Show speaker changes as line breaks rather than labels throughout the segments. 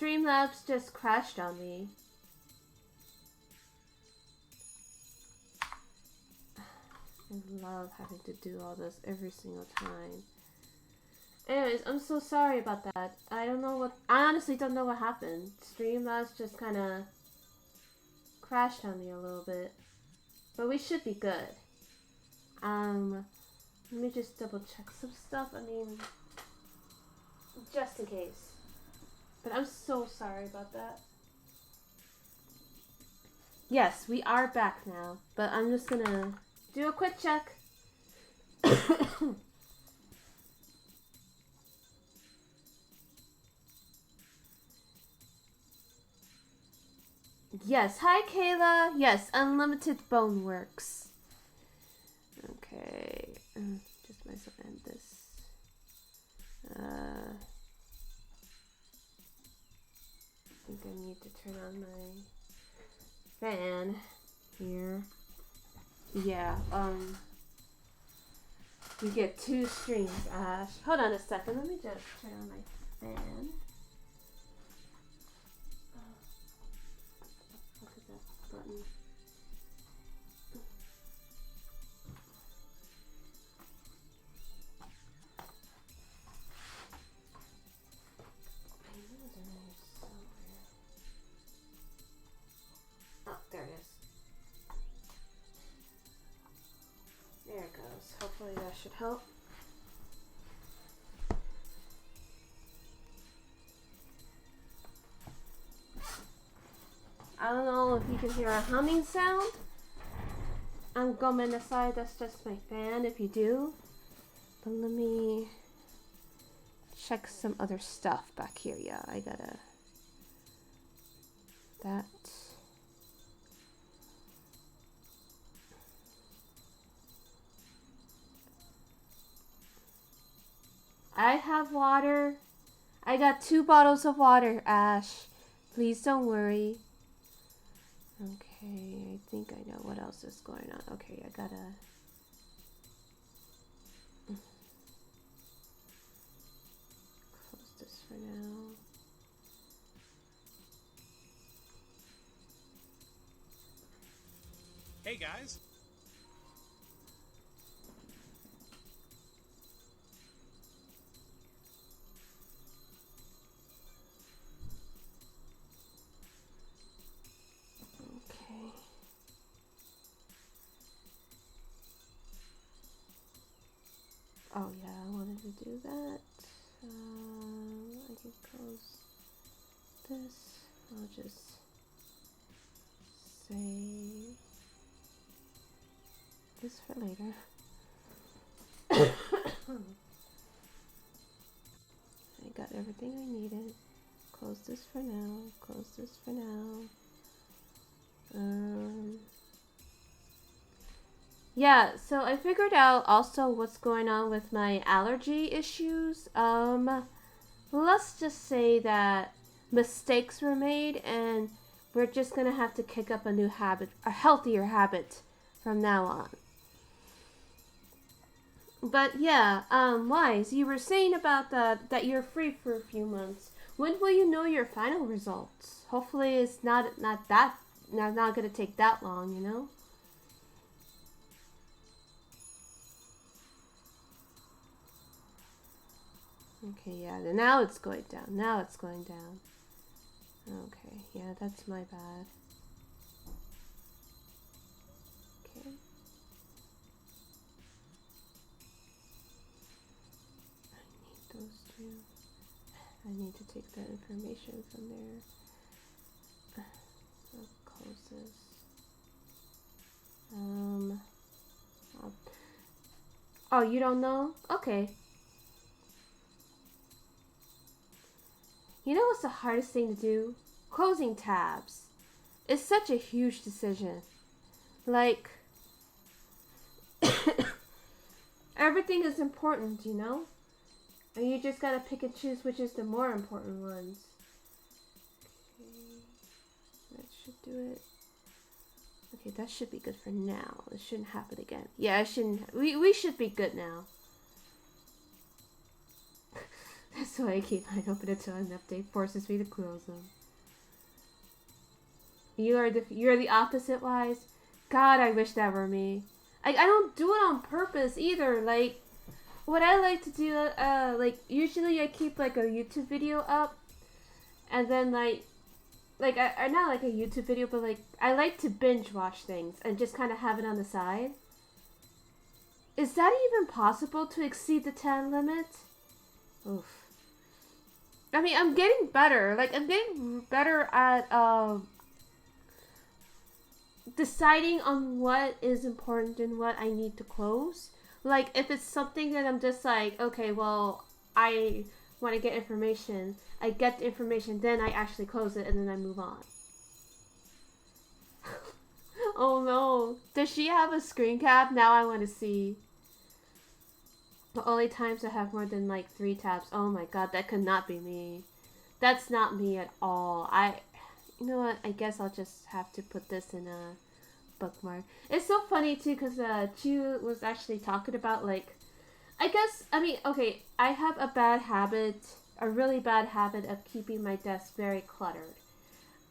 Streamlabs just crashed on me. I love having to do all this every single time. Anyways, I'm so sorry about that. I honestly don't know what happened. Streamlabs just kind of crashed on me a little bit. But we should be good. Let me just double check some stuff. I mean, just in case. But I'm so sorry about that. Yes, we are back now. But I'm just gonna do a quick check. Yes, hi Kayla. Yes, unlimited bone works. Okay, just myself and this. I think I need to turn on my fan here. Yeah, you get 2 streams, Ash. Hold on a second, let me just turn on my fan. Look at that button. Oh, there it is. There it goes. Hopefully that should help. I don't know if you can hear a humming sound. I'm going aside, that's just my fan if you do. But let me check some other stuff back here. Yeah, I gotta... That... I have water. I got 2 bottles of water, Ash. Please don't worry. Okay, I think I know what else is going on. Okay, I gotta... close this for now.
Hey guys.
Oh yeah, I wanted to do that. I can close this. I'll just save this for later. I got everything I needed. Close this for now. Close this for now. Yeah, so I figured out also what's going on with my allergy issues. Let's just say that mistakes were made and we're just gonna have to kick up a new habit, a healthier habit from now on. But yeah, Wise, you were saying about that you're free for a few months. When will you know your final results? Hopefully it's not gonna take that long, you know? Okay, yeah, now it's going down. Now it's going down. Okay, yeah, that's my bad. Okay. I need those 2. I need to take that information from there. I'll close this. Oh, you don't know? Okay. You know what's the hardest thing to do? Closing tabs. It's such a huge decision. Like, everything is important, you know? And you just gotta pick and choose which is the more important ones. Okay, that should do it. Okay, that should be good for now. It shouldn't happen again. Yeah, it shouldn't. We should be good now. So I keep mine open until an update forces me to close them. You're the opposite, Wise. God, I wish that were me. I don't do it on purpose either. Like, what I like to do, like, usually I keep, like, a YouTube video up. And then, like I not like a YouTube video, but, like, I like to binge watch things and just kind of have it on the side. Is that even possible to exceed the 10 limit? Oof. I mean, I'm getting better. Like, I'm getting better at, deciding on what is important and what I need to close. Like, if it's something that I'm just like, okay, well, I want to get information, I get the information, then I actually close it, and then I move on. Oh no. Does she have a screen cap? Now I want to see. The only times I have more than like 3 tabs. Oh my god, that could not be me. That's not me at all. You know what? I guess I'll just have to put this in a bookmark. It's so funny too, because Chu was actually talking about, like, okay, I have a really bad habit of keeping my desk very cluttered.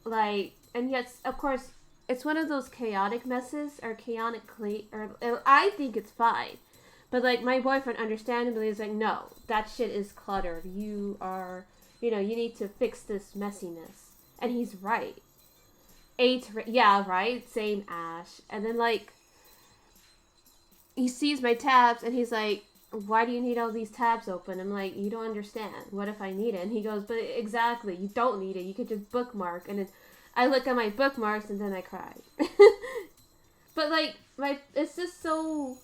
Like, and yet, of course, it's one of those chaotic messes, or I think it's fine. But, like, my boyfriend understandably is like, no, that shit is cluttered. You need to fix this messiness. And he's right. Yeah, right? Same Ash. And then, like, he sees my tabs and he's like, why do you need all these tabs open? I'm like, you don't understand. What if I need it? And he goes, but exactly, you don't need it. You could just bookmark. And then I look at my bookmarks and then I cry. But, like, it's just so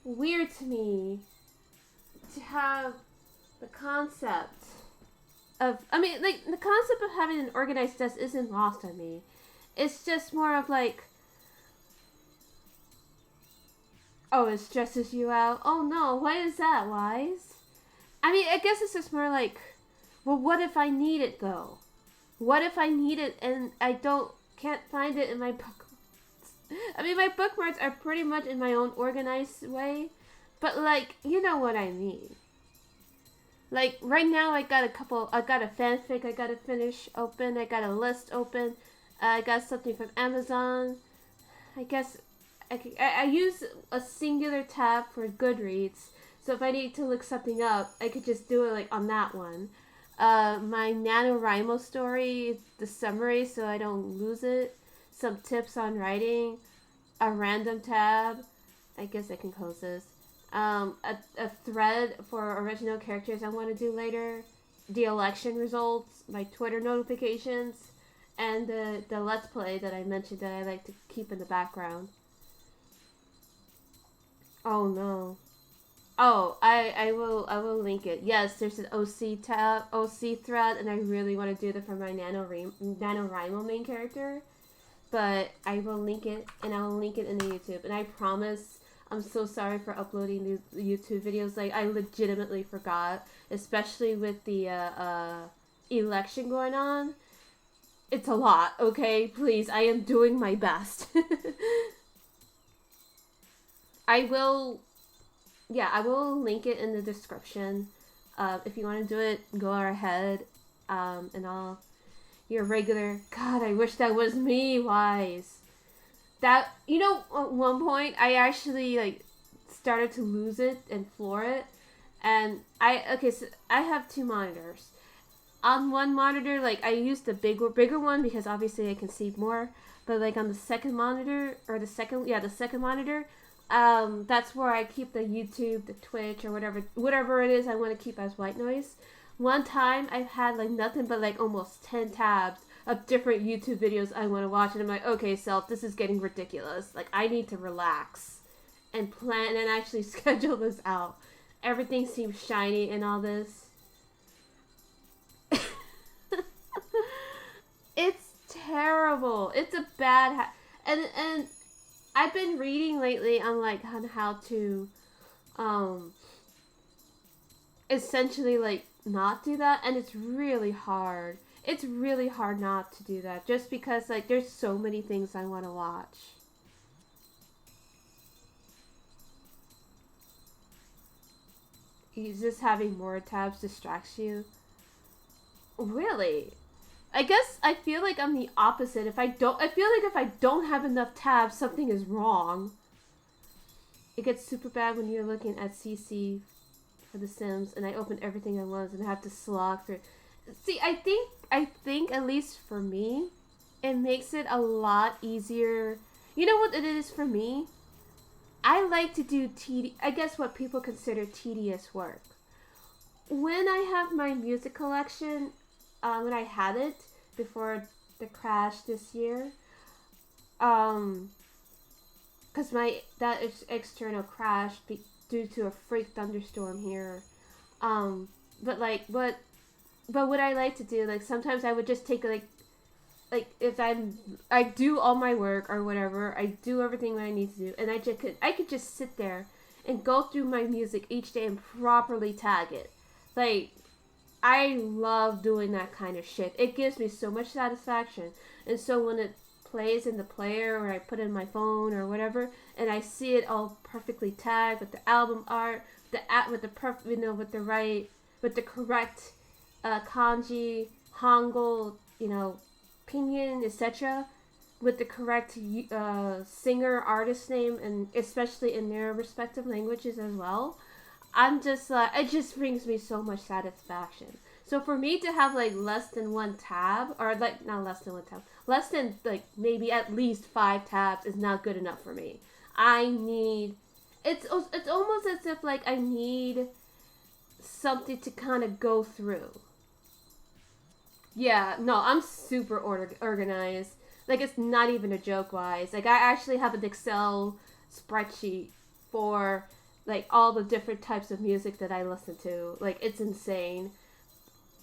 weird to me to have the concept of, the concept of having an organized desk isn't lost on me. It's just more of like, oh, it stresses you out? Oh no, why is that, Wise? I mean, I guess it's just more like, well, what if I need it though? What if I need it and I can't find it in my bookmarks? I mean, my bookmarks are pretty much in my own organized way, but, like, you know what I mean. Like, right now I got a fanfic I gotta finish open, I got a list open, I got something from Amazon. I guess I use a singular tab for Goodreads, so if I need to look something up, I could just do it, like, on that one. My NaNoWriMo story, the summary, so I don't lose it. Some tips on writing, a random tab. I guess I can close this. A thread for original characters I want to do later. The election results, my Twitter notifications, and the Let's Play that I mentioned that I like to keep in the background. Oh no. Oh, I will link it. Yes, there's an OC thread, and I really want to do that for my NaNoWriMo main character. But I will link it, and I will link it in the YouTube. And I promise, I'm so sorry for uploading these YouTube videos. Like, I legitimately forgot, especially with the election going on. It's a lot, okay? Please, I am doing my best. I will link it in the description. If you want to do it, go ahead. And your regular, God, I wish that was me, Wise. That, at one point, I actually, like, started to lose it and floor it. And so I have 2 monitors. On one monitor, like, I used the bigger one because obviously I can see more. But, like, on the second monitor, the second monitor, that's where I keep the YouTube, the Twitch, or whatever it is I want to keep as white noise. One time, I've had, like, nothing but, like, almost 10 tabs of different YouTube videos I want to watch, and I'm like, okay, self, this is getting ridiculous. Like, I need to relax and plan and actually schedule this out. Everything seems shiny and all this. It's terrible. It's a bad and I've been reading lately on, like, on how to essentially, like, not do that, and it's really hard. It's really hard not to do that, just because, like, there's so many things I want to watch. just having more tabs distracts you? Really? I guess I feel like I'm the opposite. I feel like if I don't have enough tabs, something is wrong. It gets super bad when you're looking at CC for The Sims, and I open everything at once and I have to slog through. See, I think at least for me, it makes it a lot easier. You know what it is for me? I like to do I guess what people consider tedious work. When I have my music collection, when I had it before the crash this year, because that external crash due to a freak thunderstorm here, but what I like to do, like sometimes I would just take like if I do all my work or whatever, I do everything that I need to do, and I could just sit there and go through my music each day and properly tag it. Like, I love doing that kind of shit. It gives me so much satisfaction. And so when it plays in the player or I put it in my phone or whatever, and I see it all perfectly tagged with the album art, with the correct kanji, hangul, pinyin, etc., with the correct singer, artist name, and especially in their respective languages as well. I'm just it just brings me so much satisfaction. So for me to have like less than one tab, or like not less than one tab, less than like maybe at least 5 tabs is not good enough for me. I need, it's almost as if like I need something to kind of go through. Yeah, no, I'm super organized. Like, it's not even a joke wise. Like, I actually have an Excel spreadsheet for like all the different types of music that I listen to. Like, it's insane.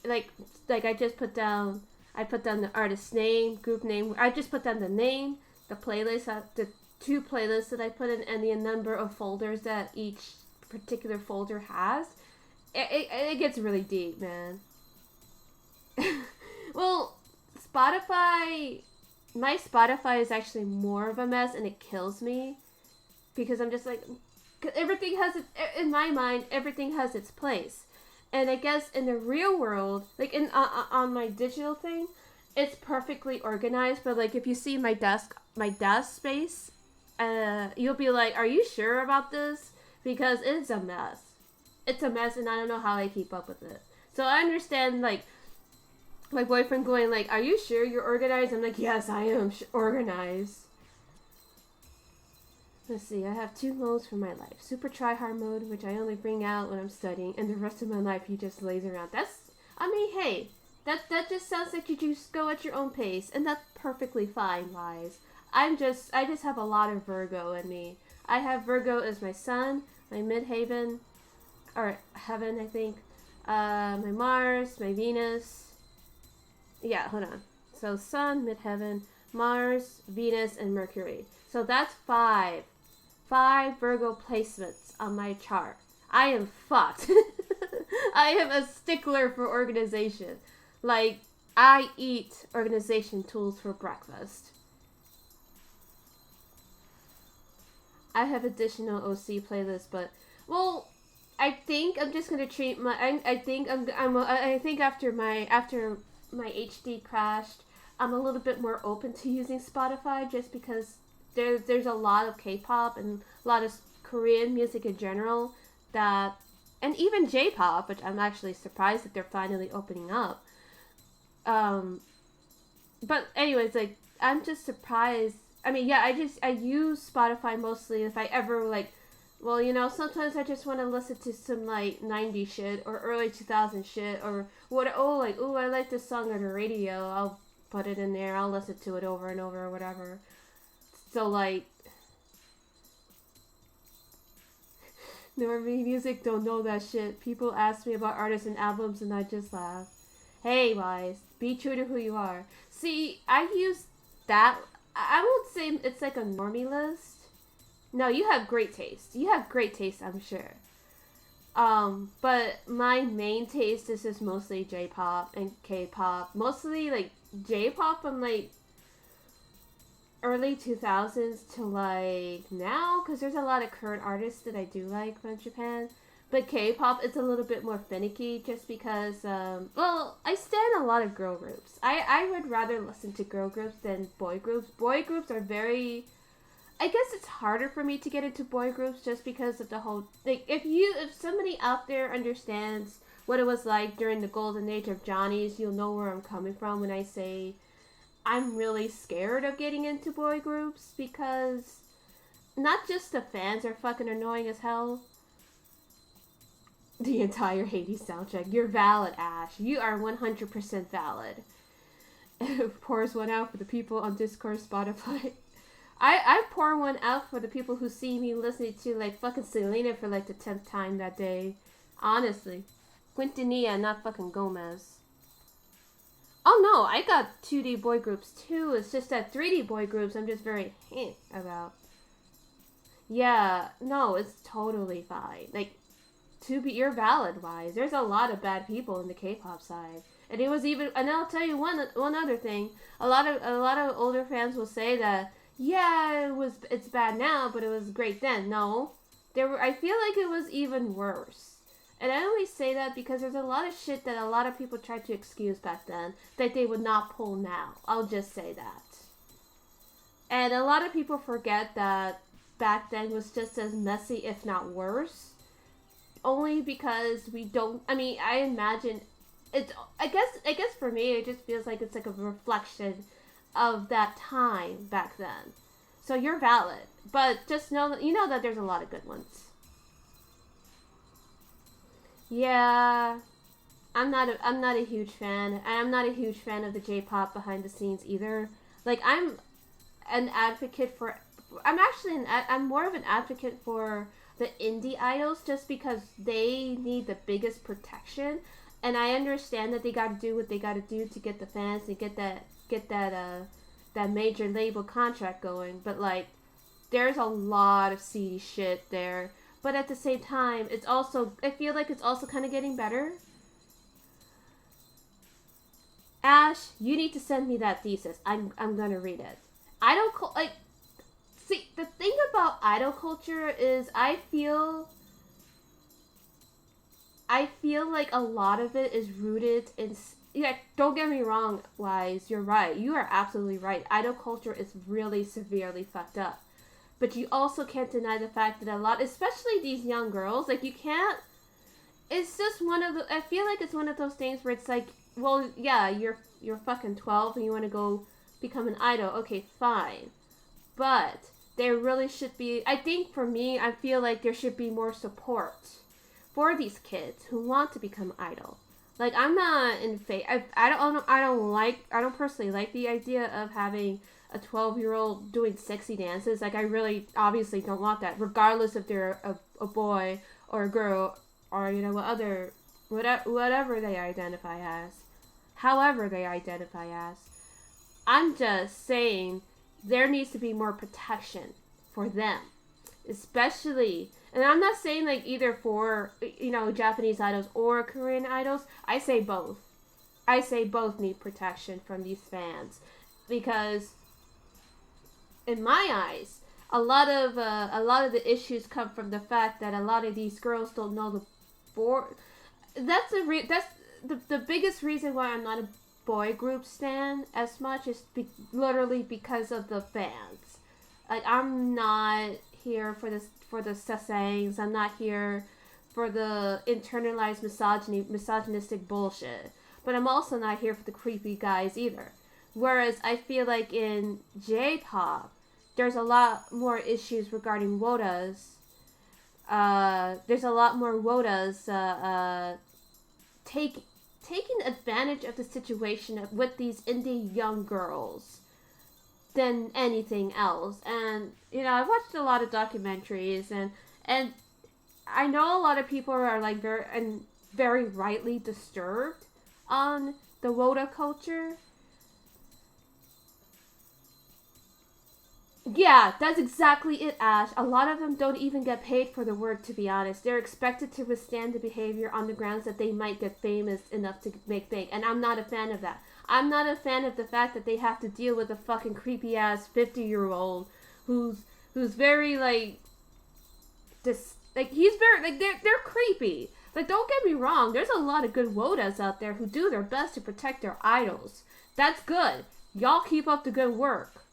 Like I put down the artist's name, group name. I just put down the name, the playlist, the 2 playlists that I put in, and the number of folders that each particular folder has. It gets really deep, man. Well, my Spotify is actually more of a mess, and it kills me because I'm just like, everything has in my mind, everything has its place. And I guess in the real world, like on my digital thing, it's perfectly organized. But like if you see my desk space, you'll be like, "Are you sure about this?" Because it's a mess. It's a mess, and I don't know how I keep up with it. So I understand like my boyfriend going like, "Are you sure you're organized?" I'm like, "Yes, I am organized." Let's see, I have 2 modes for my life. Super tryhard mode, which I only bring out when I'm studying, and the rest of my life you just laze around. Hey, that just sounds like you just go at your own pace, and that's perfectly fine, Wise. I just have a lot of Virgo in me. I have Virgo as my sun, my midheaven, or heaven, I think, my Mars, my Venus. Yeah, hold on. So sun, midheaven, Mars, Venus, and Mercury. So that's 5 Virgo placements on my chart. I am fucked. I am a stickler for organization. Like, I eat organization tools for breakfast. I have additional OC playlists, but, well, I think I'm just gonna treat my. I think after my HD crashed, I'm a little bit more open to using Spotify just because there's a lot of K-pop and a lot of Korean music in general that, and even J-pop, which I'm actually surprised that they're finally opening up. But anyways, like, I'm just surprised. I mean, yeah, I use Spotify mostly if I ever like, well, sometimes I just want to listen to some like 90s shit or early 2000s shit or I like this song on the radio. I'll put it in there. I'll listen to it over and over or whatever. So, like, normie music, don't know that shit. People ask me about artists and albums, and I just laugh. Hey, Wise, be true to who you are. See, I use that. I won't say it's like a normie list. No, you have great taste. You have great taste, I'm sure. But my main taste is just mostly J-pop and K-pop. Mostly, like, J-pop from, like, early 2000s to like now, because there's a lot of current artists that I do like from Japan, But K-pop, it's a little bit more finicky just because, well, I stand a lot of girl groups. I would rather listen to girl groups than boy groups. Boy groups are very... I guess it's harder for me to get into boy groups just because of the whole... Like, if somebody out there understands what it was like during the golden age of Johnny's, you'll know where I'm coming from when I say I'm really scared of getting into boy groups because not just the fans are fucking annoying as hell. The entire Hades soundtrack. You're valid, Ash. You are 100% valid. Pours one out for the people on Discord, Spotify. I pour one out for the people who see me listening to like fucking Selena for like the 10th time that day. Honestly. Quintanilla, not fucking Gomez. Oh no, I got 2D boy groups too. It's just that 3D boy groups I'm just very about. Yeah, no, it's totally fine. Like, you're valid wise. There's a lot of bad people in the K-pop side. And it was even, and I'll tell you one other thing. A lot of older fans will say that, yeah, it's bad now, but it was great then. No. I feel like it was even worse. And I always say that because there's a lot of shit that a lot of people tried to excuse back then that they would not pull now. I'll just say that. And a lot of people forget that back then was just as messy, if not worse. Only because we don't, I mean, I imagine, I guess for me, it just feels like it's like a reflection of that time back then. So you're valid. But just know that there's a lot of good ones. Yeah, I'm not a huge fan, and I'm not a huge fan of the J-pop behind the scenes either. Like, I'm an advocate for, I'm more of an advocate for the indie idols just because they need the biggest protection, and I understand that they got to do what they got to do to get the fans and get that major label contract going. But like, there's a lot of seedy shit there. But at the same time, I feel like it's also kind of getting better. Ash, you need to send me that thesis. I'm gonna read it. See, the thing about idol culture is I feel like a lot of it is rooted in... Yeah, don't get me wrong, Wise. You're right. You are absolutely right. Idol culture is really severely fucked up. But you also can't deny the fact that a lot, especially these young girls, like, you can't... It's just I feel like it's one of those things where it's like, well, yeah, you're fucking 12 and you want to go become an idol. Okay, fine. But there really should be... I think for me, I feel like there should be more support for these kids who want to become idol. Like, I'm not in favor... I don't personally like the idea of having a 12-year-old doing sexy dances. Like, I really obviously don't want that, regardless if they're a boy or a girl or, whatever they identify as. However they identify as. I'm just saying there needs to be more protection for them. Especially, and I'm not saying like either for, Japanese idols or Korean idols. I say both. I say both need protection from these fans. Because in my eyes, a lot of the issues come from the fact that a lot of these girls don't know the board. That's the biggest reason why I'm not a boy group stan as much is literally because of the fans. Like, I'm not here for the sasaengs. I'm not here for the internalized misogynistic bullshit. But I'm also not here for the creepy guys either. Whereas I feel like in J-pop, there's a lot more issues regarding wodas. There's a lot more wodas taking advantage of the situation with these indie young girls than anything else. And, I've watched a lot of documentaries, and I know a lot of people are like very rightly disturbed on the woda culture. Yeah, that's exactly it, Ash. A lot of them don't even get paid for the work, to be honest. They're expected to withstand the behavior on the grounds that they might get famous enough to make bank. And I'm not a fan of that. I'm not a fan of the fact that they have to deal with a fucking creepy-ass 50-year-old who's very, like, Like, he's very, like, they're creepy. Like, don't get me wrong, there's a lot of good wodas out there who do their best to protect their idols. That's good. Y'all keep up the good work.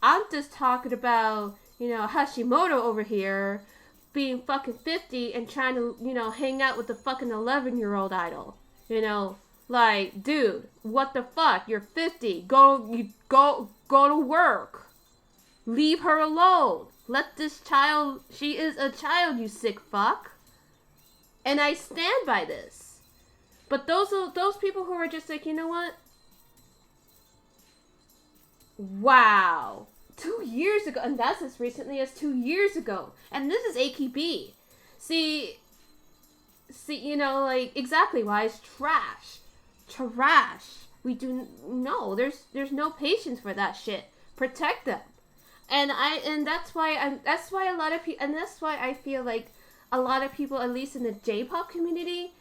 I'm just talking about, Hashimoto over here being fucking 50 and trying to, hang out with the fucking 11-year-old idol. Like, dude, what the fuck? You're 50. Go to work. Leave her alone. Let this child, she is a child, you sick fuck. And I stand by this. But those people who are just like, you know what? Wow. 2 years ago, and that's as recently as 2 years ago. And this is AKB. See, like, exactly why it's trash. Trash. We do no, there's no patience for that shit. Protect them. And that's why a lot of people, and that's why I feel like a lot of people, at least in the J-pop community,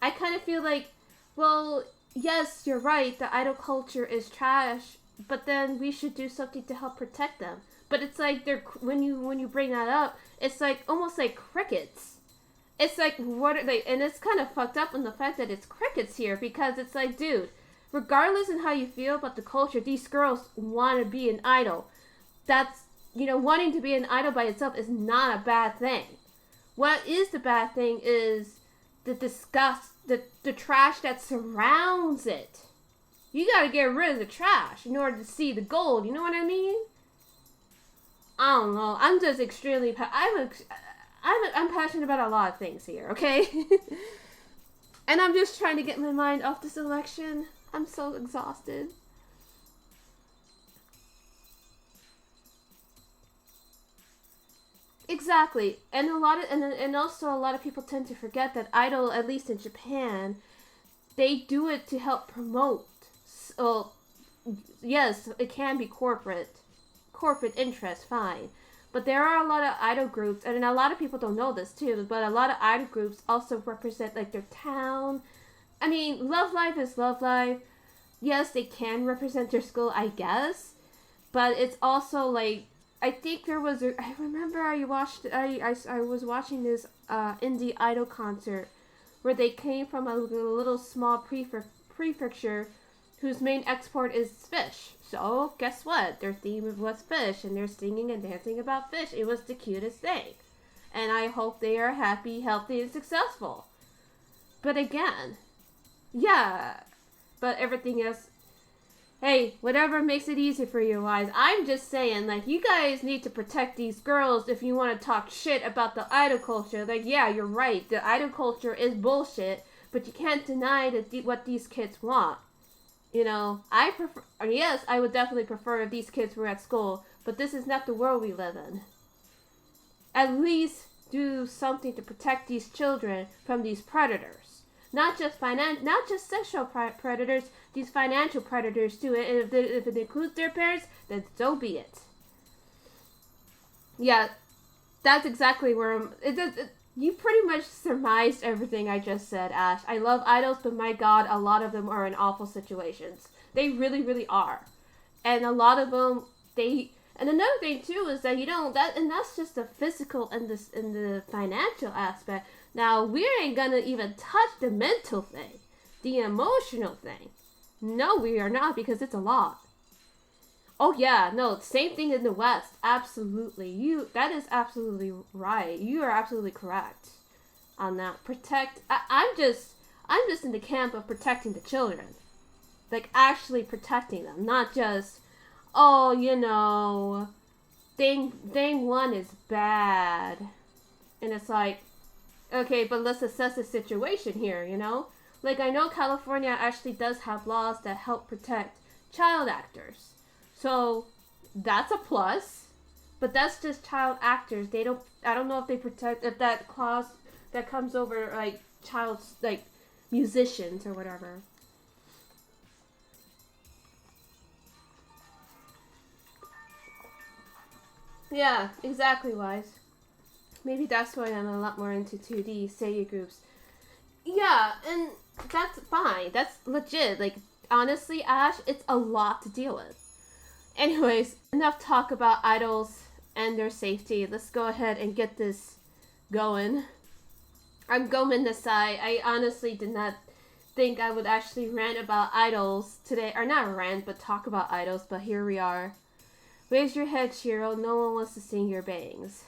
I kind of feel like, well, yes, you're right, the idol culture is trash, but then we should do something to help protect them. But it's like when you bring that up, it's like almost like crickets. It's like, what are they? And it's kind of fucked up in the fact that it's crickets here, because it's like, dude, regardless of how you feel about the culture, these girls want to be an idol. That's, wanting to be an idol by itself is not a bad thing. What is the bad thing is the disgust, the trash that surrounds it. You gotta get rid of the trash in order to see the gold, you know what I mean? I don't know, I'm just extremely, I'm passionate about a lot of things here, okay? And I'm just trying to get my mind off this election. I'm so exhausted. Exactly, and also a lot of people tend to forget that idol, at least in Japan, they do it to help promote. So, yes, it can be corporate interest, fine, but there are a lot of idol groups, and a lot of people don't know this too. But a lot of idol groups also represent like their town. I mean, Love Live is Love Live. Yes, they can represent their school, I guess, but it's also like, I think there was I remember I was watching this indie idol concert where they came from a little small prefecture whose main export is fish. So guess what? Their theme was fish, and they're singing and dancing about fish. It was the cutest thing. And I hope they are happy, healthy, and successful. But again, yeah, but everything else, hey, whatever makes it easy for you guys. I'm just saying, like, you guys need to protect these girls if you want to talk shit about the idol culture. Like, yeah, you're right. The idol culture is bullshit, but you can't deny what these kids want. Yes, I would definitely prefer if these kids were at school, but this is not the world we live in. At least do something to protect these children from these predators. Not just sexual predators, these financial predators too. And if it includes their parents, then so be it. Yeah, that's exactly where you pretty much surmised everything I just said, Ash. I love idols, but my god, a lot of them are in awful situations. They really, really are. And a lot of them, and another thing too is that that's just the physical and the financial aspect. Now, we ain't gonna even touch the mental thing, the emotional thing. No, we are not, because it's a lot. Oh yeah, no, same thing in the West. Absolutely. That is absolutely right. You are absolutely correct on that. I'm just in the camp of protecting the children. Like, actually protecting them, not just, thing one is bad. And it's like, okay, but let's assess the situation here, Like, I know California actually does have laws that help protect child actors. So, that's a plus. But that's just child actors. I don't know if they protect, if that clause that comes over, like, musicians or whatever. Yeah, exactly, Wise. Maybe that's why I'm a lot more into 2D seiba groups. Yeah, and that's fine. That's legit. Like, honestly, Ash, it's a lot to deal with. Anyways, enough talk about idols and their safety. Let's go ahead and get this going. I'm going aside. I honestly did not think I would actually rant about idols today. Or not rant, but talk about idols. But here we are. Raise your head, Shiro. No one wants to sing your bangs.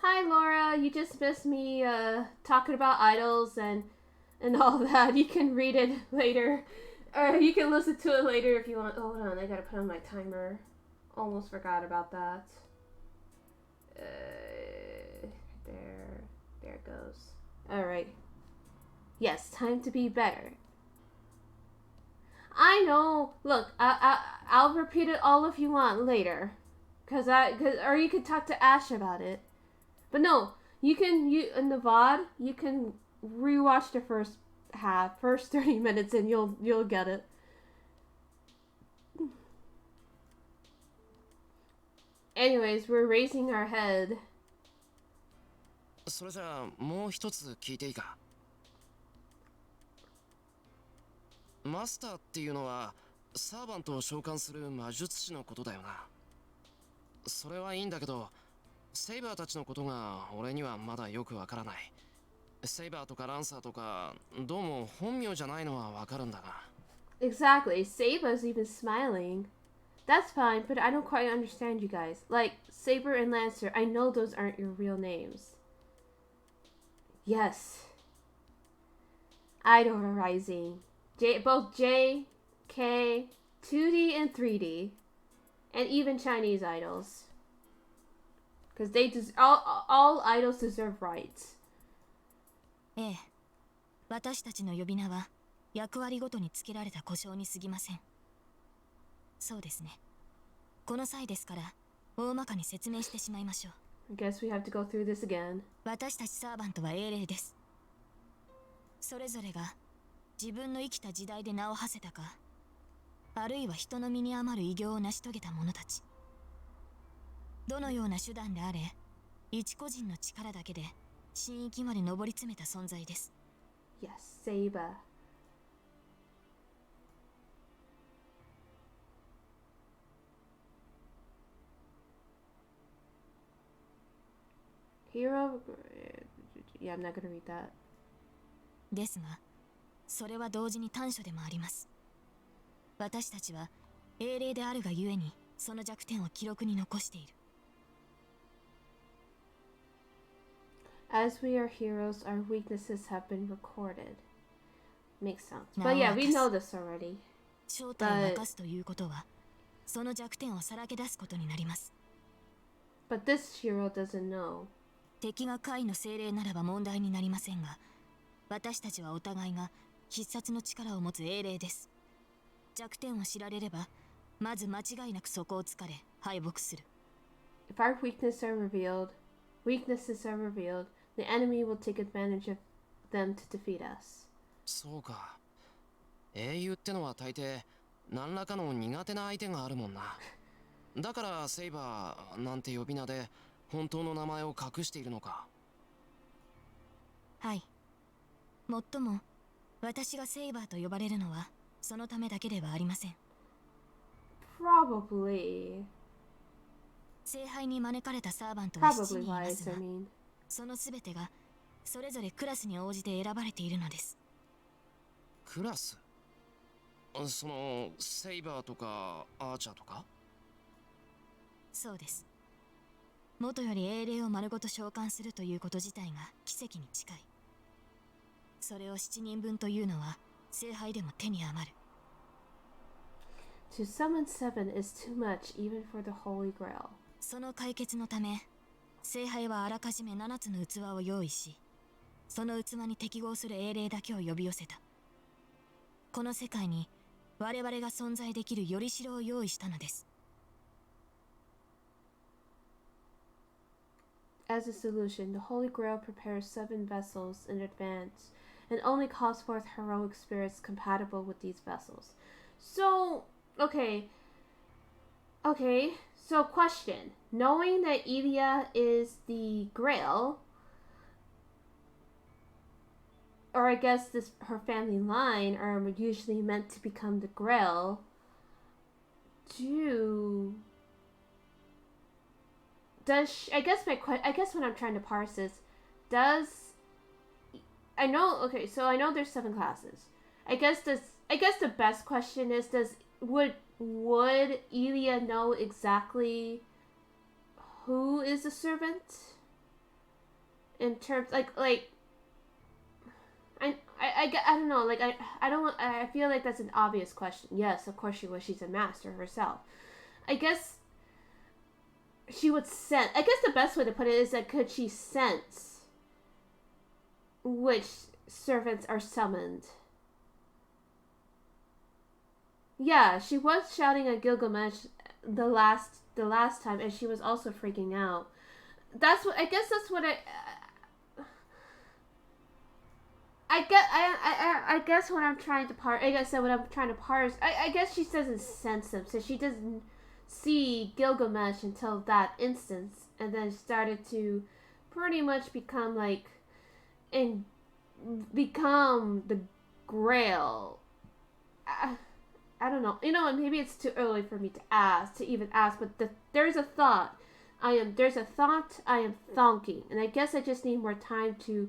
Hi, Laura. You just missed me talking about idols and all that. You can read it later. Or you can listen to it later if you want. Hold on. I gotta put on my timer. Almost forgot about that. There it goes. Alright. Yes, time to be better. I know. Look, I'll repeat it all if you want later. Or you could talk to Ash about it. But no, you in the VOD, you can rewatch the first 30 minutes and you'll get it. Anyways, we're raising our head.
それじゃあもう一つ聞いていいか。マスターっていうのはサーバントを召喚する魔術師のことだよな。それはいいんだけど、セイバーたちのことが俺にはまだよくわからない。セイバーとかランサーとかどうも本名じゃないのはわかるんだが。
Exactly. Seiba's even smiling. That's fine, but I don't quite understand you guys. Like, Saber and Lancer, I know those aren't your real names. Yes. Idol Rising. Both J, K, 2D and 3D. And even Chinese idols. Because all idols deserve rights.
ええ。私たちの呼び名は役割ごとにつけられた呼称に過ぎません。そうですね。この際ですから大まかに説明してしまいましょう。
I guess we have to go through this again.
私たちサーバントは英霊です。それぞれが自分の生きた時代で名を馳せたか、あるいは人の身に余る偉業を成し遂げた者たち。どのような手段であれ、一個人の力だけで神域まで上り詰めた存在です。
Yes, seiba. Hero. Yeah, I'm not gonna read that.
ですが、それは同時に短所でもあります。私たちは英霊であるがゆえに、その弱点を記録に残している。
As we are heroes, our weaknesses have been recorded. Makes sense. But yeah, we know this already.
正体を明かすということは、その弱点をさらけ出すことになります。
But this hero doesn't know.
敵が怪の精霊ならば問題になりませんが、私たちはお互いが必殺の力を持つ英霊です。弱点を知られれば、まず間違いなくそこを突かれ敗北する。
If our weaknesses are revealed, the enemy will take advantage of them to defeat us.
そうか。英雄ってのは大抵何らかの苦手な相手があるもんな。だからセイバーなんて呼び名で本当の名前を隠しているのか。
はい。もっとも私がセイバーと呼ばれるのはそのためだけではありません。
Probably.
聖杯に招かれたサーバントは7人いますが、
Probably wise,
そのすべてがそれぞれクラスに応じて選ばれているのです。
クラス？そのセイバーとかアーチャーとか？
そうです。元より英霊を丸ごと召喚するということ自体が奇跡に近い。それを7人分というのは聖杯でも手に余る。
To summon 7 is too much even for the Holy Grail.
その解決のため、聖杯はあらかじめ7つの器を用意し、その器に適合する英霊だけを呼び寄せた。この世界に我々が存在できるよりしろを用意したのです。
As a solution, the Holy Grail prepares 7 vessels in advance and only calls forth heroic spirits compatible with these vessels. So, okay, so question. Knowing that Evia is the Grail, or I guess her family line are usually meant to become the Grail, do does she, I guess what I'm trying to parse is, does I know okay, so I know there's 7 classes. I guess the best question is would Elia know exactly who is a servant? In terms I don't know, like I don't I feel like that's an obvious question. Yes, of course she was, she's a master herself. I guess she would sense, I guess the best way to put it is that could she sense which servants are summoned? Yeah, she was shouting at Gilgamesh the last time, and she was also freaking out. That's what I guess. That's what I guess what I'm trying to parse. I guess what I'm trying to parse. I guess she doesn't sense him, so she doesn't see Gilgamesh until that instance, and then started to pretty much become become the Grail. I don't know. You know, maybe it's too early for me to even ask. But there's a thought. There's a thought. I am thonking, and I guess I just need more time to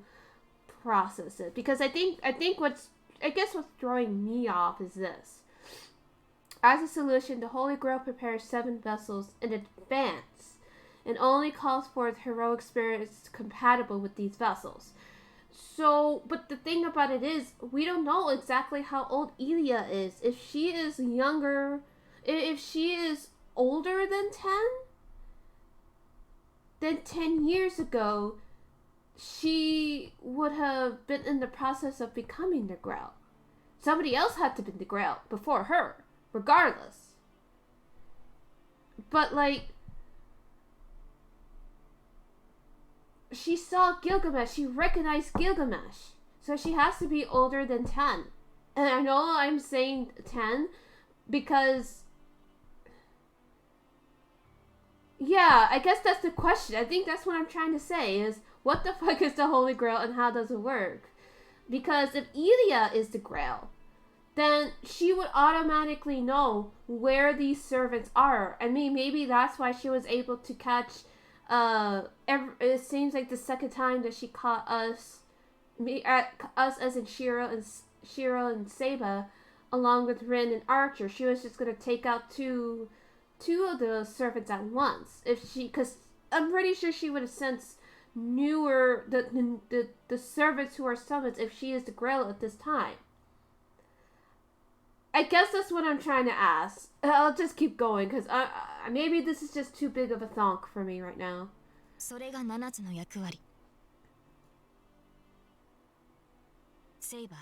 process it, because I think what's throwing me off is this. As a solution, the Holy Grail prepares 7 vessels in advance, and only calls forth heroic spirits compatible with these vessels. So, but the thing about it is, we don't know exactly how old Elia is. If she is younger, if she is older than 10, then 10 years ago, she would have been in the process of becoming the Grail. Somebody else had to be the Grail before her, regardless. But she saw Gilgamesh, she recognized Gilgamesh, so she has to be older than 10. And I know I'm saying 10 because, yeah, I guess that's the question. I think that's what I'm trying to say is, what the fuck is the Holy Grail and how does it work? Because if Elia is the Grail, then she would automatically know where these servants are. I mean, maybe that's why she was able to catch, it seems like the second time that she caught us as in Shiro and Seiba, along with Rin and Archer. She was just gonna take out two of the servants at once. Because I'm pretty sure she would have sensed the servants who are summoned if she is the Grail at this time. I guess that's what I'm trying to ask. I'll just keep going because maybe this is just too big of a thonk for me right now.
それが7つの役割。セイバー、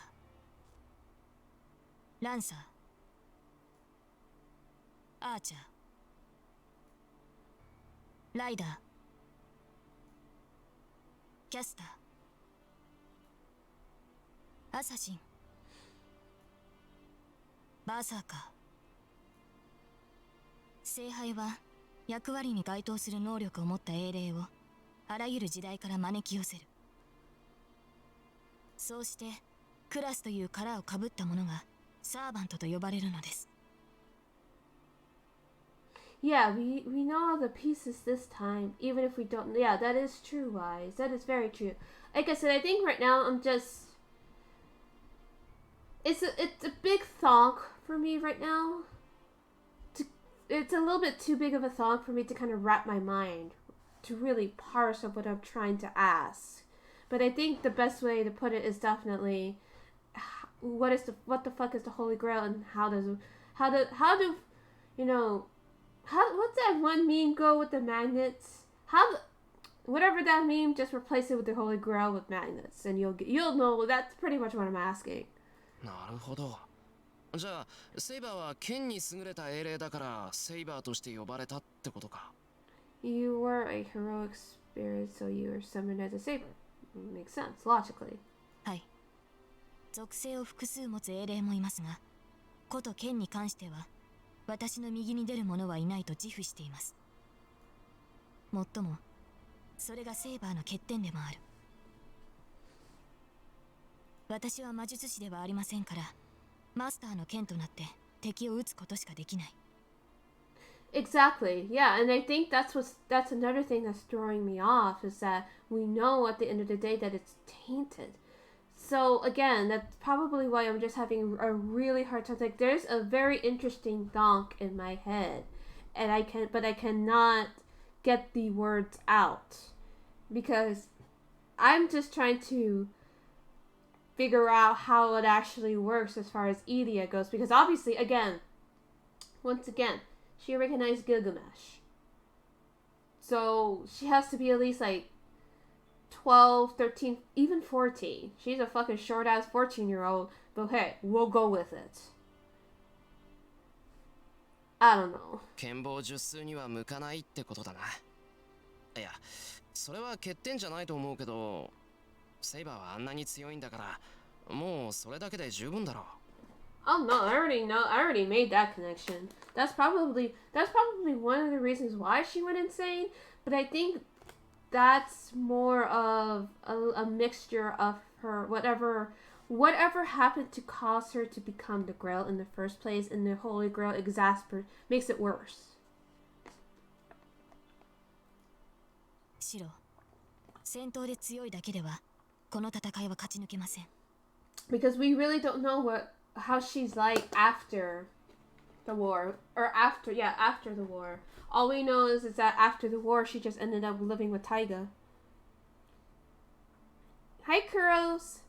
ランサー、アーチャー、ライダー、キャスター、アサシン、バーサーカー。聖杯は役割に該当する能力を持った英霊をあらゆる時代から招き寄せる。そうしてクラスという殻をかぶった者がサーバントと呼ばれるのです。
Yeah, we know all the pieces this time, even if we don't. Yeah, that is true, Wise. That is very true. Like I said, I think right now I'm just. It's a big thonk for me right now. It's a little bit too big of a thonk for me to kind of wrap my mind to really parse of what I'm trying to ask. But I think the best way to put it is definitely what the fuck is the Holy Grail, and how do you know, what's that one meme go with the magnets? Whatever that meme, just replace it with the Holy Grail with magnets, and you'll know. That's pretty much what I'm asking.
なるほど。じゃあセイバーは剣に優れた英霊だからセイバーとして呼ばれたってことか。
You were a heroic spirit, so you were summoned as a saber. Makes sense, logically.
はい。属性を複数持つ英霊もいますが、こと剣に関しては私の右に出る者はいないと自負しています。もっともそれがセイバーの欠点でもある。私は魔術師ではありませんから、マスターの剣となって敵を撃つことしかできない。
Exactly. Yeah, and I think that's another thing that's throwing me off is that we know at the end of the day that it's tainted. So again, that's probably why I'm just having a really hard time. Like, there's a very interesting thonk in my head, and I cannot get the words out because I'm just trying to figure out how it actually works as far as Ilya goes. Because obviously, once again, she recognized Gilgamesh, so she has to be at least like 12, 13, even 14. She's a fucking short ass 14-year-old, but hey, we'll go with it. I don't know.
剣謀術数には向かないってことだな。いや、それは欠点じゃないと思うけど、セイバーはあんなに強いんだから、もうそれだけで十分だろう。
Oh no, I already know. I already made that connection. That's probably one of the reasons why she went insane. But I think that's more of a mixture of her whatever happened to cause her to become the Grail in the first place, and the Holy Grail makes it worse.
シロ、戦闘で強いだけではこの戦いは勝ち抜けません。
Because we really don't know how she's like after the war, or after the war. All we know is that after the war, she just ended up living with Taiga. Hi, Kuros.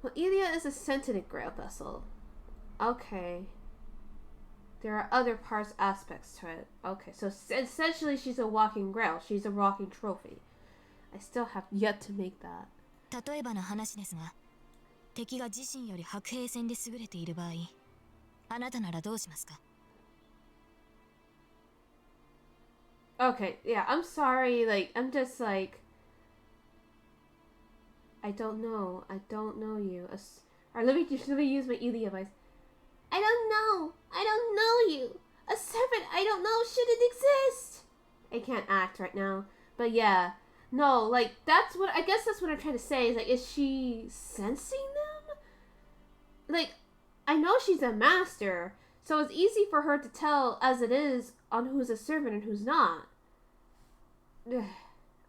Well, Ilya is a sentient Grail vessel. Okay. There are other parse aspects to it. Okay, so essentially she's a walking Grail. She's a walking trophy. I still have yet to make that.
例えばの話ですが、敵が自身より白兵戦で優れている場合、あなたならどうしますか?
Okay, yeah, I'm sorry, I'm just I don't know you. Or let me use my Ilya voice. I don't know you. A servant I don't know shouldn't exist. I can't act right now, but yeah. No, I guess that's what I'm trying to say, is she sensing them? I know she's a master, so it's easy for her to tell as it is on who's a servant and who's not.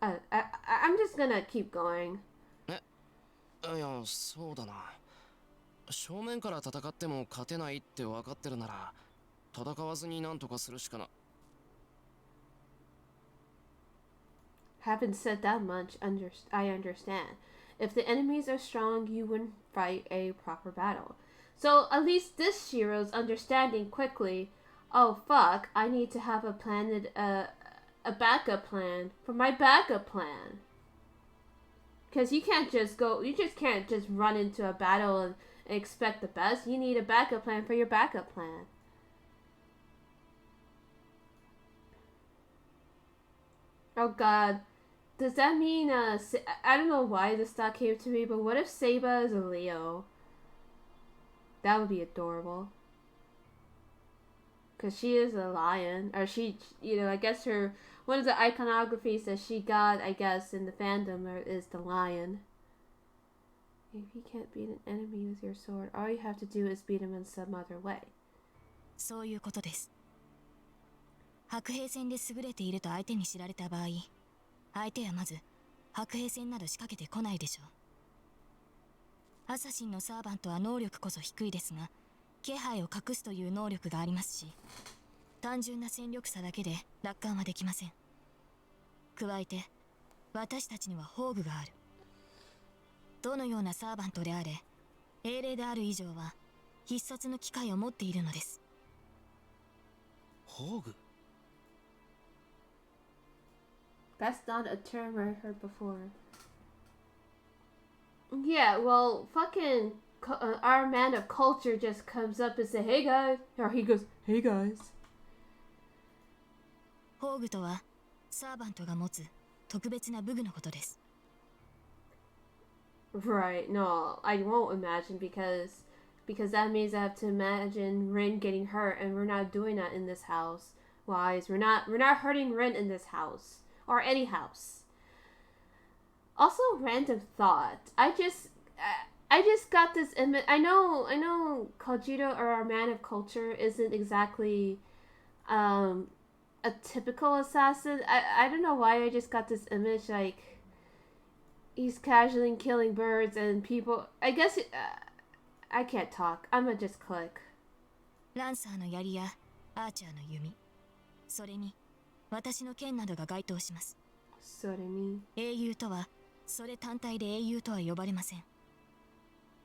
I'm just gonna keep going.
いや、そうだな。正面から戦っても勝てないって分かってるなら、戦わずに何とかするしかな。
Haven't said that much. I understand. If the enemies are strong, you wouldn't fight a proper battle. So at least this Shiro's understanding quickly. Oh fuck! I need to have a backup plan for my backup plan. Because you just can't just run into a battle and expect the best. You need a backup plan for your backup plan. Oh god. Does that mean, I don't know why this thought came to me, but what if Seiba is a Leo? That would be adorable. Because she is a lion. Or I guess one of the iconographies that she got, I guess, in the fandom is the lion. If you can't beat an enemy with your sword, all you have to do is beat him in some other way.
そういうことです。白兵戦で優れていると相手に知られた場合、相手はまず白兵戦など仕掛けてこないでしょう。アサシンのサーバントは能力こそ低いですが、気配を隠すという能力がありますし、単純な戦力差だけで楽観はできません。加えて、私たちには宝具がある。どのようなサーバントであれ、英霊である以上は必殺の機会を持っているのです。
宝具?
That's not a term I heard before. Yeah, well, fucking our man of culture just comes up and says, "Hey guys," or he goes, "Hey guys."
宝具とはサーバントが持つ特別な武具のことです。
Right? No, I won't imagine because that means I have to imagine Rin getting hurt, and we're not doing that in this house. Wise, we're not hurting Rin in this house. Or any house. Also, random thought. I just got this image. I know Kojiro, or our man of culture, isn't exactly a typical assassin. I don't know why I just got this image like he's casually killing birds and people. I guess I can't talk. I'm gonna just click.
ランサーの槍やアーチャーの弓、それに私の剣などが該当します。
それに
英雄とはそれ単体で英雄とは呼ばれません。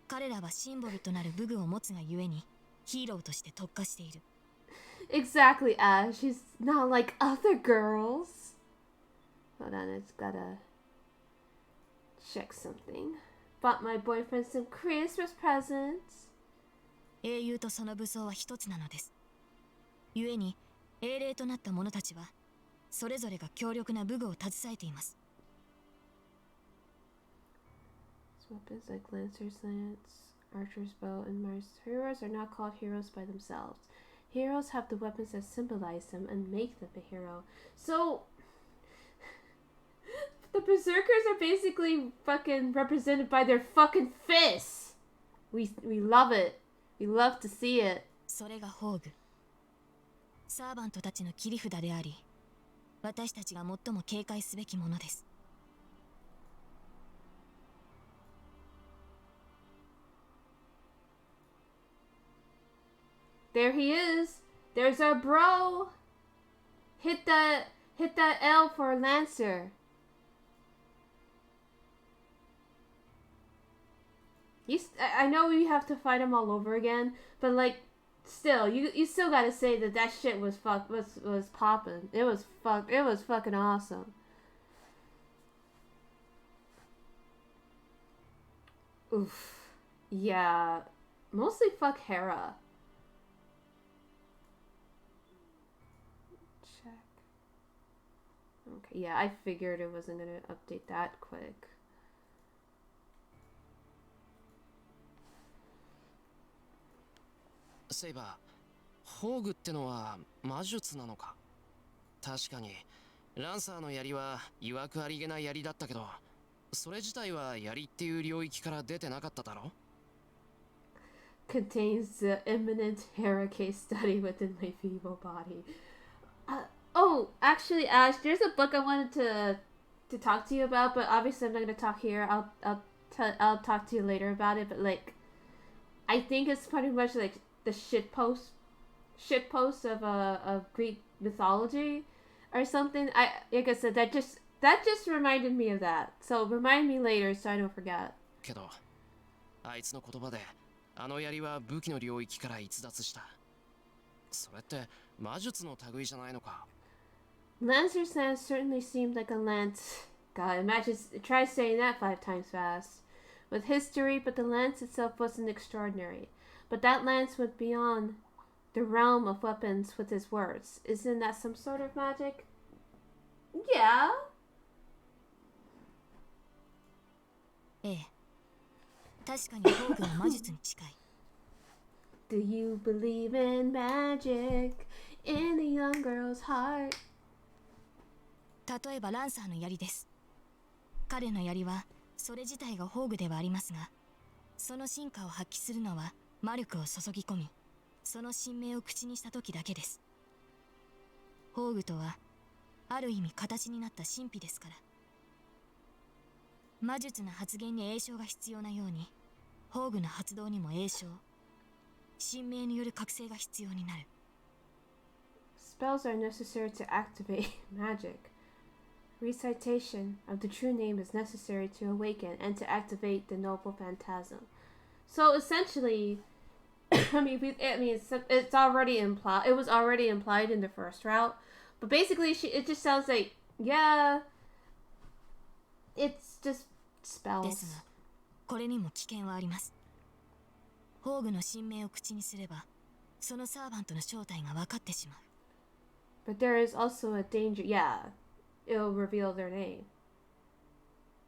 彼らはシンボルとなる武具を持つがゆえにヒーローとして特化している。
Exactly, Ash. She's not like other girls. Hold on, I just gotta check something. Bought my boyfriend some Christmas presents.
英雄とその武装は一つなのです。ゆえに英霊となった者たちはそれぞれが強力な武具を携えています。
Weapons like Lancer's lance, Archer's bow, and Mars heroes are not called heroes by themselves. Heroes have the weapons that symbolize them and make them a hero. So, the berserkers are basically fucking represented by their fucking fists. We love it. We love to see it.
それが宝具。サーバントたちの切り札であり、私たちが最も警戒すべきものです。
There he is. There's our bro. Hit that L for Lancer. I know we have to fight him all over again, but like, still, you still gotta say that shit was popping. It was fucking awesome. Oof. Yeah. Mostly fuck Hera. Check. Okay, yeah, I figured it wasn't gonna update that quick.
Seiba, 宝具ってのは魔術なのか。確かにランサーの槍はいわくありげな槍だったけど、それ自体は槍っていう領域から出てなかっただろ。
Contains the imminent Hera case study within my feeble body. Oh, actually, Ash, there's a book I wanted to talk to you about, but obviously I'm not gonna talk here. I'll talk to you later about it. But like, I think it's pretty much like the shit post of Greek mythology or something. Like I said, that just reminded me of that. So remind me later so I don't forget.
けど、あいつの言葉で、あの槍は武器の領域から逸脱した。それって魔術の類じゃないのか。
Lancer's lance certainly seemed like a lance. God, imagine try saying that 5 times fast. With history, but the lance itself wasn't extraordinary. But that lance went beyond the realm of weapons with his words. Isn't that some sort of magic? Yeah.
ええ、確かに宝具は魔術に近い。
Do you believe in magic in the young girl's heart?
例えばランサーの槍です。彼の槍はそれ自体が宝具ではありますが、その進化を発揮するのは魔力を注ぎ込み、その神明を口にした時だけです。宝具とはある意味形になった神秘ですから。魔術の発現に栄唱が必要なように、宝具の発動にも栄唱、神明による覚醒が必要になる。
Spells are necessary to activate magic. Recitation of the true name is necessary to awaken and to activate the noble phantasm. So essentially, it's already implied. It was already implied in the first route, but basically, it just sounds like, yeah, it's just
です
spells.
が、これにも危険はあります。宝具の神明を口にすれば、そのサーバントの正体が分かってしまう。
But there is also a danger. Yeah, it'll reveal their name.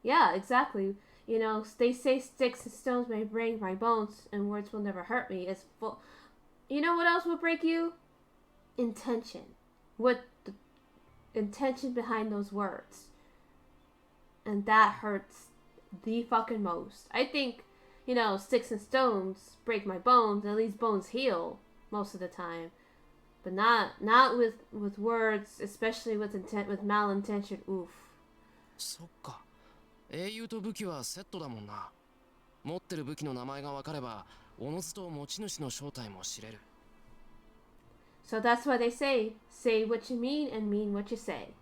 Yeah, exactly. You know, they say sticks and stones may break my bones, and words will never hurt me. It's full. You know what else will break you? Intention. What the intention behind those words. And that hurts the fucking most. I think, you know, sticks and stones break my bones. At least bones heal most of the time. but not with words, especially with malintention. Oof.
そっか。英雄と武器はセットだもんな。持ってる武器の名前が分かれば、おのずと持ち主の正体も知れる。
So that's why they say what you mean and mean what you say.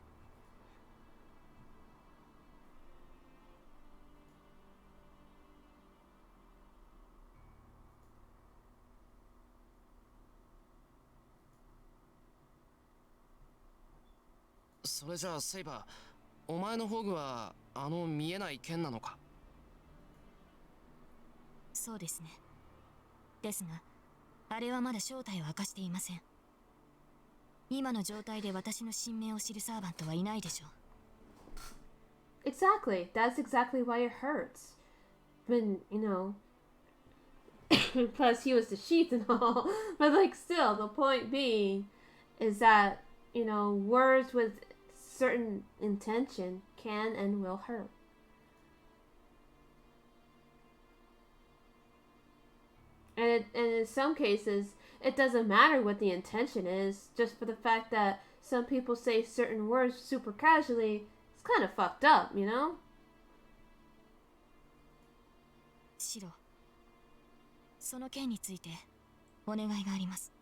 それじゃあセイバー、お前のホグはあの見えない剣なのか？
そうですね。ですが、あれはまだ正体を明かしていません。今の状態で私の神名を知るサーバントはいないでしょう。
Exactly. That's exactly why it hurts. When, plus he was the sheath and all. But like still, the point being is that, words with certain intention can and will hurt. And in some cases, it doesn't matter what the intention is, just for the fact that some people say certain words super casually. It's kind of fucked up,
シロ、その件についてお願いがあります。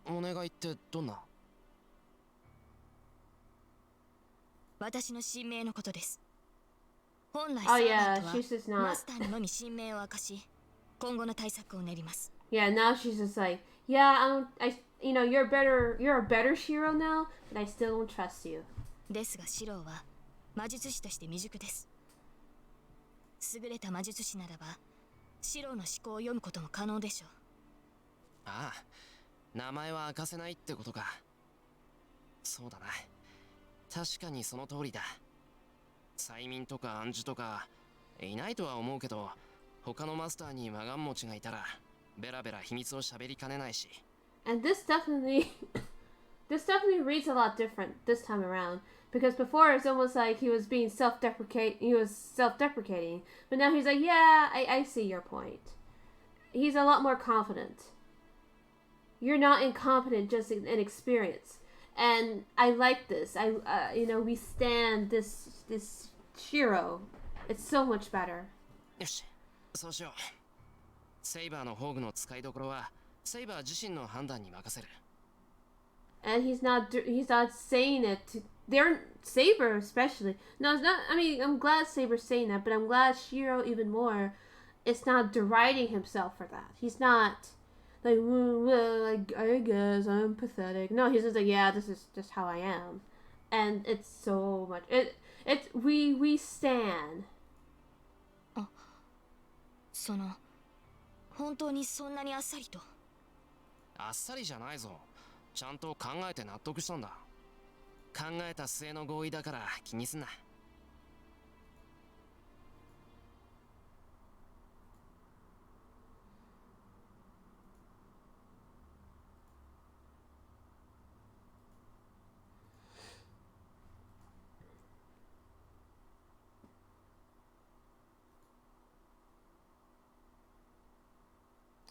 お願いってどんな？
私の神名のことです。本来サーバントはマスターにのみ神名を明かし、今後の対策を練ります。
Yeah, now she's just like, yeah, you're a better Shiro now, but I still don't trust you.
ですがシロは魔術師として未熟です。優れた魔術師ならば、シロの思考を読むことも可能でしょう。
ああ、名前は明かせないってことか。そうだな。確かにその通りだ。催眠とか暗示とかいないとは思うけど、他のマスターにマガン持ちがいたらベラベラ秘密を喋りかねないし。
And this definitely reads a lot different this time around, because before it's almost like he was self-deprecating, but now he's like, yeah, I see your point. He's a lot more confident. You're not incompetent, just inexperienced. And I like this. We stand this Shiro. It's so much better.
よし、そうしよう。セイバーの宝具の使いどころはセイバー自身の判断に任せる。
And he's not saying it to Saber especially. No, it's not. I mean, I'm glad Saber's saying that, but I'm glad Shiro even more. It's not deriding himself for that. He's not like, well, I guess I'm pathetic. No, he's just like, yeah, this is just how I am, and it's so much. We stand.
本当にそんなにあっさりと。
あっさりじゃないぞ。ちゃんと考えて納得したんだ。考えた末の合意だから気にすんな。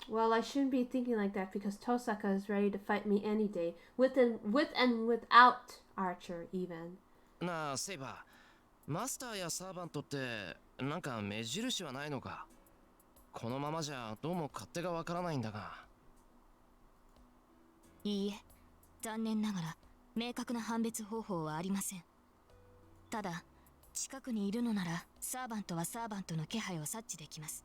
Well, I shouldn't be thinking like that because Tosaka is ready to fight me any day, with and without Archer even.
なあ、セイバー。マスターやサーバントってなんか目印はないのか？このままじゃどうも勝手がわからないんだが。
いいえ、残念ながら明確な判別方法はありません。ただ、近くにいるのならサーバントはサーバントの気配を察知できます。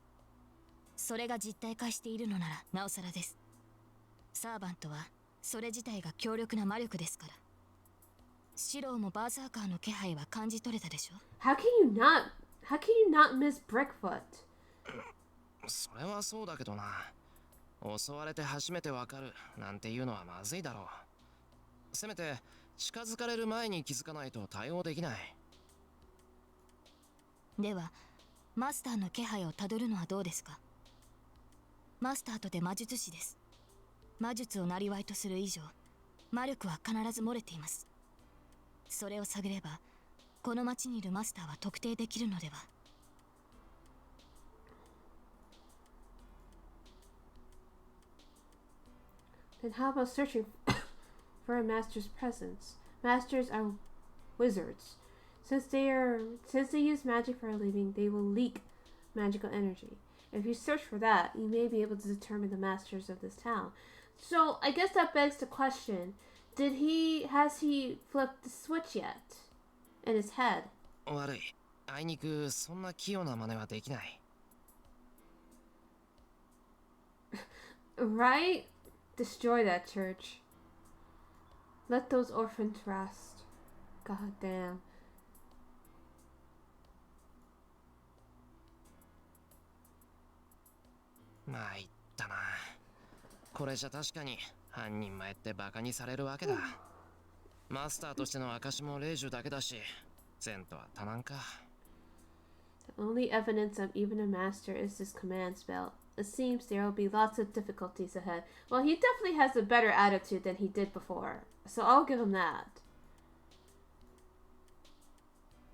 それが実体化しているのならなおさらです。サーバントはそれ自体が強力な魔力ですから。シローもバーサーカーの気配は感じ取れたでしょ？
How can you not miss Brickfoot?
それはそうだけどな。襲われて初めてわかるなんていうのはまずいだろう。せめて近づかれる前に気づかないと対応できない。
ではマスターの気配をたどるのはどうですか？マスターとて魔術師です。魔術を生業とする以上、魔力は必ず漏れています。それを探れば、この町にいるマスターは特定できるのでは。
Then how about searching for a master's presence? Masters are wizards. Since they use magic for a living, they will leak magical energy. If you search for that, you may be able to determine the masters of this town. So I guess that begs the question: has he flipped the switch yet in his head?
悪い。あいにくそんな器用な真似はできない。
Right? Destroy that church. Let those orphans rest. God damn.
参ったな。これじゃ確かに犯人前ってバカにされるわけだ。マスターとしての証も霊樹だけだし、前途は多難か。
The only evidence of even a master is this command spell. It seems there will be lots of difficulties ahead. Well, he definitely has a better attitude than he did before, so I'll give him that.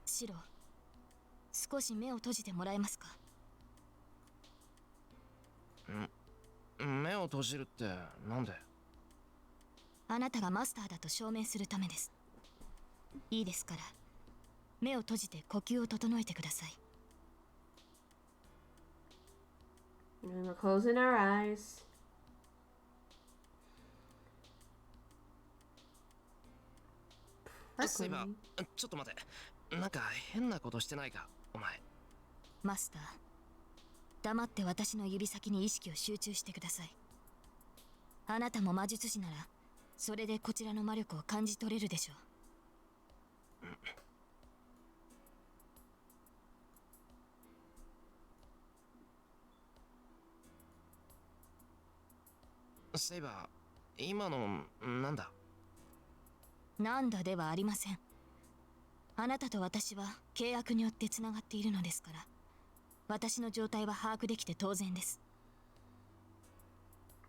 シロ、少し目を閉じてもらえますか？
目を閉じるってなんで？
あなたがマスターだと証明するためです。いいですから、目を閉じて呼吸を整えてください。
And we're closing our eyes.
そういえば、ちょっと待て。なんか変なことしてないか、お前。
マスター、黙って私の指先に意識を集中してください。あなたも魔術師なら、それでこちらの魔力を感じ取れるでしょ
う。セイバー、今のなんだ？
なんだではありません。あなたと私は契約によってつながっているのですから、私の状態は把握できて当然です。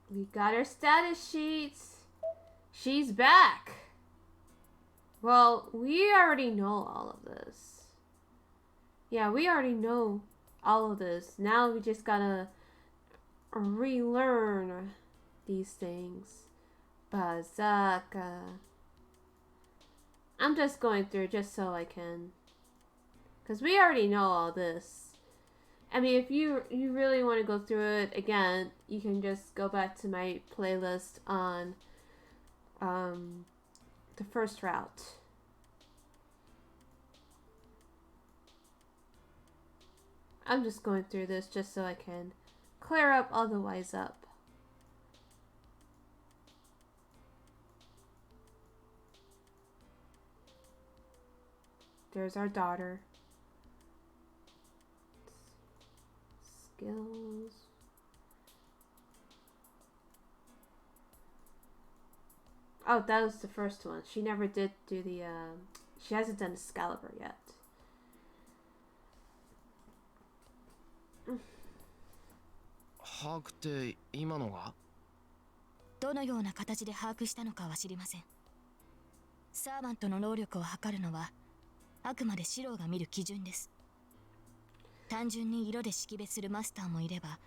We got her status sheets. She's back. Well, we already know all of this. Yeah, we already know all of this. Now we just gotta relearn these things. Bazaka. I'm just going through just so I can. Because we already know all this. I mean, if you really want to go through it again, you can just go back to my playlist on the first route. I'm just going through this just so I can clear up all the wise up. There's our daughter. Skills. Oh, that was the first one. She never did do the, she hasn't done Excalibur yet.
把握って今のが？
どのような形で把握したのかは知りません。サーバントの能力を測るのはあくまでシローが見る基準です。単純に色で識別するマスターもいれば、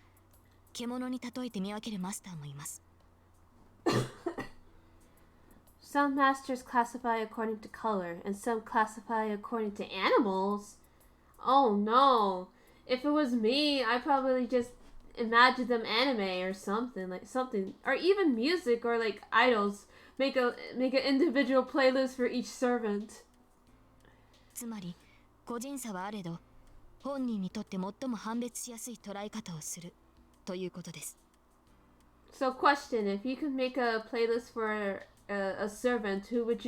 獣に例えて見分けるマスターもいます。
Some masters classify according to color, and some classify according to animals. Oh no! If it was me, I'd probably just imagine them anime or something, or even music or like idols. Make an individual playlist for each servant.
つまり個人差はあれど、本人にとって最も判別しやすい捉え方をするということです。
So, question: if you could make a playlist for a servant, who is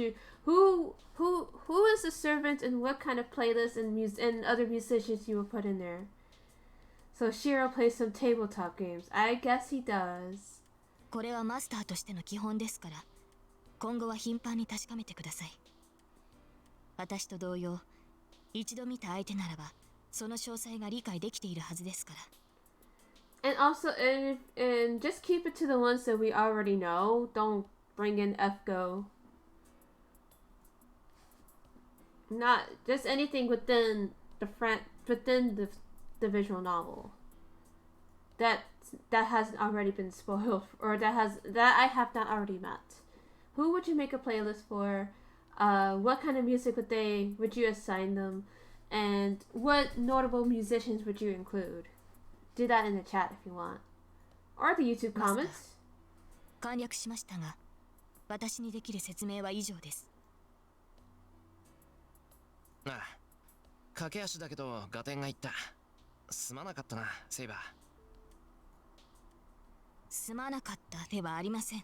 the servant, and what kind of playlist and other musicians you would put in there? So Shiro plays some tabletop games. I guess he does.
これはマスターとしての基本ですから、今後は頻繁に確かめてください。私と同様、一度見た相手ならば、その詳細が理解できているはずですから。
And also, and just keep it to the ones that we already know. Don't bring in FGO. Not just anything within the visual novel. That's that hasn't already been spoiled, or that I have not already met? Who would you make a playlist for? What kind of music would you assign them? And what notable musicians would you include? Do that in the chat if you want. Or the YouTube comments.
簡略しましたが、私にできる説明は以上です。
ああ、駆け足だけど合点がいった。すまなかったな、セイバー。
すまなかったではありません。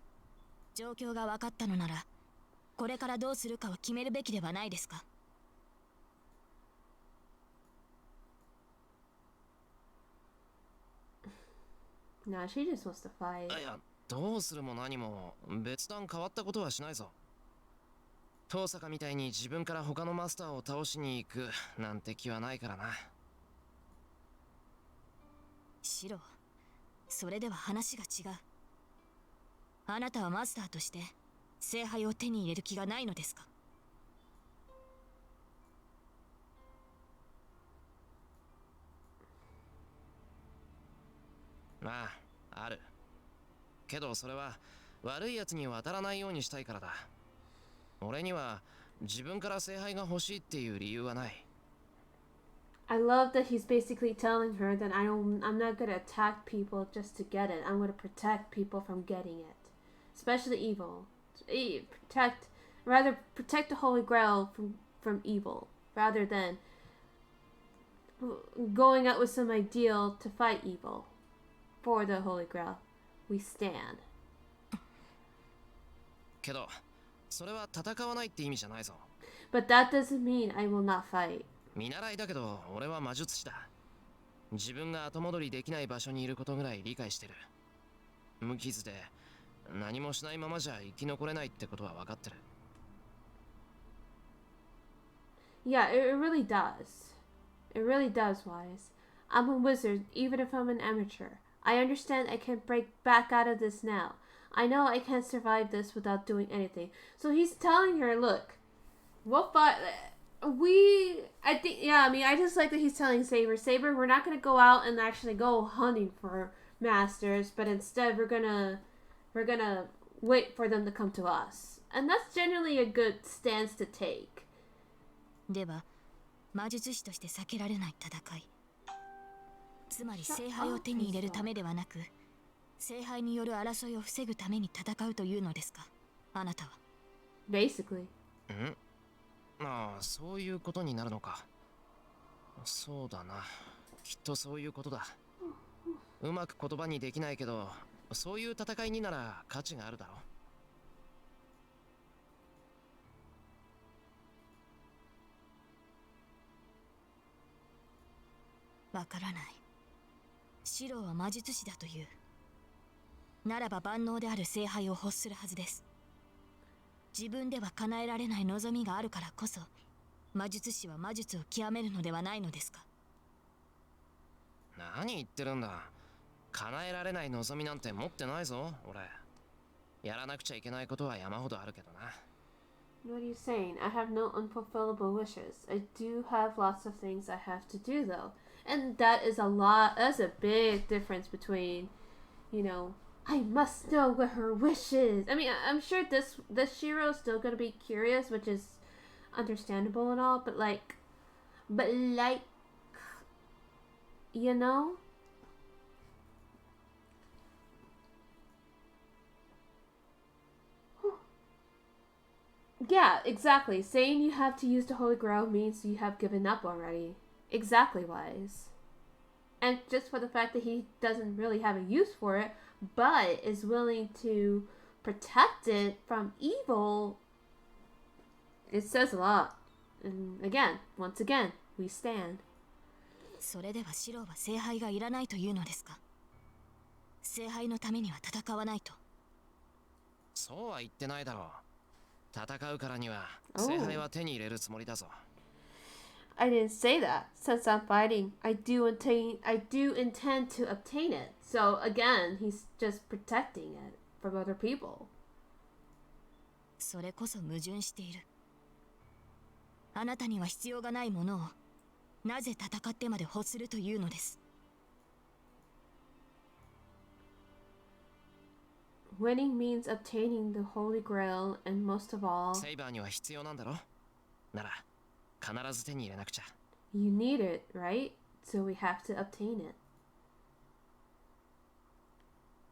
状況が分かったのなら、これからどうするかを決めるべきではないですか。
No, she just wants to fight.
いや、どうするも何も別段変わったことはしないぞ。遠坂みたいに自分から他のマスターを倒しに行くなんて気はないからな。
シロ、それでは話が違う。あなたはマスターとして聖杯を手に入れる気がないのですか。
ああ、ある。けどそれは悪いやつに渡らないようにしたいからだ。俺には自分から聖杯が欲しいっていう理由はない。
I love that he's basically telling her that I'm not gonna attack people just to get it. I'm gonna protect people from getting it, especially evil. Protect the Holy Grail from evil, rather than going out with some ideal to fight evil. For the Holy Grail, we stand.
けど、それは戦わないって意味じゃないぞ。
But that doesn't mean I will not fight.
見習いだけど、俺は魔術師だ。自分が後戻りできない場所にいることぐらい理解してる。無傷で何もしないままじゃ生き残れないってことは分かってる。
Yeah, it really does. It really does, Wise. I'm a wizard, even if I'm an amateur. I understand I can't break back out of this now. I know I can't survive this without doing anything. So he's telling her, look, I just like that he's telling Saber, we're not going to go out and actually go hunting for masters, but instead we're gonna wait for them to come to us. And that's generally a good stance to take.
では、魔術師として避けられない戦い。つまり聖杯を手に入れるためではなく、聖杯による争いを防ぐために戦うというのですか、あなたは。
Basically.
ああ、そういうことになるのか。そうだな。きっとそういうことだ。うまく言葉にできないけど、そういう戦いになら価値があるだろ
う。わからない。シロは魔術師だという。ならば万能である聖杯を欲するはずです。自分では叶えられない望みがあるからこそ、魔術師は魔術を極めるのではないのですか。
何言ってるんだ。叶えられない望みなんて持ってないぞ、俺。やらなくちゃいけないことは山ほどあるけどな。
What are you saying? I have no unfulfillable wishes. I do have lots of things I have to do, though. And that's a big difference between, I must know what her wish is. I mean, I'm sure this Shiro is still gonna be curious, which is understandable and all, but you know? Yeah, exactly. Saying you have to use the Holy Grail means you have given up already. Exactly, Wise. And just for the fact that he doesn't really have a use for it, but is willing to protect it from evil, it says a lot. And once again, we stand.
それではシロは聖杯がいらないというのですか。聖杯のためには戦わないと。
そうは言ってないだろう。戦うからには聖杯は手に入れるつもりだぞ。
I didn't say that. Since I'm fighting, I do intend to obtain it. So again, he's just protecting it from other people.
それこそ矛盾している。あなたには必要がないものをなぜ戦ってまで欲するというのです。
Winning means obtaining the Holy Grail, and most of all,
セイバーには必要なんだろなら必ず手に入れなくちゃ。
you need it, right? So we have to obtain it.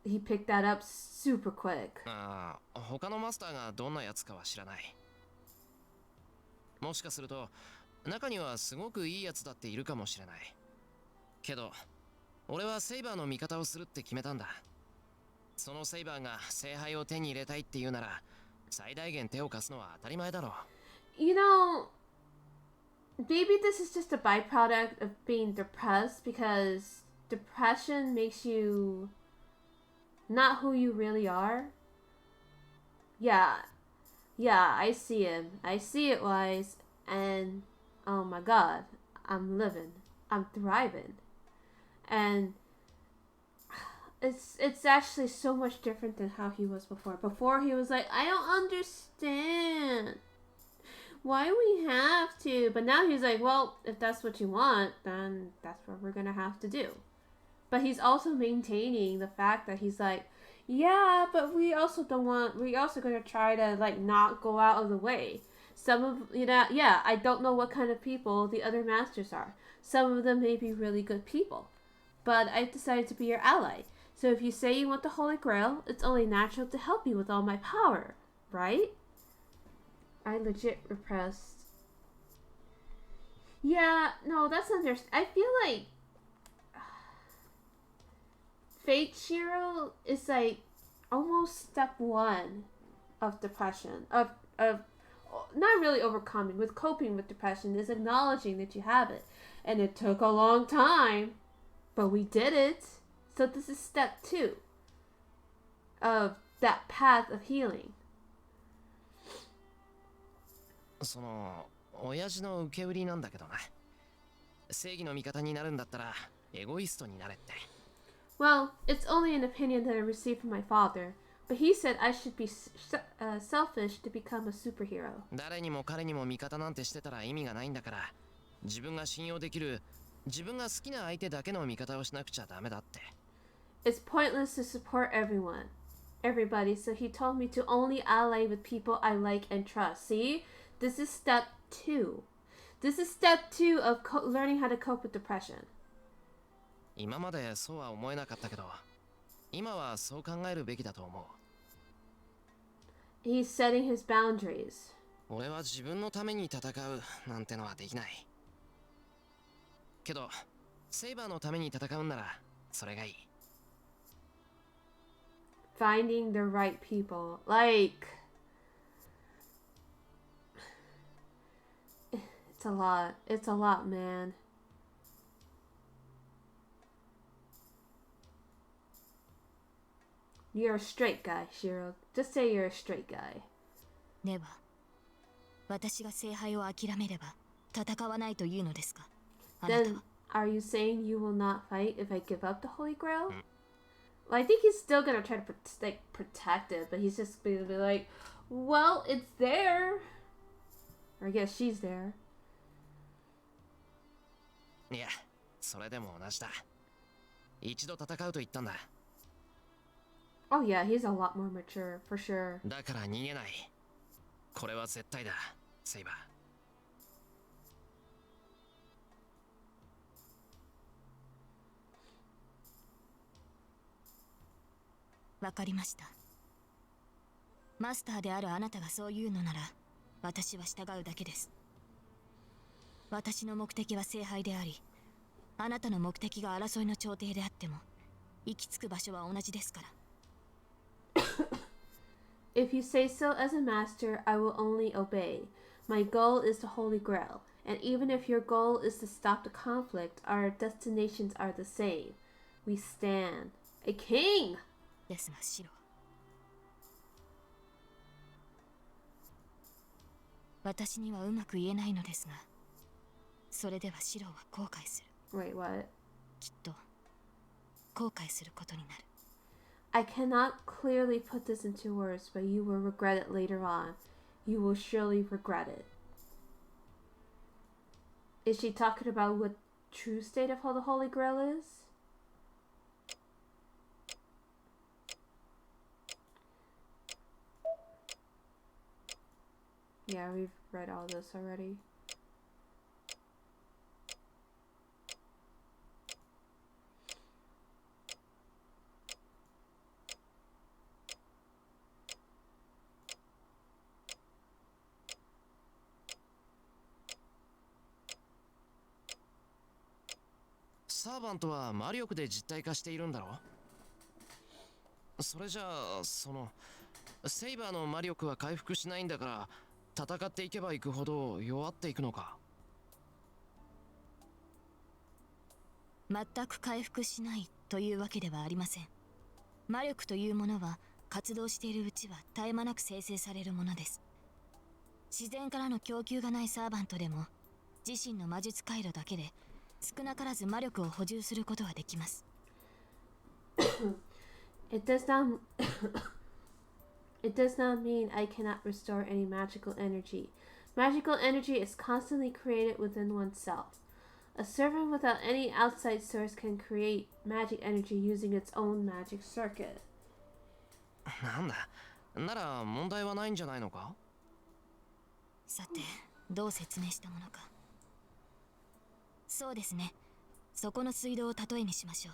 He picked that up super quick.
ああ、他のマスターがどんなやつかは知らない。もしかすると中にはすごくいいやつだっているかもしれない。けど俺はセイバーの味方をするって決めたんだ。そのセイバーが聖杯を手に入れたいっていうなら最大限手を貸すのは当たり前だろう。
You know, maybe this is just a byproduct of being depressed, because depression makes you not who you really are. Yeah, I see him. I see it, Wise, and oh my god, I'm living. I'm thriving. And it's actually so much different than how he was before. Before he was like, I don't understand. Why we have to? But now he's like, well, if that's what you want, then that's what we're gonna have to do. But he's also maintaining the fact that he's like, yeah, but we also gonna try to like not go out of the way. Some of yeah, I don't know what kind of people the other masters are. Some of them may be really good people, but I've decided to be your ally. So if you say you want the Holy Grail, it's only natural to help you with all my power, right? I legit repressed. Yeah, no, that's I feel like Fate Shiro is like almost step one of depression, of not really overcoming, with coping with depression, is acknowledging that you have it. And it took a long time, but we did it. So this is step 2 of that path of healing.
その親父の受け売りなんだけどな。正義の味方になるんだったらエゴイストになれって。
Well, it's only an opinion that I received from my father, but he said I should be selfish to become a superhero.
誰にも彼にも味方なんてしてたら意味がないんだから、自分が信用できる、自分が好きな相手だけの味方をしなくちゃダメだって。
It's pointless to support everybody, so he told me to only ally with people I like and trust. See? This is step 2. This is step 2 of learning how to cope with depression.
今までそうは思えなかったけど、今はそう考えるべきだと思う。
He's setting his boundaries.
俺は自分のために戦うなんてのはできない。けど、セイバーのために戦うんならそれがいい。
Finding the right people. Like, it's a lot. It's a lot, man. You're a straight guy, Shiro. Just say you're a straight guy.
では私が聖杯を諦めれば戦わないというのですか？あなたは。
Then, are you saying you will not fight if I give up the Holy Grail? Well, I think he's still gonna try to protect it, but he's just gonna be like, well, it's there. Or I guess she's there.
いや、それでも同じだ。一度戦うと言ったんだ。
Oh yeah, he's a lot more mature, for sure.
だから逃げない。これは絶対だ、セイバ
ー。わかりました。マスターであるあなたがそう言うのなら、私は従うだけです。私の目的は聖杯であり、あなたの目的が争いの朝廷であっても、行き着く場所は同じですから。
If you say so as a master, I will only obey. My goal is the Holy Grail, and even if your goal is to stop the conflict, our destinations are the same. We stand. A king!
ですが、シロは。私にはうまく言えないのですが、それではシロは後悔する。
Wait, what?
きっと後悔することになる。
I cannot clearly put this into words, but you will regret it later on. You will surely regret it. Is she talking about what true state of how the Holy Grail is? Yeah, we've read all this already.
サーバントは魔力で実体化しているんだろ。それじゃあセイバーの魔力は回復しないんだから、戦っていけばいくほど弱っていくのか。
全く回復しないというわけではありません。魔力というものは活動しているうちは絶え間なく生成されるものです。自然からの供給がないサーバントでも自身の魔術回路だけで少なからず魔力を補充することはできます。
It does not It does not mean I cannot restore any magical energy. Magical energy is constantly created within oneself. A servant without any outside source can create magic energy using its own magic circuit.
なんだ、なら問題はないんじゃないのか。
さて、どう説明したものか。そうですね。そこの水道を例えにしましょう。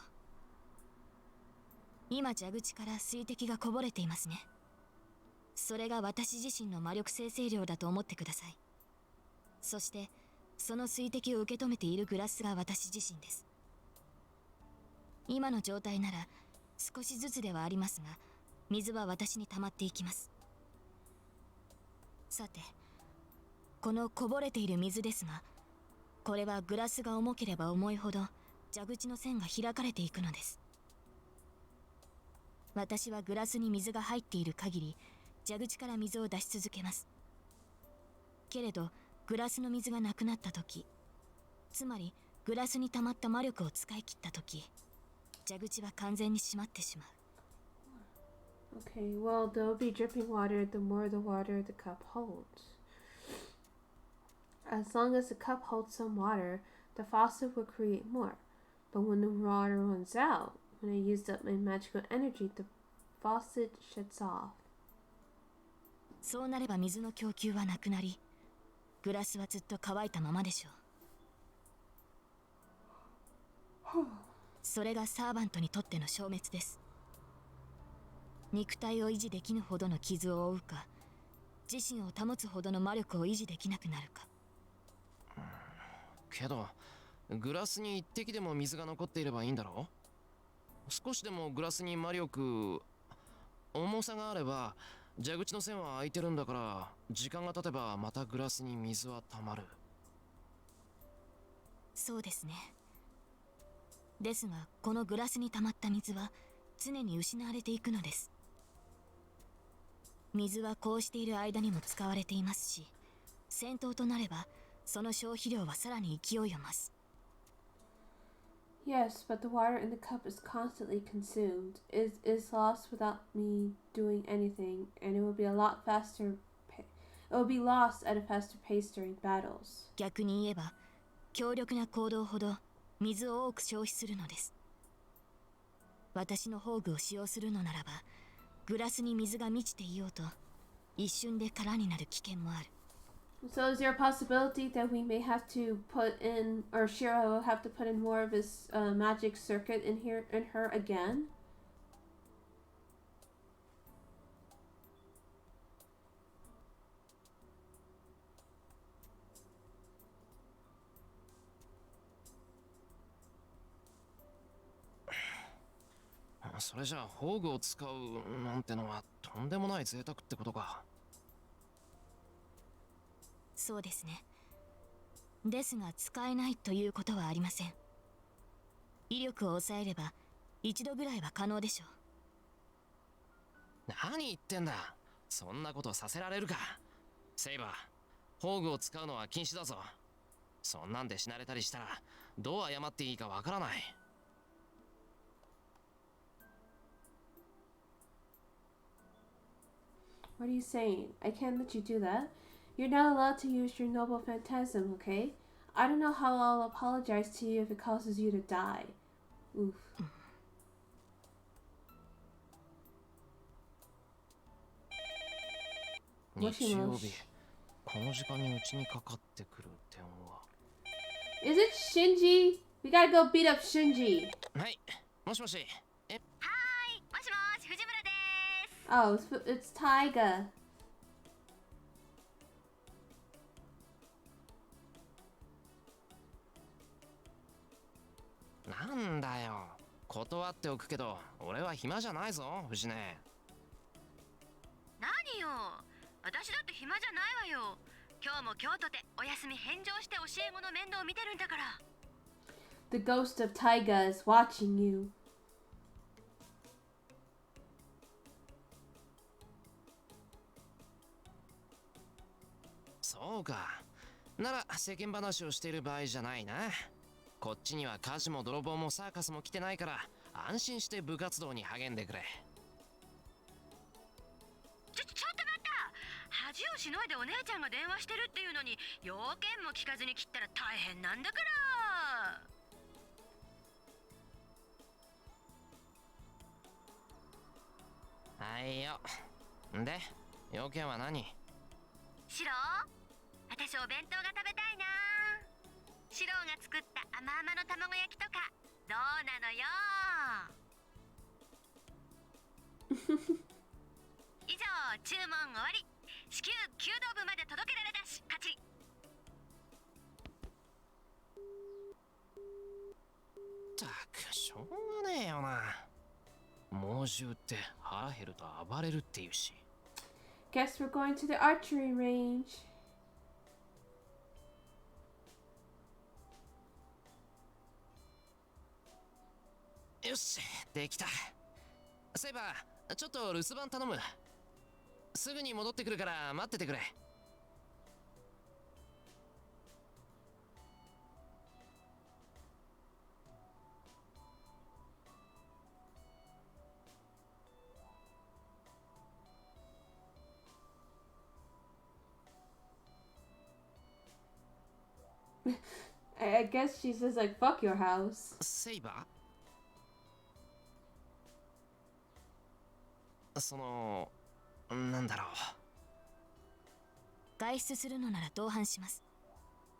今蛇口から水滴がこぼれていますね。それが私自身の魔力生成量だと思ってください。そしてその水滴を受け止めているグラスが私自身です。今の状態なら少しずつではありますが、水は私に溜まっていきます。さて、このこぼれている水ですが、これはグラスが重ければ重いほど蛇口の線が開かれていくのです。私はグラスに水が入っている限り蛇口から水を出し続けます。けれどグラスの水がなくなった時、つまりグラスに溜まった魔力を使い切った時、蛇口は完全に閉まってしまう。
Okay, well, there'll be dripping water the more the water the cup holds. As long as the cup holds some water, the faucet will create more. But when the water runs out, when I used up my magical energy, the faucet shuts off.
そうなれば水の供給はなくなり、グラスはずっと乾いたままでしょう。それがサーバントにとっての消滅です。肉体を維持できぬほどの傷を負うか、自身を保つほどの魔力を維持できなくなるか。
けどグラスに一滴でも水が残っていればいいんだろ。少しでもグラスに魔力、重さがあれば蛇口の線は開いてるんだから、時間が経てばまたグラスに水は溜まる。
そうですね。ですがこのグラスに溜まった水は常に失われていくのです。水はこうしている間にも使われていますし、戦闘となればその消費量はさらに勢いを増す。
Yes, but the water in the cup is constantly consumed. It is lost without me doing anything, and it will be a lot faster. It will be lost at a faster pace during battles.
逆に言えば、強力な行動ほど水を多く消費するのです。私の宝具を使用するのならば、グラスに水が満ちていようと、一瞬で空になる危険もある。
So is there a possibility that we may have to put in, or Shiro will have to put in more of his magic circuit in her again? .
それじゃあ宝具を使うなんてのはとんでもない贅沢ってことか。
そうですね。ですが使えないということはありません。威力を抑えれば一度ぐらいは可能でしょう。
何言ってんだ。そんなことさせられるか。セイバー、宝具を使うのは禁止だぞ。そんなんで死なれたりしたらどう謝っていいかわからない。
What are you saying? I can't let you do that. You're not allowed to use your noble phantasm, okay? I don't know how I'll apologize to you if it causes you to die. Oof.
日曜日、この時間にうちにかかってくる電話。
Is it Shinji? We gotta go beat up Shinji.
はい、もしもし。
はい、もしもし、藤村です。
Oh, it's Taiga.
なんだよ、断っておくけど俺は暇じゃないぞ藤音。
何よ、私だって暇じゃないわよ。今日も今日とてお休み返上して教え子の面倒を見てるんだから。
The ghost of Taiga is watching you.
そうか、なら世間話をしている場合じゃないな。こっちには火事も泥棒もサーカスも来てないから安心して部活動に励んでくれ。
ちょっと待った。恥をしのいでお姉ちゃんが電話してるっていうのに要件も聞かずに切ったら大変なんだから。
はいよ。で、要件は何？
シロ、私お弁当が食べたいな。シロが作った甘々の卵焼きとかどうなのよ。以上、注文終わり。至急弓道部まで届けられたし勝ち。
ったくしょうがねえよな。猛獣って腹減ると暴れるっていうし。
Guess we're going to the archery range.
よし、できた。セイバー、ちょっと留守番頼む。すぐに戻ってくるから待っててくれ。
I guess she says like fuck your house.
セイバー、その、なんだろう。
外出するのなら同伴します。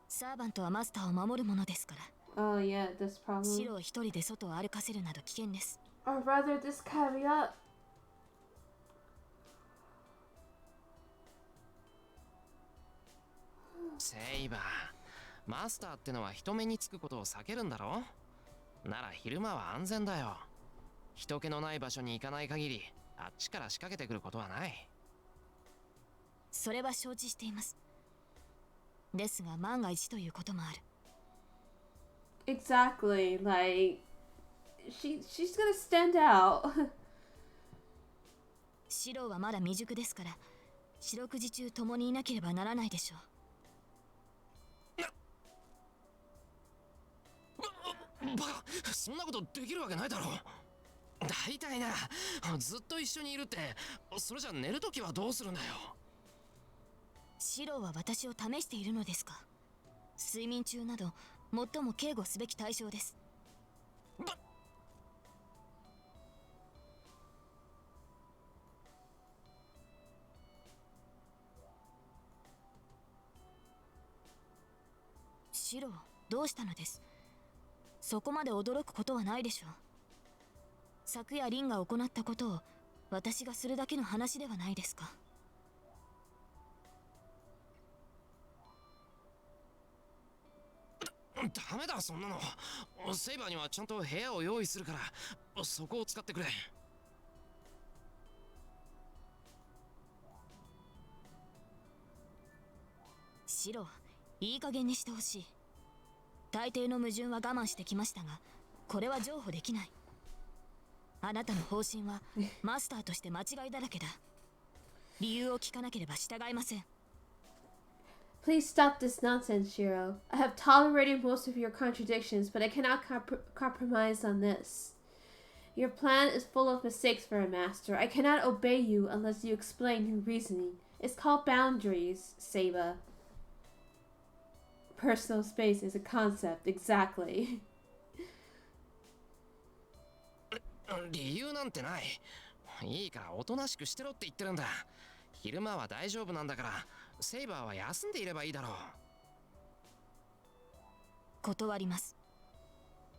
サーバントはマスターを守るものですから。
Oh yeah, this
シ
problem.
ロを一人で外を歩かせるなど危険です。
Or rather this caveat.
セイバー、マスターってのは人目につくことを避けるんだろ。なら昼間は安全だよ。人気のない場所に行かない限りあっちから仕掛けてくることはない。
それは承知しています。ですが万が一ということもある。
Exactly, like she's gonna stand out.
シロはまだ未熟ですから四六時中共にいなければならないでしょう。
バカ、そんなことできるわけないだろ。大体な、ずっと一緒にいるって、それじゃ寝るときはどうするんだよ。
シロは私を試しているのですか。睡眠中など最も警護すべき対象です。シロ、どうしたのです。そこまで驚くことはないでしょう。昨夜リンが行ったことを私がするだけの話ではないですか。
ダメだそんなの。セイバーにはちゃんと部屋を用意するからそこを使ってくれ。
シロ、いい加減にしてほしい。大抵の矛盾は我慢してきましたがこれは譲歩できない。あなたの方針はマスターとして間違いだらけだ。理由を聞かなければ従いません。
Please stop this nonsense, Shiro. I have tolerated most of your contradictions, but I cannot compromise on this. Your plan is full of mistakes for a master. I cannot obey you unless you explain your reasoning. It's called boundaries, Seiba. Personal space is a concept, exactly.
理由なんてない。いいからおとなしくしてろって言ってるんだ。昼間は大丈夫なんだから、セイバーは休んでいればいいだろう。
断ります。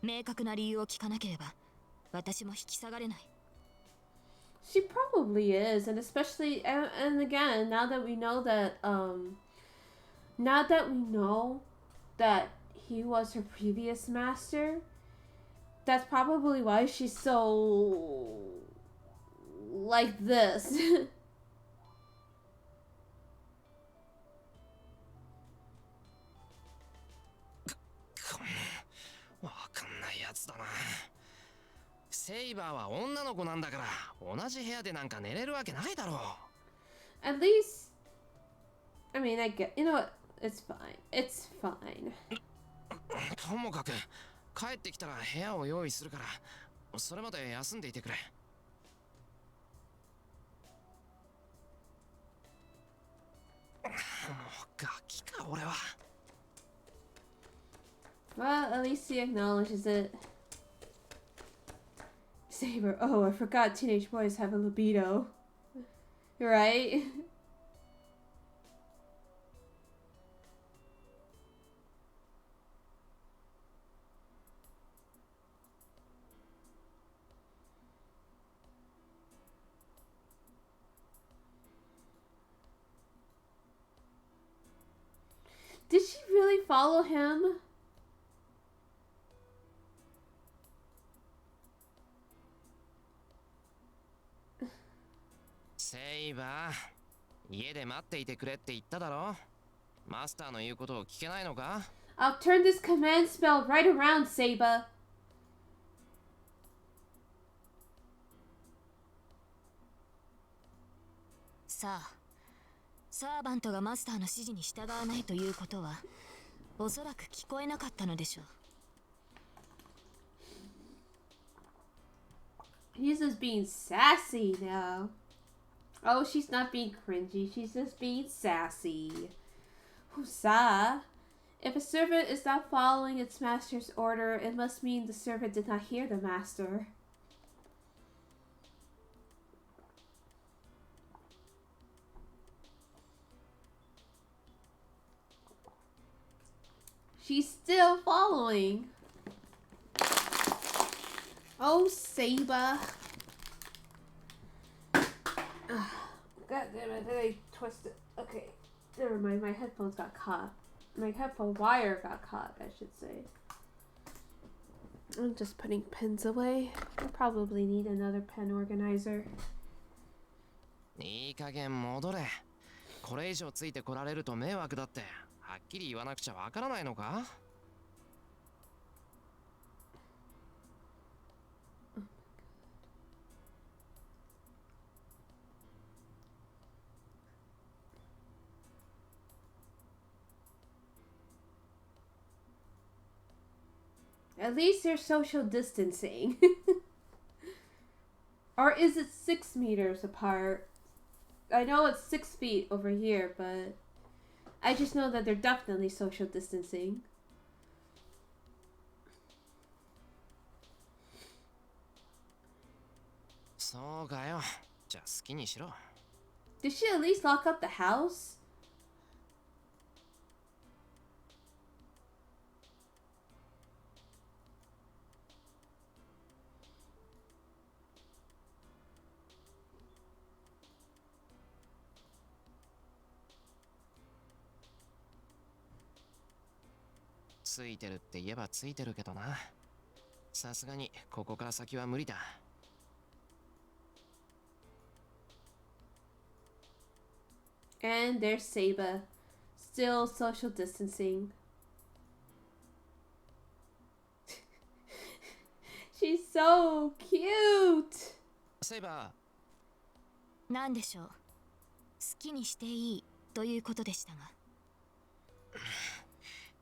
明確な理由を聞かなければ私も引き下がれない。
She probably is, and especially and again, now that we know that he was her previous master, that's probably why she's so like this.
わかんないやつだな。セイバーは女の子なんだから、同じ部屋でなんか寝れるわけないだろう。
At least, I mean, I get, you know what? It's fine. It's fine.
ともかく帰ってきたら部屋を用意するから、それまで休んでいてくれ。もうガキか俺は。
Well, at least he acknowledges it. Saber, oh, I forgot teenage boys have a libido. Right? Did she really follow him?
セイバー、家で待っていてくれって言っただろ。マスターの言うことを聞けないのか？
I'll turn this command spell right around, Seiba.
さあ、サーバントがマスターの指示に従わないということはおそらく聞こえなかったのでしょう。
He's just being sassy now. Oh, she's not being cringy. She's just being sassy. Hussa. If a servant is not following its master's order, it must mean the servant did not hear the master. She's still following. Oh, Seiba. God damn it, I twisted. Okay, never mind. My headphones got caught. My headphone wire got caught, I should say. I'm just putting pens away. I'll probably need another pen organizer.
いい加減戻れ。これ以上ついてこられると迷惑だって。はっきり言わなくちゃわからないのか？
At least they're social distancing. Or is it 6 meters apart? I know it's 6 feet over here, but I just know that they're definitely social distancing.
そうかよ。じゃあ好きにしろ。
Did she at least lock up the house?
ついてるって言えばついてるけどな。さすがにここから先は無理だ。
And there's Seiba, still social distancing. She's so cute.
セイバー。
なんでしょう。好きにしていいということでしたが。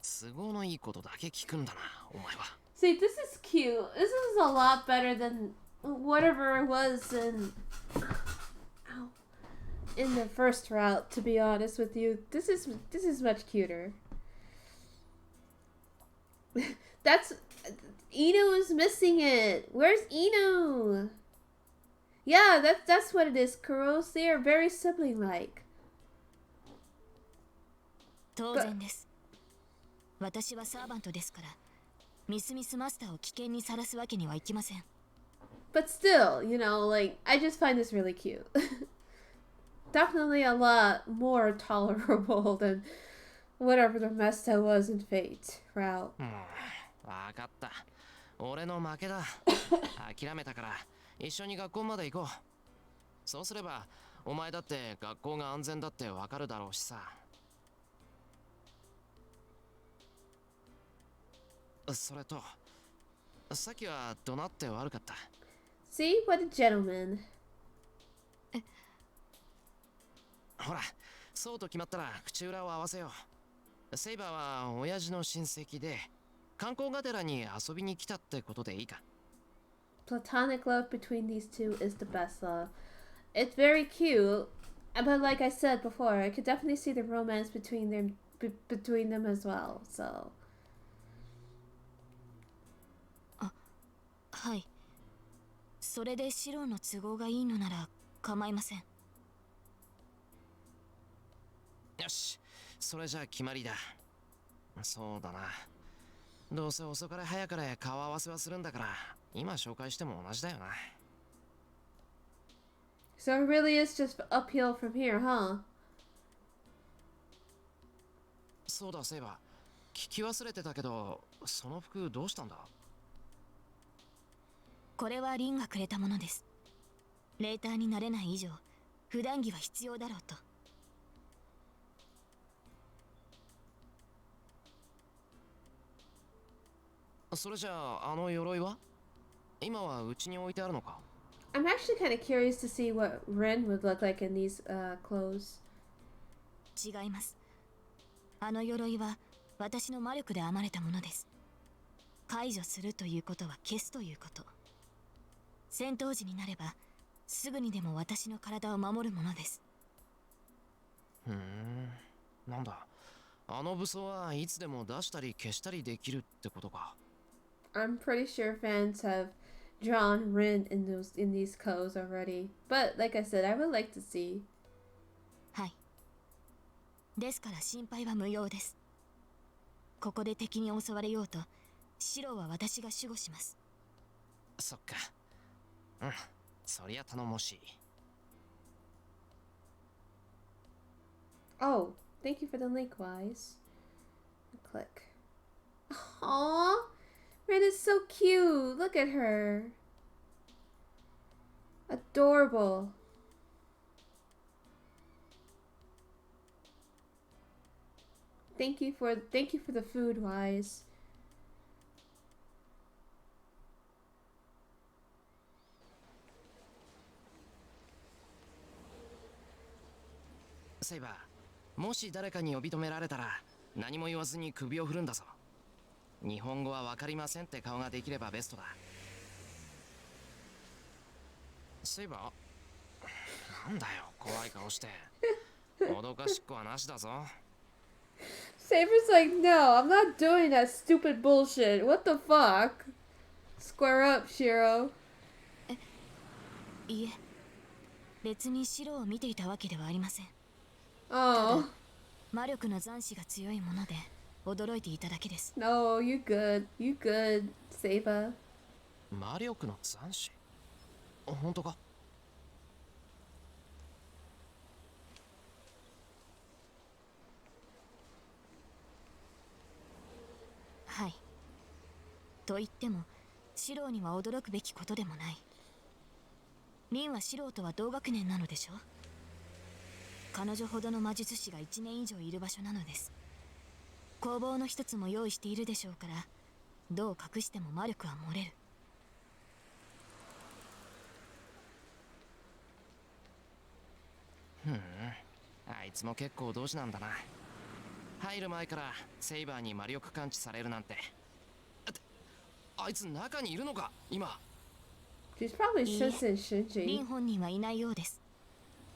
都合のいいことだけ聞くんだな、お前は。
See, this is cute. This is a lot better than whatever it was in the first route, to be honest with you. This is much cuter. That's Inu is missing it. Where's Inu? Yeah, that's what it is, Kuros. They are very sibling-like.
当然です。私はサーバントですから、ミスミスマスターを危険にさらすわけにはいきません。
But still, like, I just find this really cute. Definitely a lot more tolerable than whatever the Mesta was in Fate route.
わかった。俺の負けだ。諦めたから一緒に学校まで行こう。そうすればお前だって学校が安全だってわかるだろうしさ。それとさっきは怒鳴って悪かった。
See, what a gentleman.
ほら、そうと決まったら口裏を合わせよう。セイバーは親父の親戚で観光がてらに遊びに来たってことでいいか。
Platonic love between these two is the best love. It's very cute, but like I said before, I could definitely see the romance between them as well. So
はい。それでシロの都合がいいのなら構いません。
よし、それじゃあ決まりだ。そうだな。どうせ遅かれ早かれ顔合わせはするんだから、今紹介しても同じだよな。
So it really is just uphill from here, huh?
そうだ、セイバー。聞き忘れてたけど、その服どうしたんだ？
これはリンがくれたものです。レーターになれない以上、普段着は必要だろうと。
それじゃあ、あの鎧は？今はうちに置いてあるのか？
I'm actually kind of curious to see what Ren would look like in these clothes.
違います。あの鎧は私の魔力で編まれたものです。解除するということは消すということ。戦闘時になればすぐにでも私の体を守るものです。
なんだ。あの武装はいつでも出したり消したりできるってことか。
I'm pretty sure fans have drawn Rin in these clothes already. But like I said, I would like to see.
はい。ですから心配は無用です。ここで敵に襲われようと、シロは私が守護します。
そっか。うん、そりゃ頼もしい。
Oh, thank you for the link, Wise. Click. Aww, Rin is so cute. Look at her. Adorable. Thank you for the food, Wise.
セイバー、もし誰かに呼び止められたら何も言わずに首を振るんだぞ。日本語は分かりませんって顔ができればベストだ。セイバー、なんだよ怖い顔して。脅かしっこはなしだぞ。
Saber's like, no, I'm not doing that stupid bullshit. What the fuck? Square up, Shiro.
いえ、別にシロを見ていたわけではありません。
Oh.
魔力の残滓が強いもので驚いていただけです。
No, you good. You good, Seiba.
魔力の残滓？本当か？
はい。と言っても、シロには驚くべきことでもない。リンはシロとは同学年なのでしょ？彼女ほどの魔術師が1年以上いる場所なのです。工房の一つも用意しているでしょうから、どう隠しても魔力は漏れる。
あいつも結構同志なんだな。入る前からセイバーに魔力感知されるなんて。あいつ中にいるのか今。
She's probably sensing
リン
Shinji.
本人はいないようです。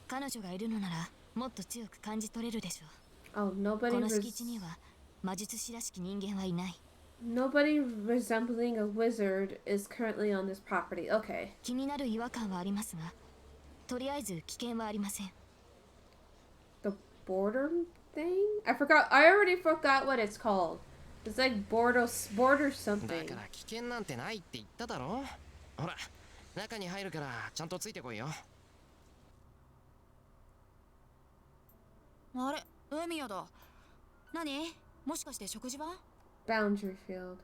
彼女がいるのならもっと強く感じ取れるでしょう。
Oh,
こ
nobody
の
was...
敷地には魔術師らしき人間はいない。
Nobody resembling a wizard is currently on this property. Okay.
気になる違和感はありますが、とりあえず危険はありません。
The border thing? I already forgot what it's called. It's like border
だ
something.
から危険なんてないって言っただろ。ほら、中に入るからちゃんとついてこいよ。
あれ、エミヤだ。何？もしかして食事は？
Boundary field.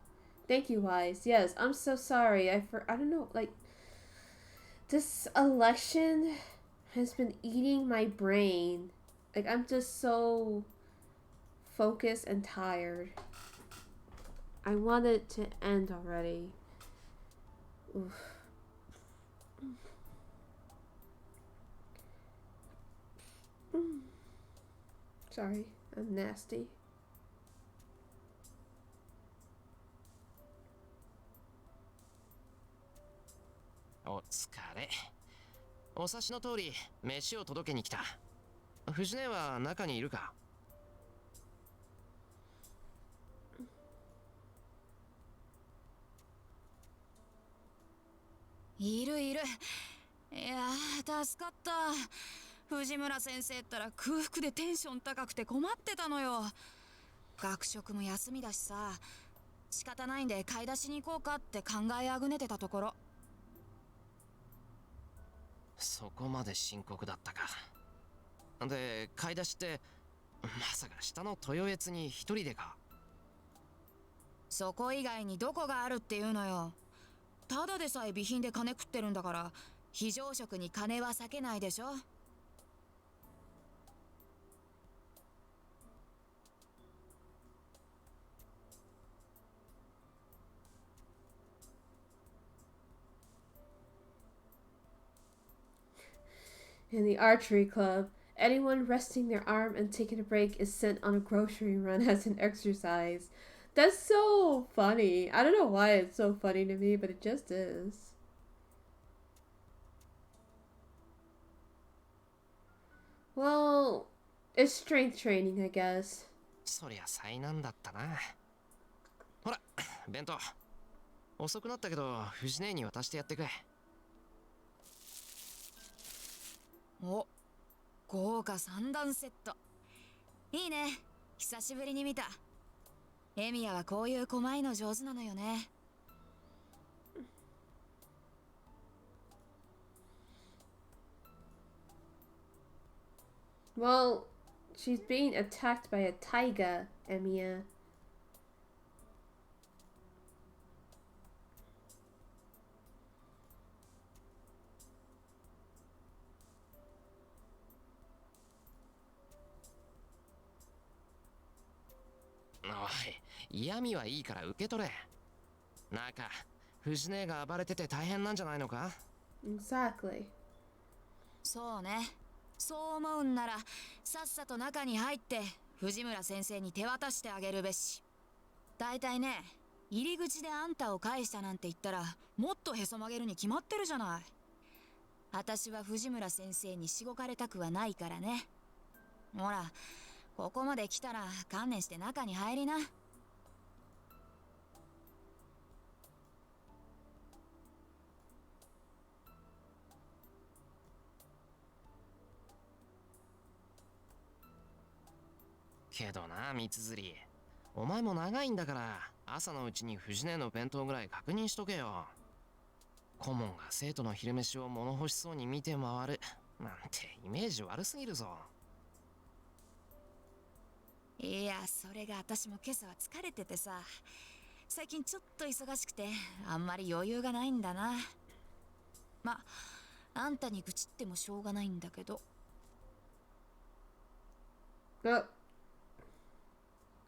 Thank you, Wise. Yes, I'm so sorry. I don't know, like this election has been eating my brain. Like I'm just so focused and tired. I want it to end already. Oof. Sorry, I'm nasty.
お疲れ。お察しの通り、飯を届けに来た。藤姉は中にいるか？
いるいる。いやー、助かった。藤村先生ったら空腹でテンション高くて困ってたのよ。学食も休みだしさ、仕方ないんで買い出しに行こうかって考えあぐねてたところ。
そこまで深刻だったか。で、買い出しってまさか下の豊悦に一人でか？
そこ以外にどこがあるっていうのよ。ただでさえ備品で金食ってるんだから、非常食に金は避けないでしょ。
In the archery club, anyone resting their arm and taking a break is sent on a grocery run as an exercise. That's so funny. I don't know why it's so funny to me, but it just is. Well, it's strength training, I guess.
そりゃ災難だったな。ほら、弁当。遅くなったけど、藤姉に渡してやってくれ。
お、豪華三段セット。いいね。久しぶりに見た。エミヤはこういう細いの上手なのよね。
Well, she's being attacked by a taiga, Emiya.
おい、嫌味はいいから受け取れ。中、藤姉が暴れてて大変なんじゃないのか？
Exactly.
そうね。そう思うんなら、さっさと中に入って藤村先生に手渡してあげるべし。だいたいね、入り口であんたを返したなんて言ったら、もっとへそ曲げるに決まってるじゃない。私は藤村先生にしごかれたくはないからね。ほら、ここまで来たら観念して中に入りな。
けどな、三釣。お前も長いんだから、朝のうちに藤姉の弁当ぐらい確認しとけよ。顧問が生徒の昼飯を物欲しそうに見て回るなんてイメージ悪すぎるぞ。
いや、それが私も今朝は疲れててさ。最近ちょっと忙しくて、あんまり余裕がないんだな。ま、あんたに愚痴ってもしょうがないんだけど。
Oh.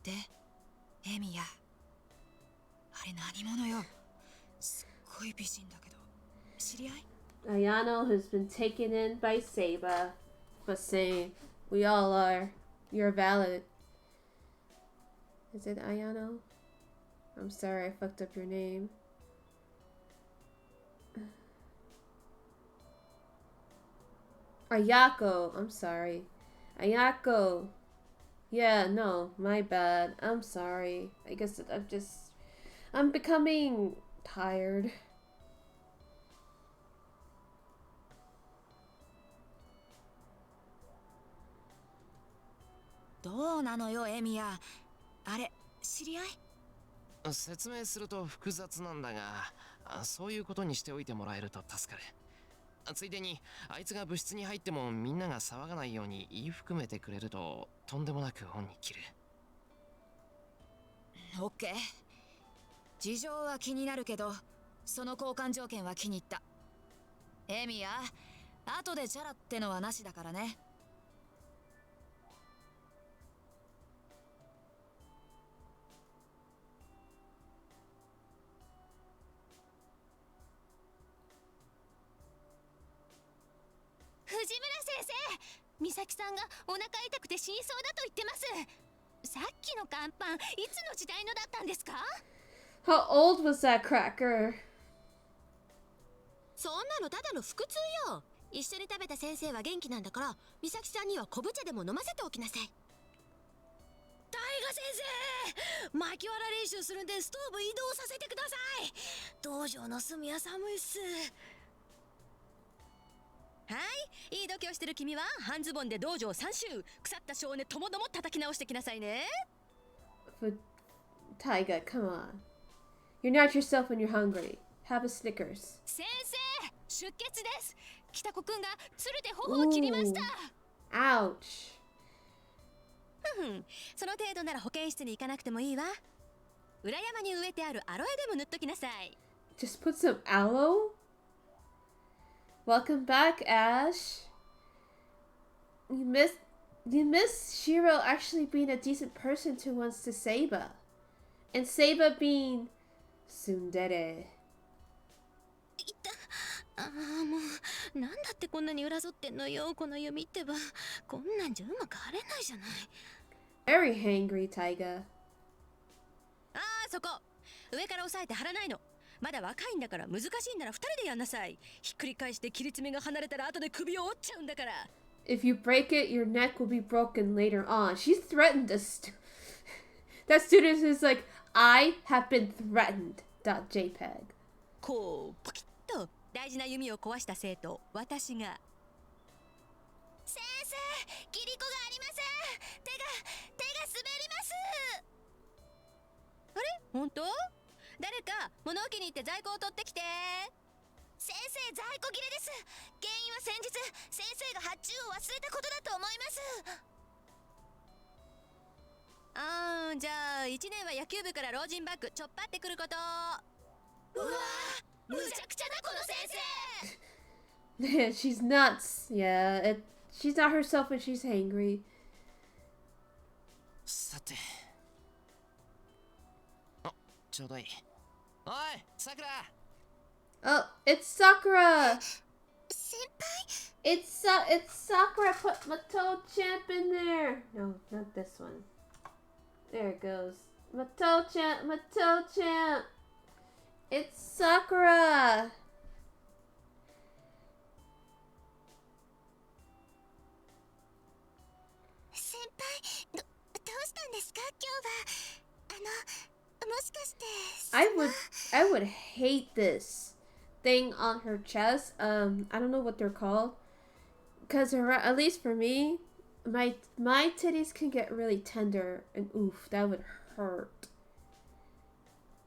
で、エミヤ。あれ何者よ。すっごい美人だけど。知り合い？
Ayano has been taken in by Seiba. But same. We all are. You're valid. Is it Ayano? I'm sorry I fucked up your name. Ayako. I'm sorry. Ayako. Yeah, no, my bad. I'm sorry. I guess I'm just I'm becoming tired.
どうなのよエミヤ。あれ知り合い？
説明すると複雑なんだが、そういうことにしておいてもらえると助かる。ついでにあいつが部室に入ってもみんなが騒がないように言い含めてくれるととんでもなく恩に着る。
オッケー。事情は気になるけど、その交換条件は気に入った。エミヤ、後でチャラってのはなしだからね。
藤村先生、美咲さんがお腹痛くて死にそうだと言ってます。さっきの乾パン、いつの時代のだったんですか？
How old was that cracker?
そんなのただの腹痛よ。一緒に食べた先生は元気なんだから、美咲さんには昆布茶でも飲ませておきなさい。大河先生、巻きわら練習するんでストーブ移動させてください。道場の隅は寒いっす。はい、いい度胸してる君は半ズボンで道場3周、腐った少年ともども叩き直してきなさいね。
But Taiga, come on. You're not yourself when you're hungry. Have a Snickers.
先生、出血です。北子くんが鶴で頬を切りました。
Ouch.
ふん、その程度なら保健室に行かなくてもいいわ。裏山に植えてあるアロエでも塗っときなさい。
Just put some aloe? Welcome back, Ash. You miss Shiro actually being a decent person to once to Seiba. And Seiba being tsundere.
もう、なんだってこんなに裏反ってんのよ、この弓ってば。こんなんじゃうまく張れないじゃない。
Very hangry, Taiga.
そこ。上から押さえて張らないの。まだ若いんだから、難しいんなら2人でやんなさい。ひっくり返して切り爪が離れたら後で首を折っちゃうんだから。
If you break it, your neck will be broken later on. She's threatened us. That student is like, I have been threatened. .jpg.
こう、ポキッと大事な弓を壊した生徒、私が。先生、切り子がありません。手が滑ります。あれ、本当？誰か物置に行って在庫を取ってきて。先生、在庫切れです。原因は先日先生が発注を忘れたことだと思います。じゃあ1年は野球部から老人バッグちょっぱってくること。うわー、むちゃくちゃだこの先生。
Yeah, she's nuts. Yeah, she's not herself when she's hangry.
さて、ちょうどいい。おい、さくら。
Oh, it's Sakura.
先輩。
It's Sakura. Put my toe champ in there. No, not this one. There it goes. My toe champ. It's Sakura.
先輩、どうしたんですか今日は。もしかして。
I would hate this thing on her chest. I don't know what they're called. Cause at least for me, my titties can get really tender and oof, that would hurt.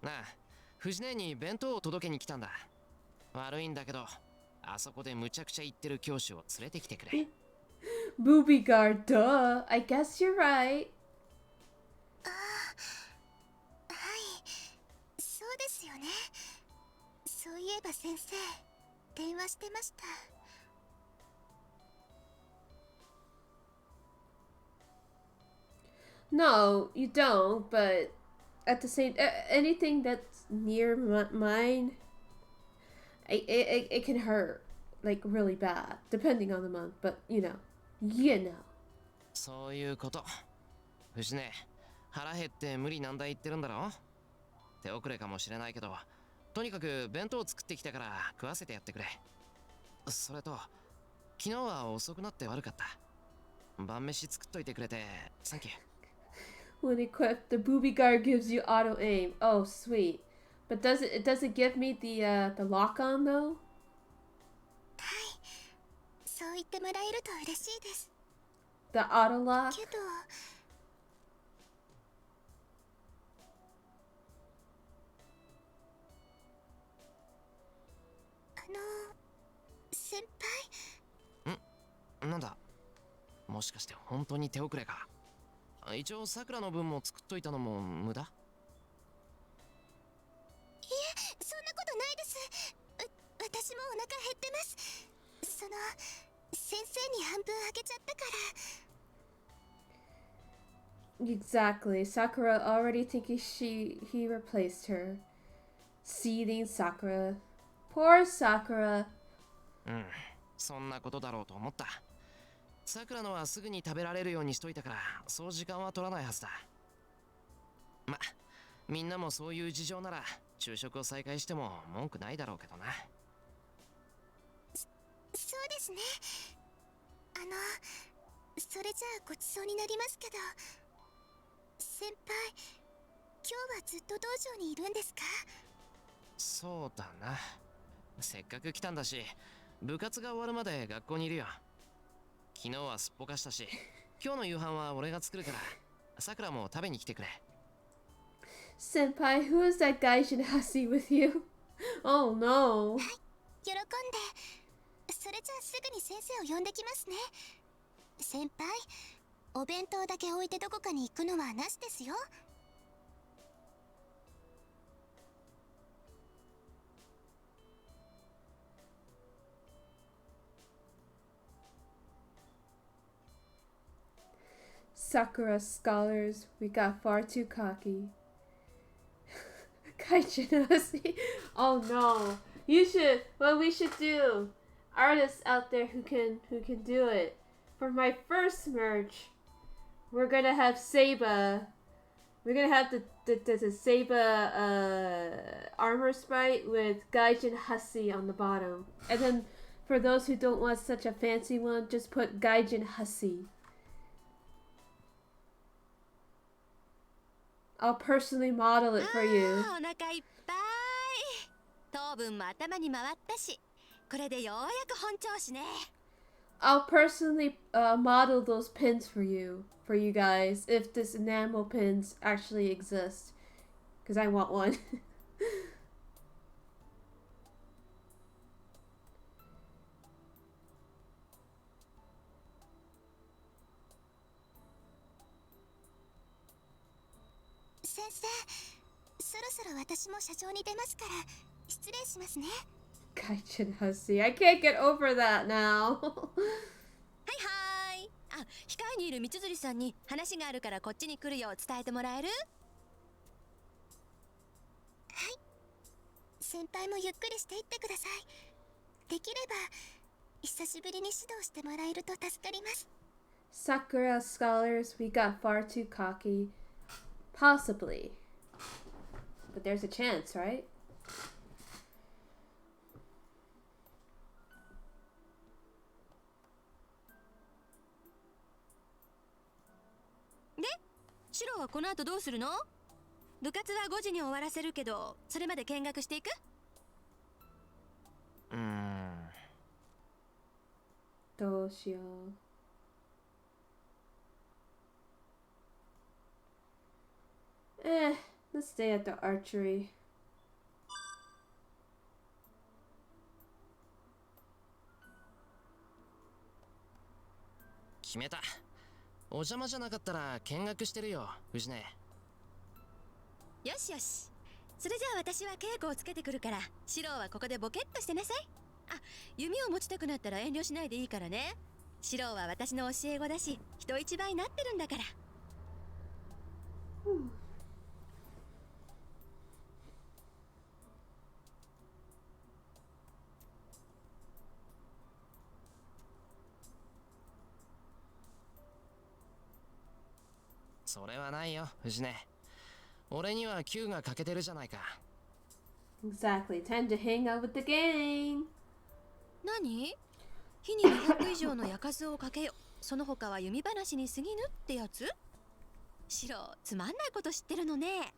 なあ、藤姉に弁当を届けに来たんだ。悪いんだけど、あそこでむちゃくちゃ言ってる教師を連れてきてくれ。
Booby guard, duh. I guess you're right.
そうですよね。そういえば先生、電話してました。
No, you don't, but at the same anything that's near mine, it can hurt like really bad depending on the month, but you know.
そういうこと。藤姉、腹減って無理難題言ってるんだろ。手遅れかもしれないけど、とにかく弁当作ってきたから食わせてやってくれ。それと、昨日は遅くなって悪かった。晩飯作っといてくれてサンキュー。
When equipped, the booby guard gives you auto aim. Oh, sweet. But does it give me the lock on though?
そう言ってもらえると嬉しいです。
The auto lock?
けど先輩、
なんだ、もしかして本当に手遅れか。一応さくらの分も作っといたのも無駄？
いえ、そんなことないです。私もお腹減ってます。その先生に半分あげちゃったから。
Exactly. Sakura already thinking he replaced her. Seething Sakura. Poor Sakura.
そんなことだろうと思った。さくらのはすぐに食べられるようにしといたから、そう時間は取らないはずだ。ま、みんなもそういう事情なら昼食を再開しても文句ないだろうけどな。
そうですね。それじゃあごちそうになりますけど、先輩、今日はずっと道場にいるんですか？
そうだな。せっかく来たんだし、部活が終わるまで学校にいるよ。昨日はすっぽかしたし、今日の夕飯は俺が作るから、さくらも食べに来てくれ。
Senpai, who is that gaijin hussy with you? Oh no.
喜んで。それじゃあすぐに先生を呼んできますね。先輩、お弁当だけ置いてどこかに行くのはなしですよ。
Sakura scholars, we got far too cocky. Gaijin hussy. Oh no. You should, what we should do, artists out there who can do it. For my first merch, we're gonna have Seiba. We're gonna have the Seiba armor sprite with Gaijin Hussy on the bottom. And then for those who don't want such a fancy one, just put Gaijin Hussy. I'll personally model it for you.
お腹いっぱい。糖分も頭に回ったし、これでようやく本調子ね。
I'll personally model those pins for you guys, if this enamel pins actually exist, because I want one.
先生、そろそろ私も社長に出ますから失礼しますね。
Gaijin Hussy. I can't get over that now.
はいはい。あ、控えにいる三辻さんに話があるからこっちに来るよう伝えてもらえる？はい。先輩もゆっくりしていってください。できれば久しぶりに指導してもらえると助かります。
Sakura scholars, we got far too cocky. Possibly. But there's a chance, right?
で、シロはこの後どうするの？部活は5時に終わらせるけど、それまで見学していく？
どうしよう。Let's stay at the archery.
決めた。お邪魔じゃなかったら見学してるよ、藤音。
よしよし。それじゃあ私は稽古をつけてくるから、シロはここでボケっとしてなさい。あ、弓を持ちたくなったら遠慮しないでいいからね。シロは私の教え子だし、人一倍なってるんだから。
それはないよ、藤音。俺には Q が欠けてるじゃないか。
Exactly. Time to hang out with the gang.
何？日に200以上の矢数をかけよ。その他は弓話に過ぎぬってやつ？シロ、つまんないこと知ってるのね。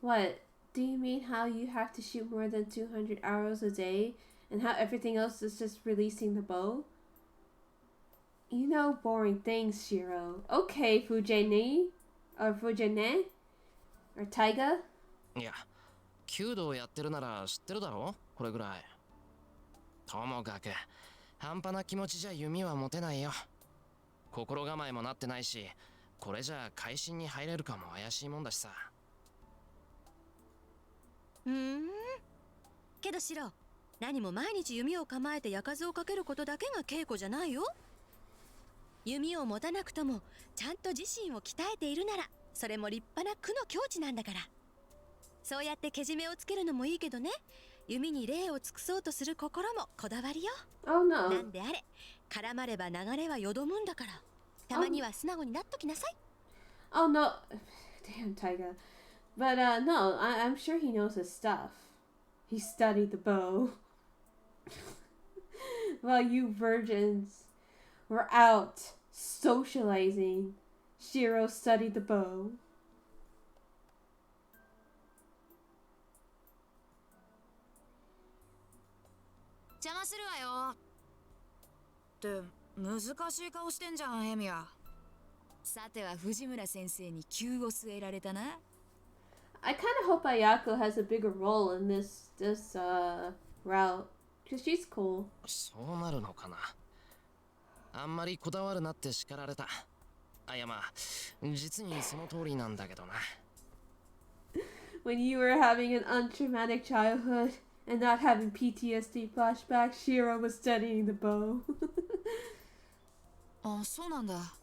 What? Do you mean how you have to shoot more than 200 arrows a day and how everything else is just releasing the bow? You know boring things, Shiro. Okay, Fujine. Or Fujine. Or Taiga.
いや、弓道やってるなら知ってるだろこれぐらい。ともかく、半端な気持ちじゃ弓は持てないよ。心構えもなってないし、これじゃ会心に入れるかも怪しいもんだしさ。
けどシロ、何も毎日弓を構えて矢数をかけることだけが稽古じゃないよ。弓を持たなくともちゃんと自身を鍛えているなら、それも立派な苦の境地なんだから。そうやってけじめをつけるのもいいけどね、弓に礼を尽くそうとする心もこだわりよ。
Oh no.
なんであれ、絡まれば流れはよどむんだから、たまには素直になっときなさい。
Oh no. Damn, Taiga. But no, I'm sure he knows his stuff. He studied the bow. While you virgins were out socializing, Shiro studied the bow.
邪魔するわよ。って難しい顔してんじゃん、エミヤ。さては藤村先生に急を据えられたな。
I kind of hope Ayako has a bigger role in this route, because she's cool.
そうなるのかな。あんまりこだわるなって叱られた。あ、いやまあ、実にその通りなんだけどな。
When you were having an untraumatic childhood and not having PTSD flashbacks, Shiro was studying the bow.
あ、そうなんだ。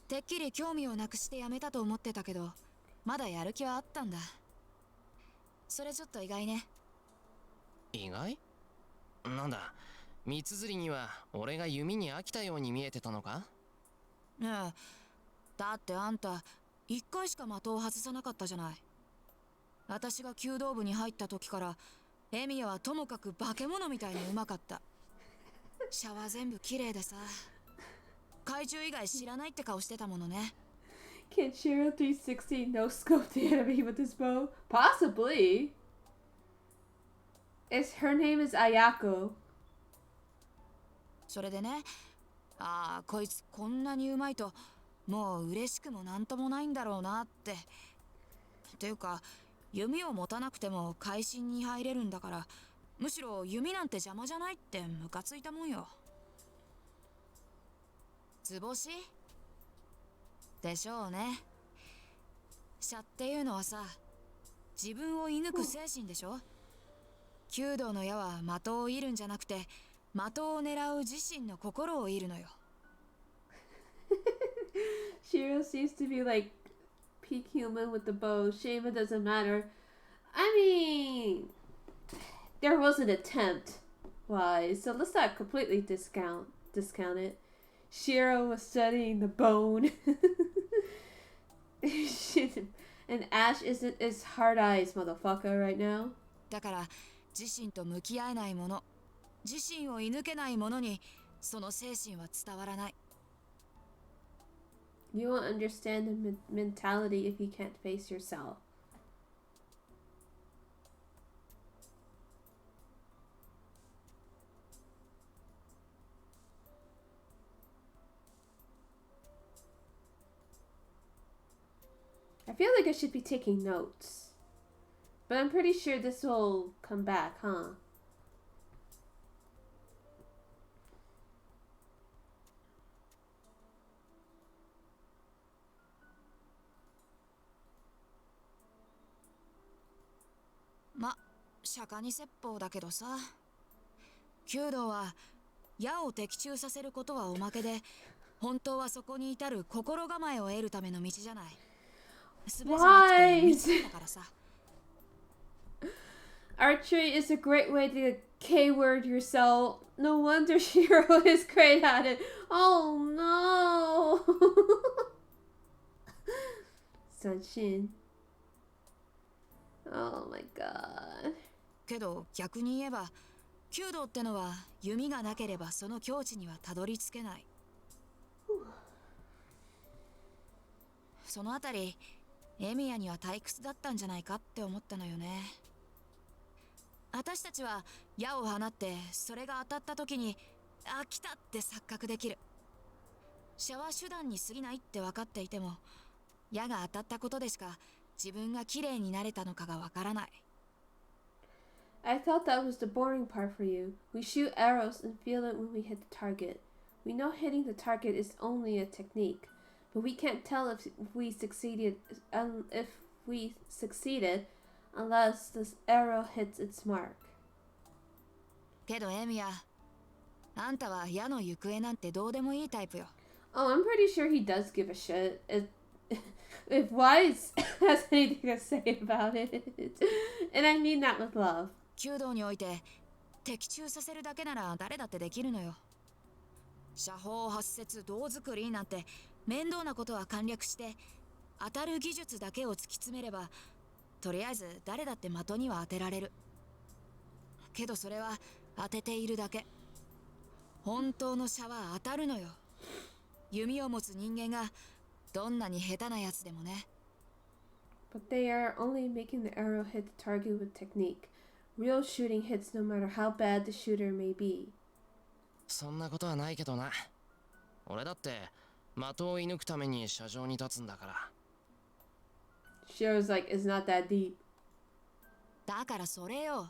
てっきり興味をなくしてやめたと思ってたけど、まだやる気はあったんだ。それちょっと意外ね。
意外？なんだ、三つ釣りには俺が弓に飽きたように見えてたのか？
ねえ、だってあんた一回しか的を外さなかったじゃない。私が弓道部に入った時からエミヤはともかく化け物みたいにうまかった。シャワー全部綺麗でさ、怪獣以外知らないって顔してたものね。
Can Shiro 360 no scope the enemy with his bow? Possibly. Her name is Ayako.
それでね、ああこいつこんなにうまいともう嬉しくもなんともないんだろうなって。っていうか弓を持たなくても会心に入れるんだから、むしろ弓なんて邪魔じゃないってムカついたもんよ。図星でしょうね。射っていうのはさ、自分を射抜く精神でしょ。弓道の矢は的を射るんじゃなくて、的を狙う自身の心を射るのよ。
Shiro seems to be like peak human with the bow. Seiba doesn't matter. I mean, there was an attempt, wise, so let's not completely discount it. Shiro was studying the bone. And Ash isn't as hard eyes, motherfucker, right now.
だから自身と向き合えないもの、自身を射抜けないものにその精神は伝わらない。
You won't understand the mentality if you can't face yourself. I feel like I should be taking notes. But I'm pretty sure this will come back, huh?
ま、釈迦に説法だけどさ、弓道は矢を的中させることはおまけで、本当はそこに至る心構えを得るための道じゃない。すべてなくて道だからさ。
Archery is a great way to K-word yourself. No wonder Shiro is great at it. Oh no! Sunshin. Oh my god.
けど逆に言えば、弓道ってのは弓がなければその境地にはたどり着けない。そのあたり、エミヤには退屈だったんじゃないかって思ったのよね。私たちは矢を放ってそれが当たった時に来たって錯覚できる。シャワー手段に過ぎないって分かっていても、矢が当たったことでしか自分が綺麗になれたのかが分からない。
I thought that was the boring part for you. We shoot arrows and feel it when we hit the target. We know hitting the target is only a technique, but we can't tell if we succeeded unless this arrow hits its mark.
けどエミヤ、あんたは矢の行方なんてどうでもいいタイプよ。
Oh, I'm pretty sure he does give a shit if Wise has anything to say about it. And I mean that with love.
弓道において的中させるだけなら誰だってできるのよ。射砲発節胴作りなんて面倒なことは簡略して、当たる技術だけを突き詰めればとりあえず誰だって的には当てられる。けどそれは当てているだけ。本当の射は当たるのよ。弓を持つ人間がどんなに下手なやつでもね。
But they are only making the arrow hit the target with technique. Real shooting hits no matter how bad the shooter may be.
そんなことはないけどな。俺だって的を射抜くために射場に立つんだから。
Shiro's like, it's not that deep.
だからそれよ。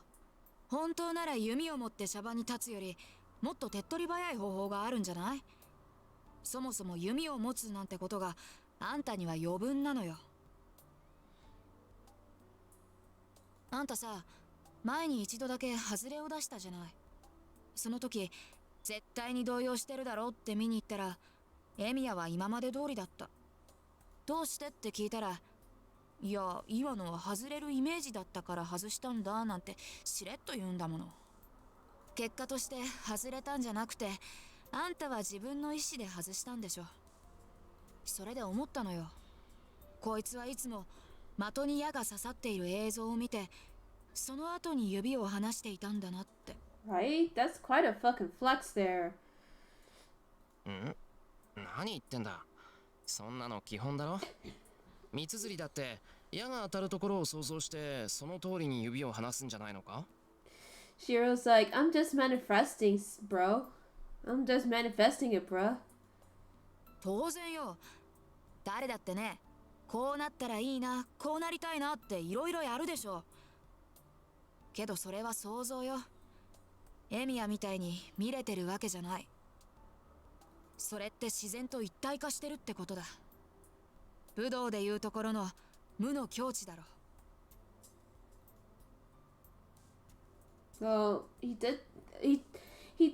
本当なら弓を持って射場に立つよりもっと手っ取り早い方法があるんじゃない？そもそも弓を持つなんてことがあんたには余分なのよ。あんたさ、前に一度だけ外れを出したじゃない。その時絶対に動揺してるだろうって見に行ったら、エミヤは今まで通りだった。どうしてって聞いたら、いや今のは外れるイメージだったから外したんだなんてしれっと言うんだもの。結果として外れたんじゃなくて、あんたは自分の意思で外したんでしょ。それで思ったのよ。こいつはいつも的に矢が刺さっている映像を見て、その後に指を離していたんだなって。
Right? That's quite a fucking flex there.
ん？何言ってんだ。そんなの基本だろ。三つ釣りだって矢が当たるところを想像してその通りに指を離すんじゃないのか？
Shiro's like, I'm just manifesting, bro. I'm just manifesting it, bro.
当然よ。誰だってね、こうなったらいいな、こうなりたいなっていろいろやるでしょ。けどそれは想像よ。エミヤみたいに見れてるわけじゃない。それって自然と一体化してるってことだ。武道でいうところの無の境地だろ。
So he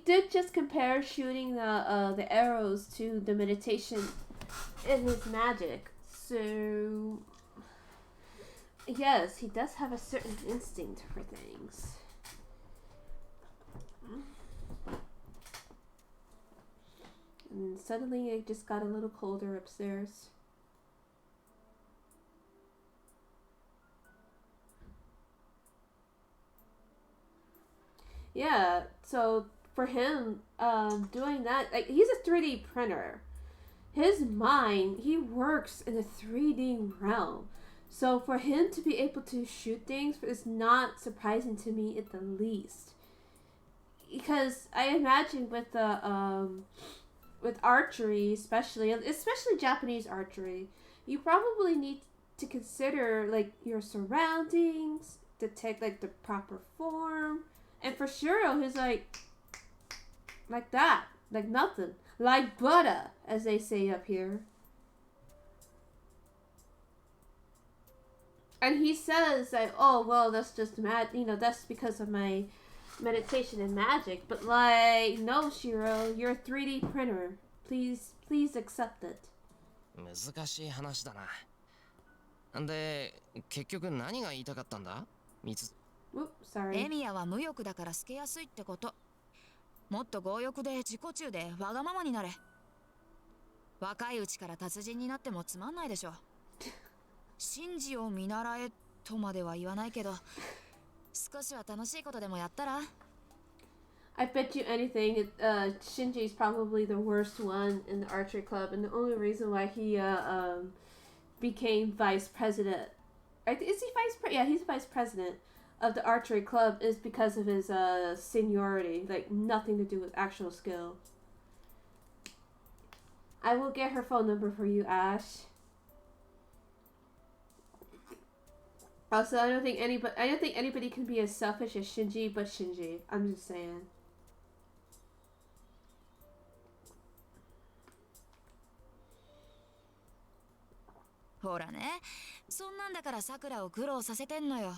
did just compare shooting the arrows to the meditation in his magic. So yes, he does have a certain instinct for things. And suddenly it just got a little colder upstairs. Yeah, so for him, doing that, like, he's a 3D printer. His mind, he works in the 3D realm. So for him to be able to shoot things is not surprising to me at the least. Because I imagine with the with archery, especially Japanese archery, you probably need to consider like your surroundings, to take like the proper form. And for Shiro, he's like that, like nothing, like butter, as they say up here. And he says that, oh well, that's just that's because of my meditation and magic. But like, no, Shiro, you're a 3D printer. Please accept it.
難しい話だな。で、結局何が言いたかったんだ？Oops,
sorry.
エミヤは無欲だから透けやすいってこと。もっと強欲で自己中でわがままになれ。若いうちから達人になってもつまんないでしょ。神事を見習えとまでは言わないけど、少しは楽しいことでもやったら？
I bet you anything, Shinji's probably the worst one in the archery club, and the only reason why he became vice president. Is he vice president? Yeah, he's vice president of the archery club is because of his seniority. Like, nothing to do with actual skill. I will get her phone number for you, Ash. Also, I don't think anybody can be as selfish as Shinji, but Shinji. I'm just saying.
ほらね、そんなんだからさくらを苦労させてんのよ。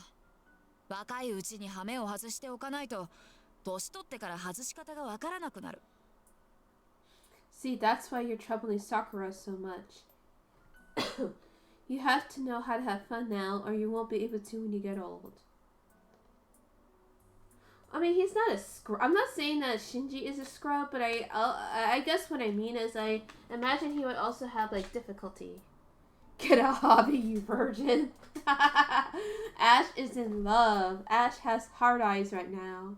若いうちに羽目を外しておかないと、年取ってから外し方がわからなくなる。
See, that's why you're troubling Sakura so much. You have to know how to have fun now, or you won't be able to when you get old. I mean, he's not a scrub. I'm not saying that Shinji is a scrub, but I guess what I mean is I imagine he would also have, like, difficulty. Get a hobby, you virgin. Ash is in love. Ash has hard eyes right now.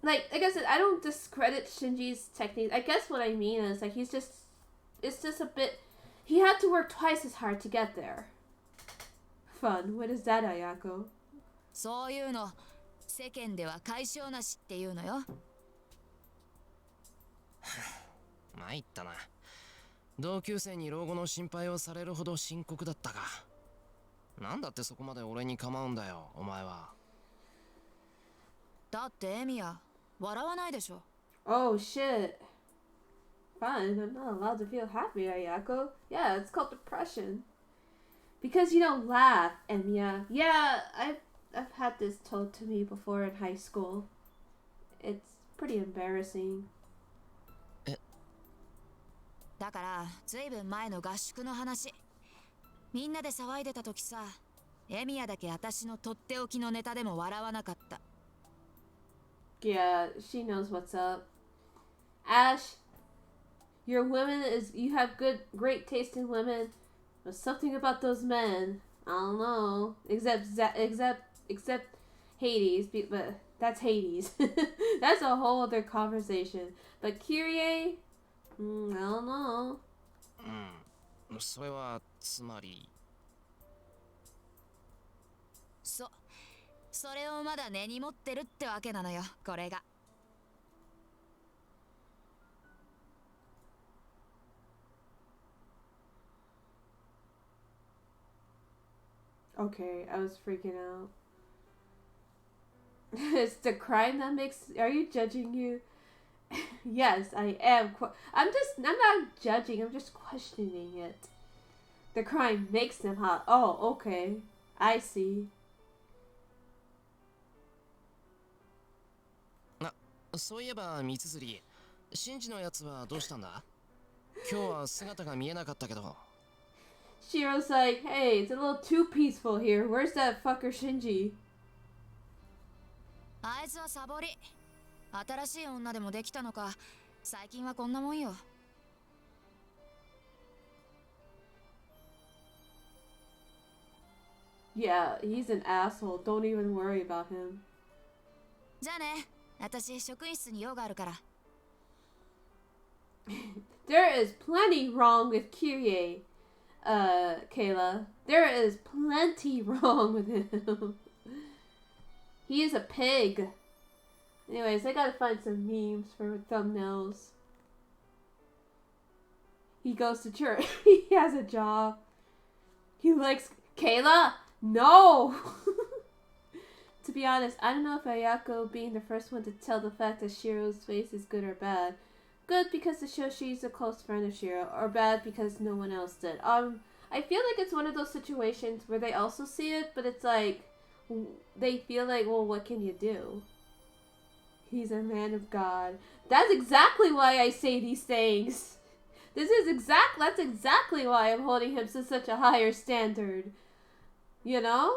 Like I said, I don't discredit Shinji's technique. I guess what I mean is, like, it's just a bit, he had to work twice as hard to get there. Fun. What is that, Ayako?
そういうの、世間では解消なしっていうのよ。
参ったな。同級生に老後の心配をされるほど深刻だったか。なんだってそこまで俺に構うんだよ、お前は。
だってエミヤ、笑わないでしょ。
Oh shit. Fine, I'm not allowed to feel happy, Ayako. Yeah, it's called depression. Because you don't laugh, Emiya. Yeah, I've had this told to me before in high school. It's pretty embarrassing.
だからずいぶん前の合宿の話、みんなで騒いでた時さ、エミヤだけ私のとっておきのネタでも笑わなかった。
Yeah, she knows what's up. Ash, your women you have great taste in women, but something about those men, I don't know. Except Hades, but that's Hades. That's a whole other conversation. But Kyrie, I don't know.
それはつまり。
それをまだ根に持ってるってわけなのよ、これが。
Okay, I was freaking out. It's the crime that makes. Are you judging you? Yes, I am. I'm not judging. I'm just questioning it. The crime makes them hot. Oh, okay. I see.
そういえば三綴、シンジのやつはどうしたんだ？今日は姿が見えなかったけど。
Shiro's like, hey, it's a little too peaceful here. Where's that fucker Shinji?
あいつはサボり。新しい女でもできたのか。最近はこんなもんよ。
Yeah, he's an asshole. Don't even worry about him.
じゃあね。私職員室に用があるから。
There is plenty wrong with Kyrie, Kayla. There is plenty wrong with him. He is a pig. Anyways, I gotta find some memes for thumbnails. He goes to church. He has a job. He likes Kayla? No! To be honest, I don't know if Ayako being the first one to tell the fact that Shiro's face is good or bad. Good because it shows she's a close friend of Shiro, or bad because no one else did. I feel like it's one of those situations where they also see it, but it's like, they feel like, well, what can you do? He's a man of God. That's exactly why I say these things. That's exactly why I'm holding him to such a higher standard. You know?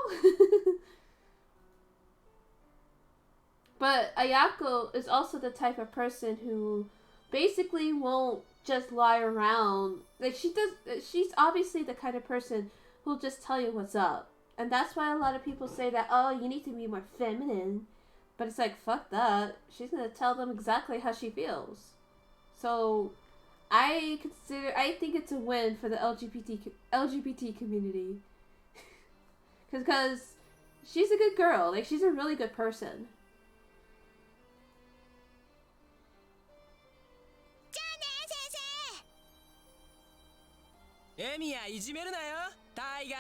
But Ayako is also the type of person who basically won't just lie around. Like, she's obviously the kind of person who'll just tell you what's up. And that's why a lot of people say that, oh, you need to be more feminine. But it's like, fuck that. She's gonna tell them exactly how she feels. So, I think it's a win for the LGBT community. Because she's a good girl. Like, she's a really good person.
じゃあね先生。
エミヤいじめるなよタイガー。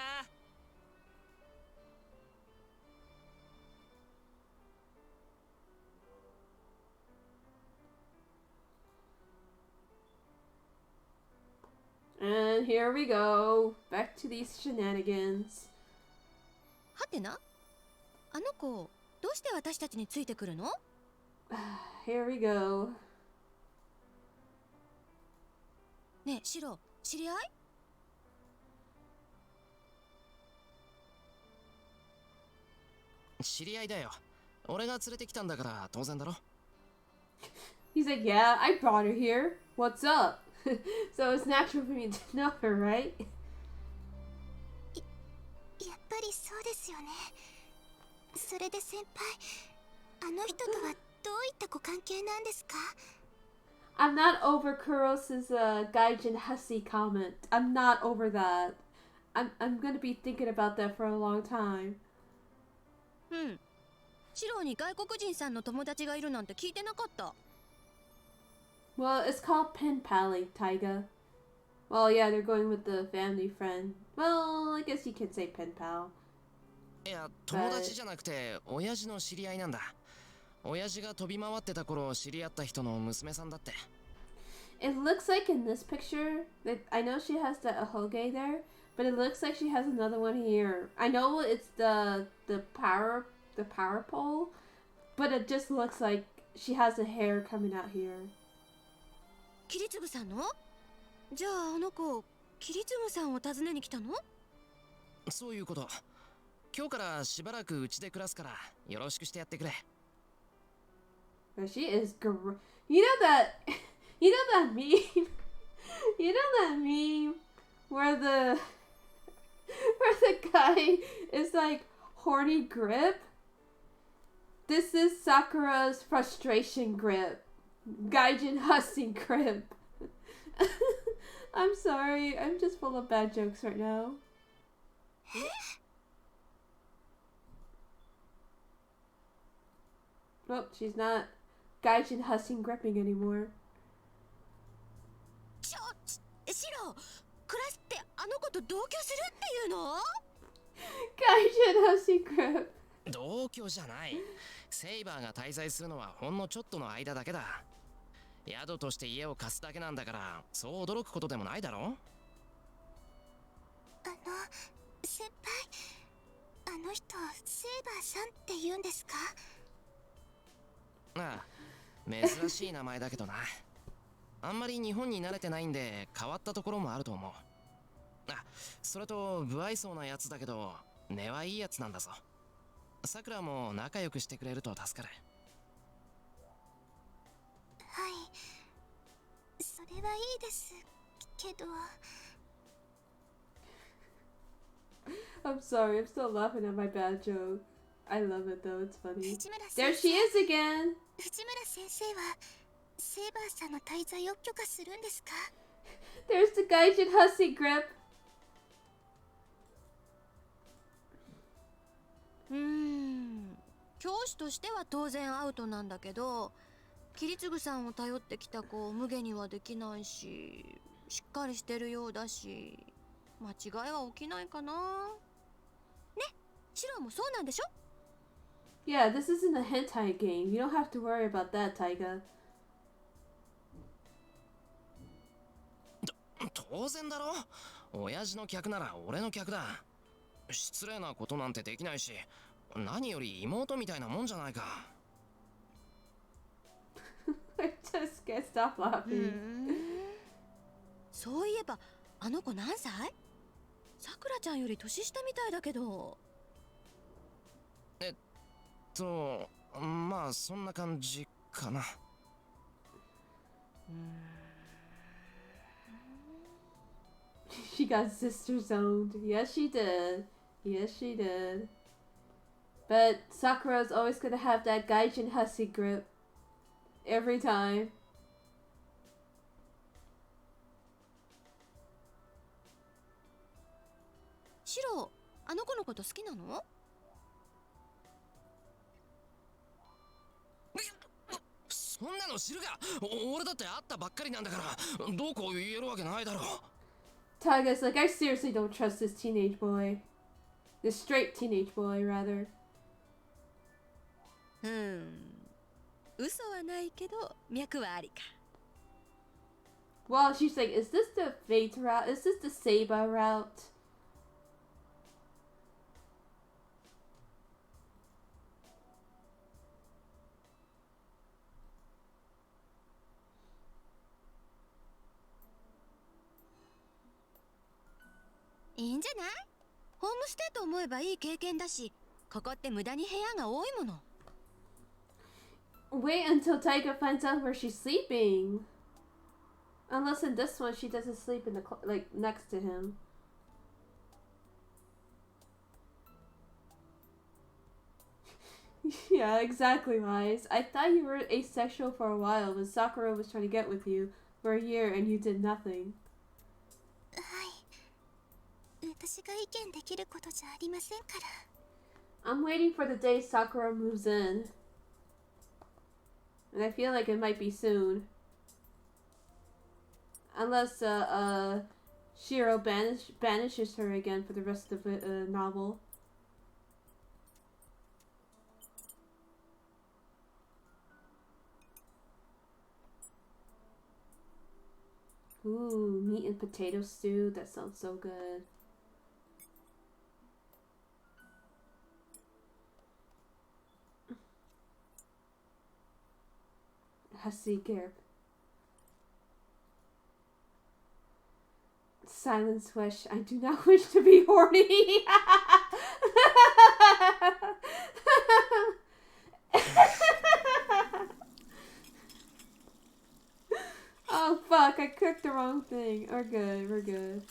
And here we go. Back to these shenanigans.
はてな、あの子どうして私たちについてくるの？
Here we go.
ねえシロ、知り合い？
知り合いだよ。俺が連れてきたんだから当然だろ。
He's like, yeah, I brought her here. What's up? So it's natural for me to know her, right?
やっぱりそうですよね。それで先輩、あの人とはどういったご関係なんですか？
I'm not over Kuros's gaijin hussy comment. I'm not over that. I'm gonna be thinking about that for a long time.
うん。シロに外国人さんの友達がいるなんて聞いてなかった。
Well, it's called pen palling, Taiga. Well, yeah, they're going with the family friend. Well, I guess you could say pen pal.
いや、友達じゃなくて親父の知り合いなんだ。親父が飛び回ってた頃知り合った人の娘さんだって。
It looks like in this picture that I know she has the ahoge there, but it looks like she has another one here. I know it's the power pole, but it just looks like she has a hair coming out here.
キリツグさんの？じゃああの子キリツグさんを訪ねに来たの？
そういうこと。今日からしばらくうちで暮らすからよろしくしてやってくれ。
But she is you know that you know that meme you know that meme where the guy is like horny grip. This is Sakura's frustration grip. Gaijin hussy grip. I'm sorry, I'm just full of bad jokes right now. Well, she's not Gaijin hussy gripping anymore.
シロ、暮らすってあの子と同居するっていうの？
Gaijin hussy grip.
同居じゃない。セイバーが滞在するのはほんのちょっとの間だけだ。宿として家を貸すだけなんだからそう驚くことでもないだろ。
先輩、あの人セイバーさんって言うんですか？
ああ、珍しい名前だけどな。あんまり日本に慣れてないんで変わったところもあると思う。あ、それと不愛想なやつだけど根はいいやつなんだぞ。さくらも仲良くしてくれると助かる。
はい、それはいいですけど。
I'm sorry, I'm still laughing at my bad joke. I love it though, it's funny.
藤村
There
先
she
生、
is again!
藤村先生はセイバーさんの滞在を許可するんですか？
There's the Gaijin hussy grip!
教師としては当然アウトなんだけど、キリツグさんを頼ってきた子を無下にはできないし、しっかりしてるようだし、間違いは起きないかな。ね、シロもそうなんでしょ？
Yeah, this isn't a hentai game. You don't have to worry about that, Taiga.
当然だろ。親父の客なら俺の客だ。失礼なことなんてできないし、何より妹みたいなもんじゃないか。
I just can't stop laughing.
そういえばあの子何歳？さくらちゃんより年下みたいだけど。
まあそんな感じかな。
She got sister zoned. Yes, she did. Yes, she did. But Sakura's always gonna have that gaijin hussy grip. Every time.
シロ、あの子のこと好きなの？
そんなの知るか。俺だって会ったばっかりなんだから、どうこう言えるわけないだろう。
Taiga's like, I seriously don't trust this teenage boy. This straight teenage boy, rather.
嘘はないけど脈はありか。
Well, she's like, is this the Fate route? Is this the Seiba route?
「いいんじゃない？ホームステイと思えばいい経験だし、ここって無駄に部屋が多いもの。
Wait until Taiga finds out where she's sleeping. Unless in this one she doesn't sleep in the like next to him. Yeah, exactly, Wise. I thought you were asexual for a while when Sakura was trying to get with you for a year and you did nothing.
はい、私が意見できることじゃありませんから。
I'm waiting for the day Sakura moves in. And I feel like it might be soon. Unless Shiro banishes her again for the rest of the novel. Ooh, meat and potato stew. That sounds so good. Hussy Garb. Silence wish. I do not wish to be horny. Oh fuck, I cooked the wrong thing. We're good, we're good.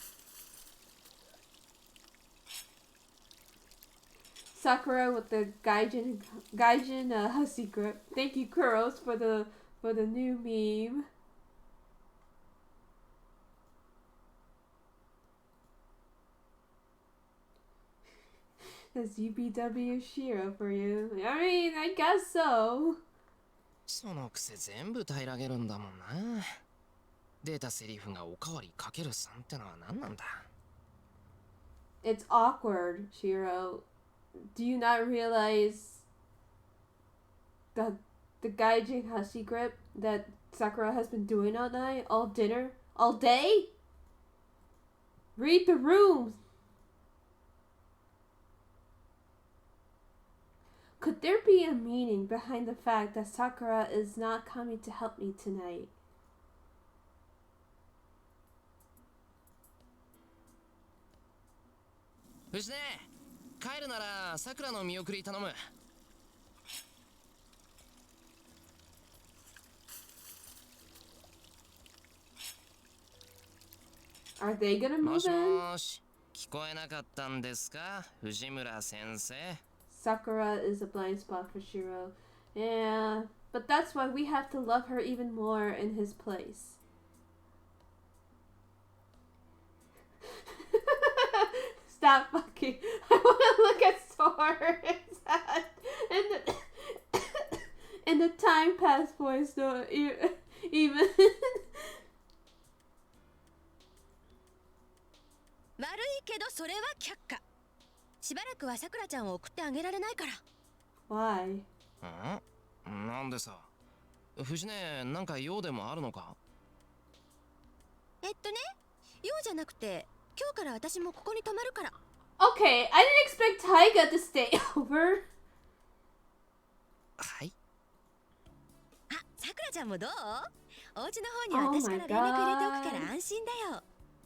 Sakura with the gaijin hussy grip. Thank you, Kuros, for the new meme. That's UBW Shiro for you. I mean, I guess so.
そのくせ全部平らげるんだもんな。出たセリフがおかわりかける3ってのは何なんだ。
It's awkward, Shiro. Do you not realize the gaijin hussy grip that Sakura has been doing all night, all dinner, all day? Read the room. Could there be a meaning behind the fact that Sakura is not coming to help me tonight?
Fujine, 帰るなら桜の見送り頼む。
Are they gonna
も
move
し
in?
もし、聞こえなかったんですか、藤村先生。
Sakura is a blind spot for Shiro. Yeah, but that's why we have to love her even more in his place. Stop fucking. I want to look at Sora's in the time pass voice though, even.
悪いけどそれは却下。しばらくはさくらちゃんを送ってあげられないから。
Why?
なんでさ。藤ね、なんか用でもあるのか。
用じゃなくて、今日から私もここに泊まるから。
Okay, I didn't expect Taiga to stay over.
はい。
あ、さくらちゃんもどう？お家の方に私から連絡入れておくから安心だよ。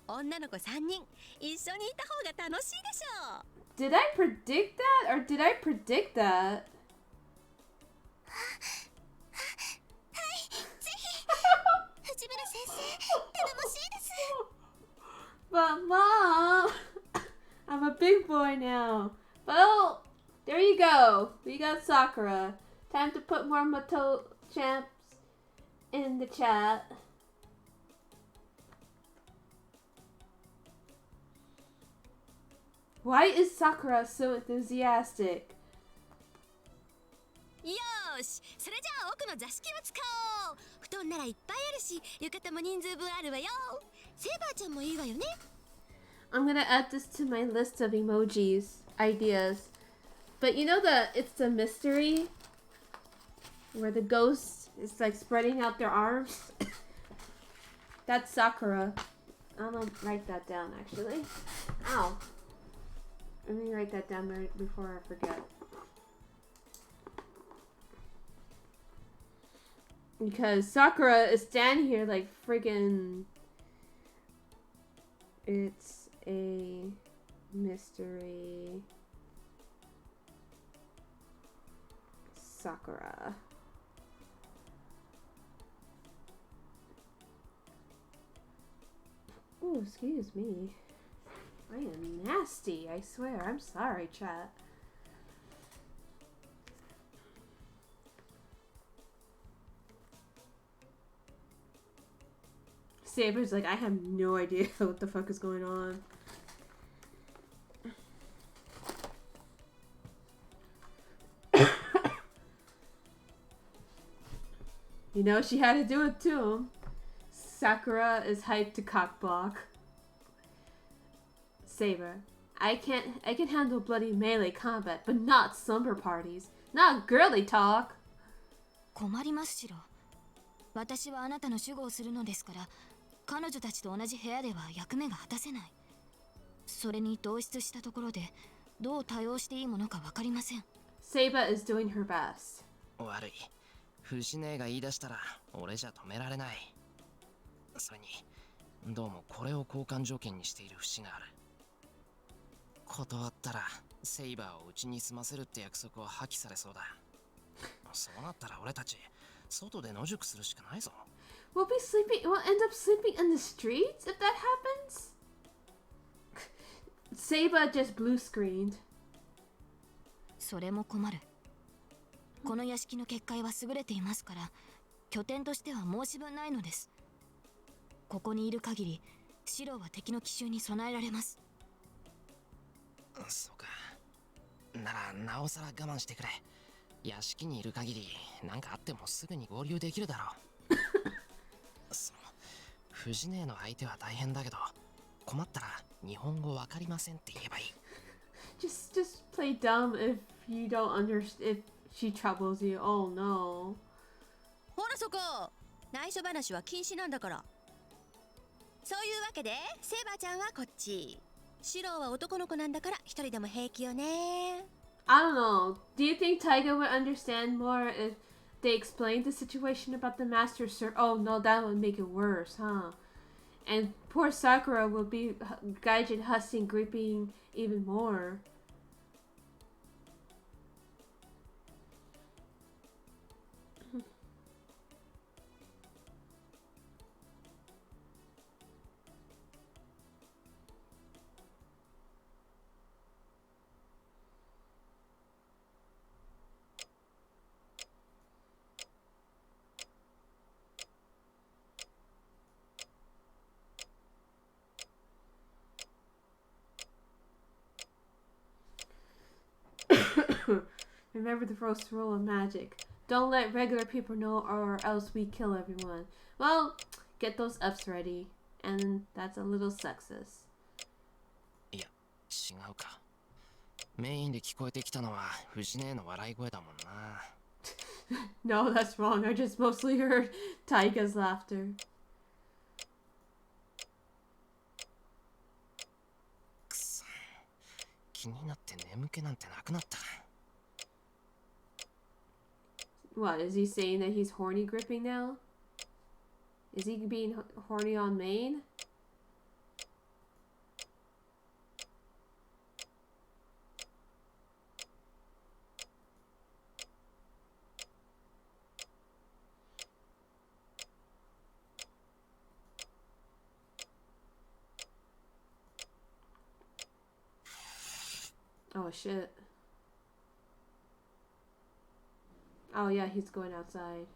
女の子3人一緒にいた方が楽しいでしょう。
Did I predict that or did I predict that?
藤村先生、頼もしいです。
But mom, I'm a big boy now. Well, there you go. We got Sakura. Time to put more Mato champs in the chat. Why is Sakura so enthusiastic?
よーし、それじゃあ奥の座敷を使おう。布団ならいっぱいあるし、浴衣も人数分あるわよ。セイバーちゃんもいいわよね。
I'm gonna add this to my list of emojis, ideas. But you know it's the mystery where the ghost is like spreading out their arms? That's Sakura. I'm gonna write that down actually. Ow. Let me write that down right before I forget. Because Sakura is standing here like friggin'. It's a mystery. Sakura. Oh, excuse me. I am nasty, I swear. I'm sorry, chat. Saber's like, I have no idea what the fuck is going on. You know, she had to do it to him. Sakura is hyped to cockblock. Saber, I can handle bloody melee combat, but not slumber parties. Not girly talk.
困りますしろ。私はあなたの守護をするのですから、彼女たちと同じ部屋では役目が果たせない。それに同室したところでどう対応していいものかわかりません。
Seiba is doing her best.
悪い。藤姉が言い出したら俺じゃ止められない。それにどうもこれを交換条件にしている節がある。断ったらセイバーをうちに住ませるって約束を破棄されそうだ。そうなったら俺たち外で野宿するしかないぞ。
We'll end up sleeping in the streets if that happens? Seiba just blue screened.
それも困る。この屋敷の結界は優れていますから、拠点としては申し分ないのです。ここにいる限り、シロは敵の奇襲に備えられます。
そうか。ならなおさら我慢してくれ。屋敷にいる限り何かあってもすぐに合流できるだろう。その藤姉の相手は大変だけど、困ったら日本語わかりませんって言えばいい。
Just play dumb if you don't understand, if she troubles you. Oh no.
ほらそこ、内緒話は禁止なんだから。そういうわけでセイバーちゃんはこっち。シローは男の子なんだから一人でも平気よね。
I don't know. Do you think Taiga would understand more if they explained the situation about the master Oh no, that would make it worse, huh? And poor Sakura will be gaijin hussy and gripping even more. Remember the first rule of magic. Don't let regular people know or else we kill everyone. Well, get those ups ready. And that's a little sexist.
いや、違うか。メインで聞こえてきたのは藤姉の笑い声だもんな。
No, that's wrong. I just mostly heard Taiga's laughter.
くそ。気になって眠気なんてなくなった。
What, is he saying that he's horny gripping now? Is he being horny on main? Oh shit. Oh yeah, he's going outside.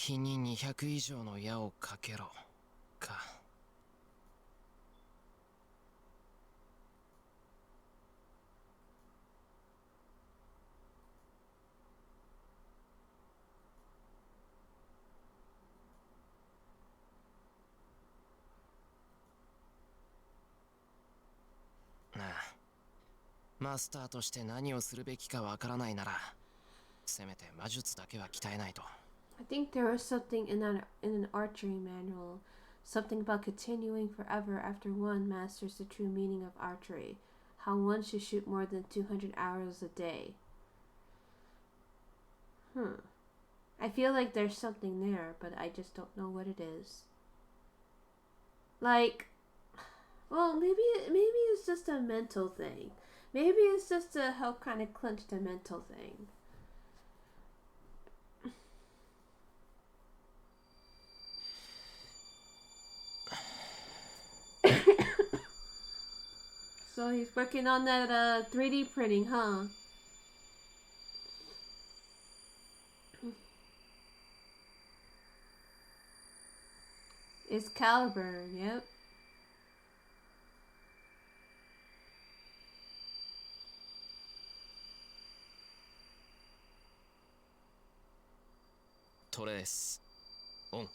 日に200以上の矢をかけろか。なあ、マスターとして何をするべきかわからないなら、せめて魔術だけは鍛えないと。
I think there was something in an archery manual, something about continuing forever after one masters the true meaning of archery, how one should shoot more than 200 arrows a day. I feel like there's something there, but I just don't know what it is. Like, well, maybe it's just a mental thing. Maybe it's just to help kind of clinch the mental thing. So he's working on that 3D printing, huh? It's caliber, yep.
Trace on.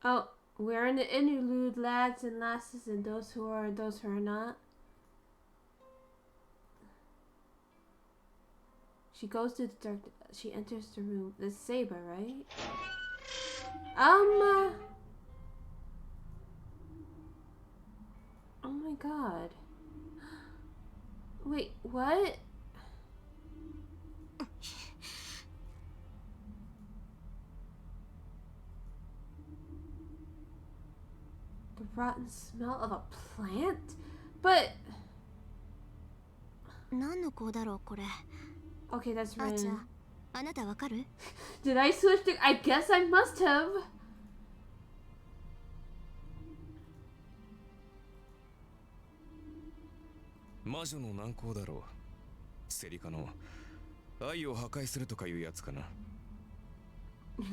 Oh, we're in the interlude, lads and lasses, and those who are and those who are not. She goes to the dark. She enters the room. The seiba, right? Oh my god. Wait, what? The rotten smell of a plant? But
何の子だろうこれ。
okay, that's
あーちゃ
Rin.
ん、あなたわかる？
Did I switch to? I guess I must have.
魔女の難攻だろう。セリカの愛を破壊するとかいうやつかな。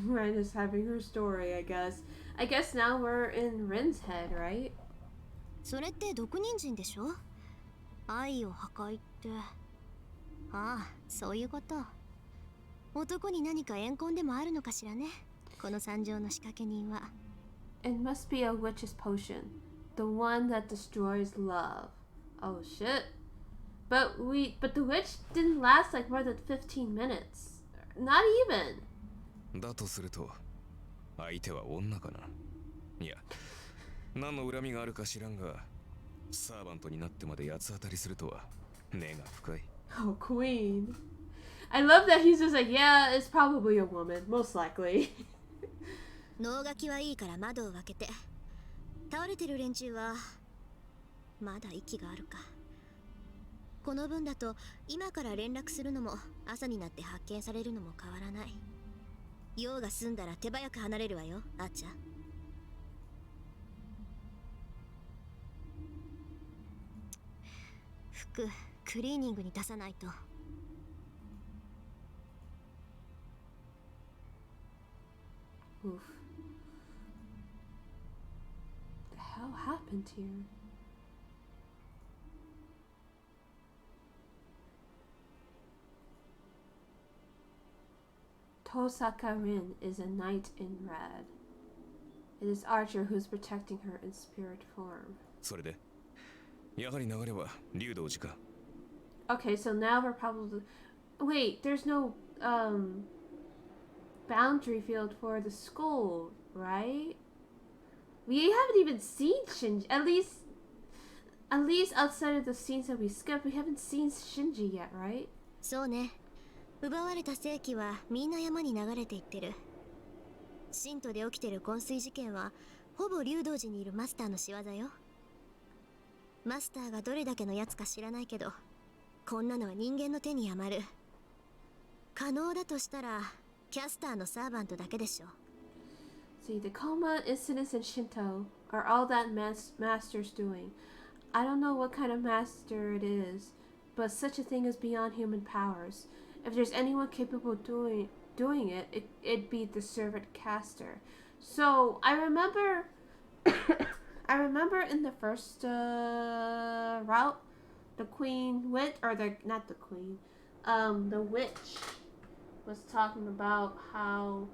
Ren is having her story, I guess. I guess now we're in Ren's head, right?
それって毒人参でしょ？愛を破壊って。ああ、そういうこと。男に何か怨恨でもあるのかしらね。この惨状の仕掛け人は。
It must be a witch's potion. The one that destroys love. Oh shit. But the witch didn't last like more than 15 minutes. Not even.
だとすると、相手は女かな。いや、何の恨みがあるか知らんが、サーバントになってまで八つ当たりするとは根が深い。
Oh, queen. I love that he's just like, yeah, it's probably a woman, most likely.
能書きはいいから窓を開けて。倒れてる連中はまだ息があるか。この分だと今から連絡するのも朝になって発見されるのも変わらない。用が済んだら手早く離れるわよ、あーちゃん。服クリーニングに出さないと。
Oof. The hell happened here? Tosaka Rin is a knight in red. It is Archer who's protecting her in spirit form.
それで、やはり流れは竜道寺か。
Okay, so now we're probably... Wait, there's no boundary field for the school, right? We haven't even seen Shinji. At least outside of the scenes that we skipped, we haven't seen Shinji yet, right?
そうね。奪われた世紀はみんな山に流れていってる。神都で起きてる昏睡事件はほぼ竜道寺にいるマスターの仕業よ。マスターがどれだけのやつか知らないけど、こんなのは人間の手に余る。
可能だとしたらキャスターのサーバントだけでしょ。
See, the coma, incidents, and Shinto are all that master's doing. I don't know what kind of master it is, but such a thing is beyond human powers. If there's anyone capable of doing it, it'd be the servant caster. So I remember, I remember in the first route, the queen went, or the not the queen, the witch was talking about how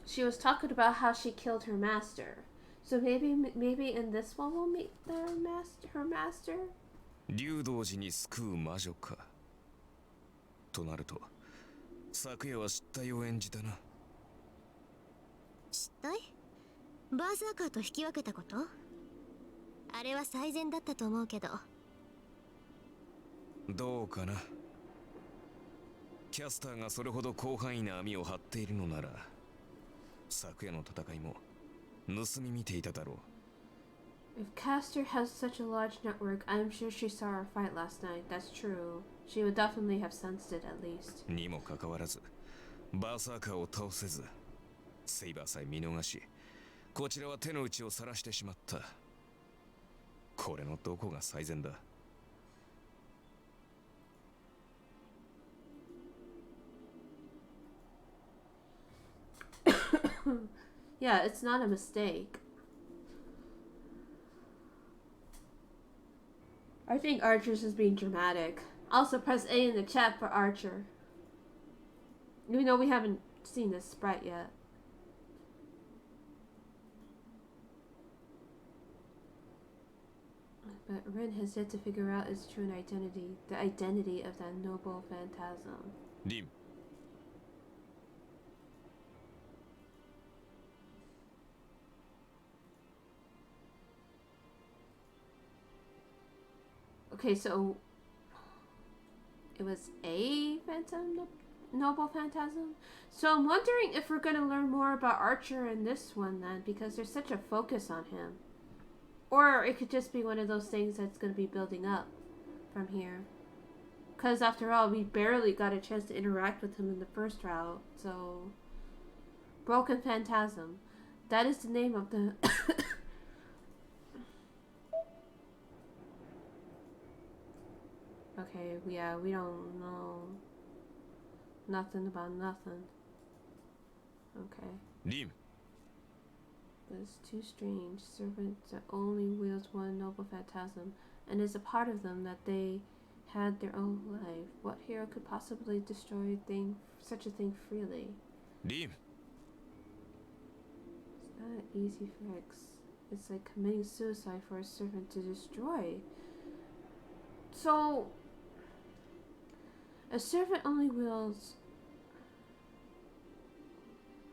she was talking about how she killed her master. So maybe in this one we'll meet her master.
竜道寺に救う魔女か。となると、昨夜は失態を演じたな。
失態？バーサーカーと引き分けたこと？あれは最善だったと思うけど。
どうかな。キャスターがそれほど広範囲な網を張っているのなら、昨夜の戦いも盗み見ていただろう。
If Caster has such a large network, I'm sure she saw our fight last night. That's true. She would definitely have sensed it at least.
にもかかわらず、バーサーカーを倒せず、セイバーさえ見逃し、こちらは手の内を晒してしまった。これのどこが最善だ。
Yeah, it's not a mistake. I think Archer's is being dramatic. Also, press A in the chat for Archer. Even though we haven't seen this sprite yet. But Rin has yet to figure out its true identity. The identity of that noble phantasm.
リン。
Okay, so it was a noble phantasm. So I'm wondering if we're gonna learn more about Archer in this one then, because there's such a focus on him. Or it could just be one of those things that's gonna be building up from here. Because after all, we barely got a chance to interact with him in the first route. So, Broken Phantasm. That is the name of the Okay, yeah, we don't know nothing about nothing. Okay.
リン。
But it's too strange. Servant that only wields one noble phantasm, and is a part of them that they had their own life. What hero could possibly destroy such a thing freely?
リン。
It's not an easy fix. It's like committing suicide for a servant to destroy. So, a servant only wields...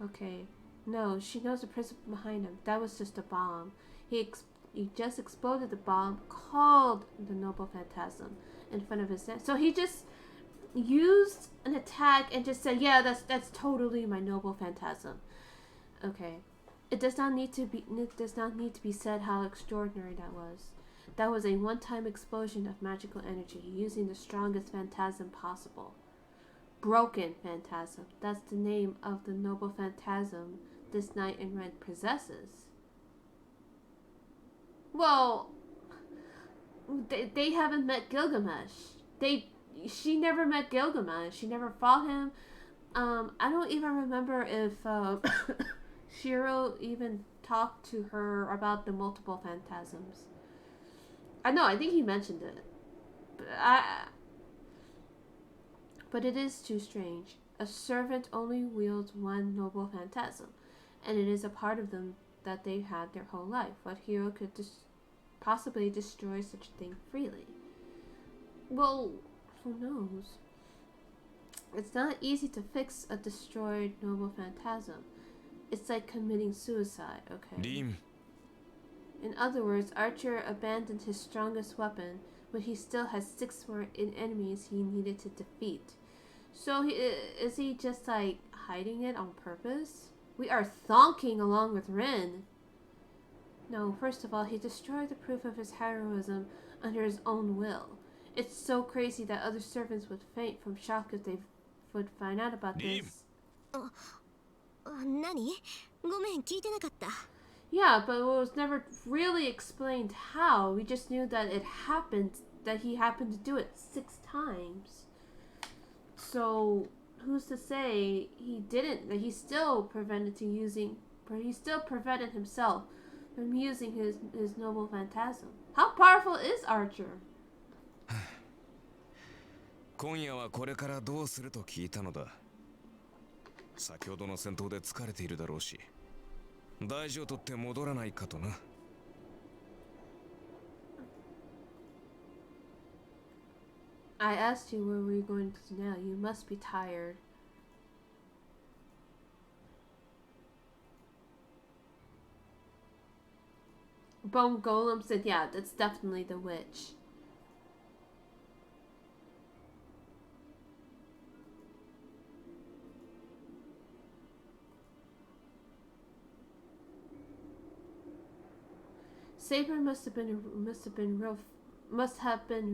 Okay. No, she knows the principle behind him. That was just a bomb. He just exploded the bomb called the Noble Phantasm in front of his head. So he just used an attack and just said, "Yeah, that's totally my Noble Phantasm." Okay. It does not need to be said how extraordinary that was. That was a one-time explosion of magical energy using the strongest phantasm possible. Broken Phantasm. That's the name of the noble phantasm this knight in red possesses. Well, they haven't met Gilgamesh. She never met Gilgamesh. She never fought him. I don't even remember if Shiro even talked to her about the multiple phantasms. I think he mentioned it. But it is too strange. A servant only wields one noble phantasm, and it is a part of them that they've had their whole life. What hero could possibly destroy such a thing freely? Well, who knows? It's not easy to fix a destroyed noble phantasm. It's like committing suicide, okay?
リン。
In other words, Archer abandoned his strongest weapon, but he still has 6 more enemies he needed to defeat. So is he just like hiding it on purpose? We are thonking along with Rin. No, first of all, he destroyed the proof of his heroism under his own will. It's so crazy that other servants would faint from shock if they would find out about
Rim.
this.
何？ごめん、聞いてなかった。
Yeah, but it was never really explained how. We just knew that it happened, that he happened to do it 6 times. So, who's to say he didn't, that he still prevented himself from using his noble phantasm. How powerful is Archer?
今夜はこれからどうすると聞いたのだ。先ほどの戦闘で疲れているだろうし、大事を取って戻らないかとな。
I asked you where we're going to now. You must be tired. Bone Golem said, yeah, that's definitely the witch. Saber must have been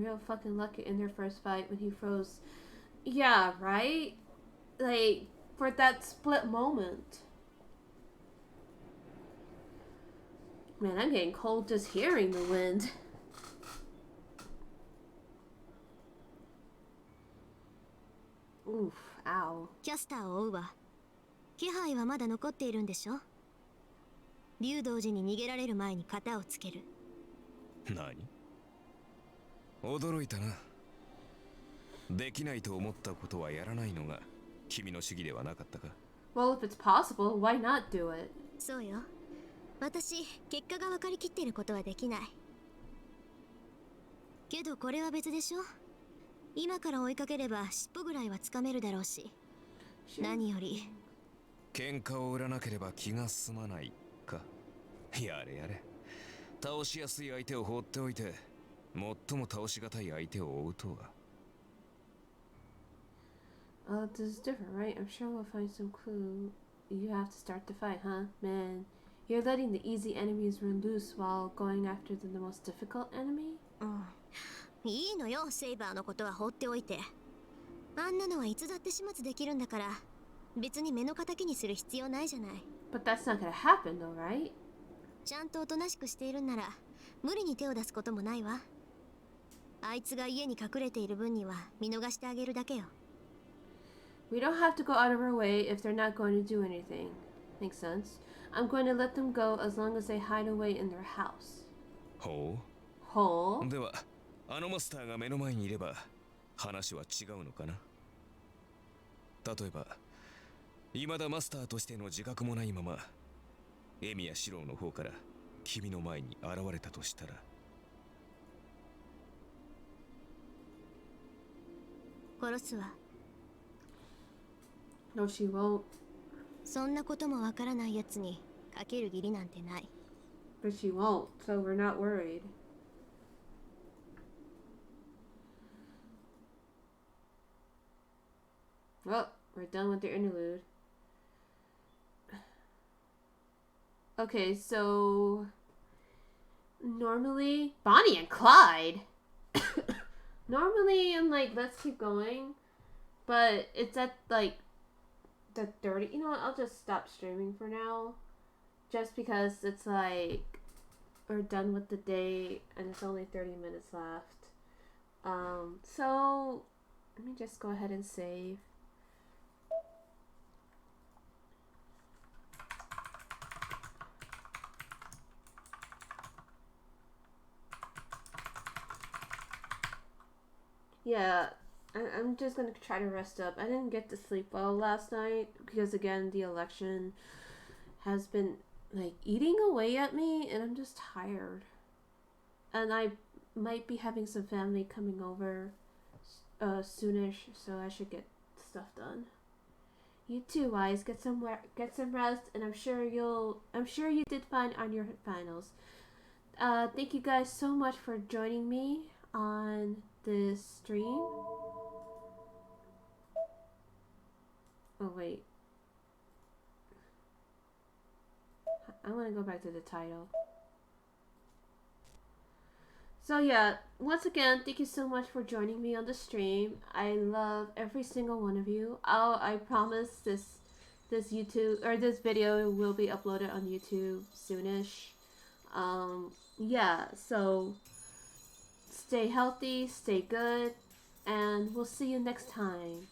real fucking lucky in their first fight when he froze. Yeah, right? Like, for that split moment. Man, I'm getting cold just hearing the wind. Oof, ow.
キャスターを追うわ。気配はまだ残っているんでしょ？竜道寺に逃げられる前に型をつける。
何？驚いたな。できないと思ったことはやらないのが君の主義ではなかったか？
Well, if it's possible, why not do it?
そうよ。私、結果が分かりきっていることはできない。けどこれは別でしょ。今から追いかければ尻尾ぐらいはつかめるだろうし。何より
喧嘩を売らなければ気が済まないか。やれやれ。倒しやすい相手を放っておいて、最も倒しがたい相手を追うとは。
This is different, right? I'm sure we'll find some clue. You have to start the fight, huh? Man, you're letting the easy enemies run loose while going after the most difficult enemy?
いいのよ、セイバーのことは放っておいて。あんなのはいつだって始末できるんだから、別に目の敵にする必要ないじゃない。
But that's not gonna happen though, right?
ちゃんとおとなしくしているんなら、無理に手を出すこともないわ。あいつが家に隠れている分には見逃してあげるだけよ。
We don't have to go out of our way if they're not going to do anything. Makes sense. I'm going to let them go as long as they hide away in their house.
ほ
ほう。
う。では、あのマスターが目の前にいれば話は違うのかな。例えば、未だマスターとしての自覚もないまま、エミやシローの方から君の前に現れたとしたら。
殺すわ。
No, she won't.
そんなこともわからないやつにかける義理なんてない。
But she won't, so we're not worried. Well, we're done with the interlude. Okay, so normally Bonnie and Clyde. Normally in like Let's Keep Going, but it's at like the 30. You know what? I'll just stop streaming for now, just because it's like we're done with the day and it's only 30 minutes left. So let me just go ahead and save. Yeah, I'm just gonna try to rest up. I didn't get to sleep well last night because again the election has been like eating away at me and I'm just tired. And I might be having some family coming over soonish, so I should get stuff done. You too, Wise. Get some rest, and I'm sure you did fine on your finals. Thank you guys so much for joining me on this stream. Oh wait, I want to go back to the title. So yeah, once again, thank you so much for joining me on the stream. I love every single one of you. I promise this YouTube or this video will be uploaded on YouTube soonish. Yeah, so stay healthy, stay good, and we'll see you next time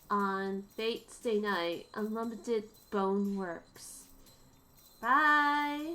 on Fate Stay Night Unlimited Bone Works. Bye!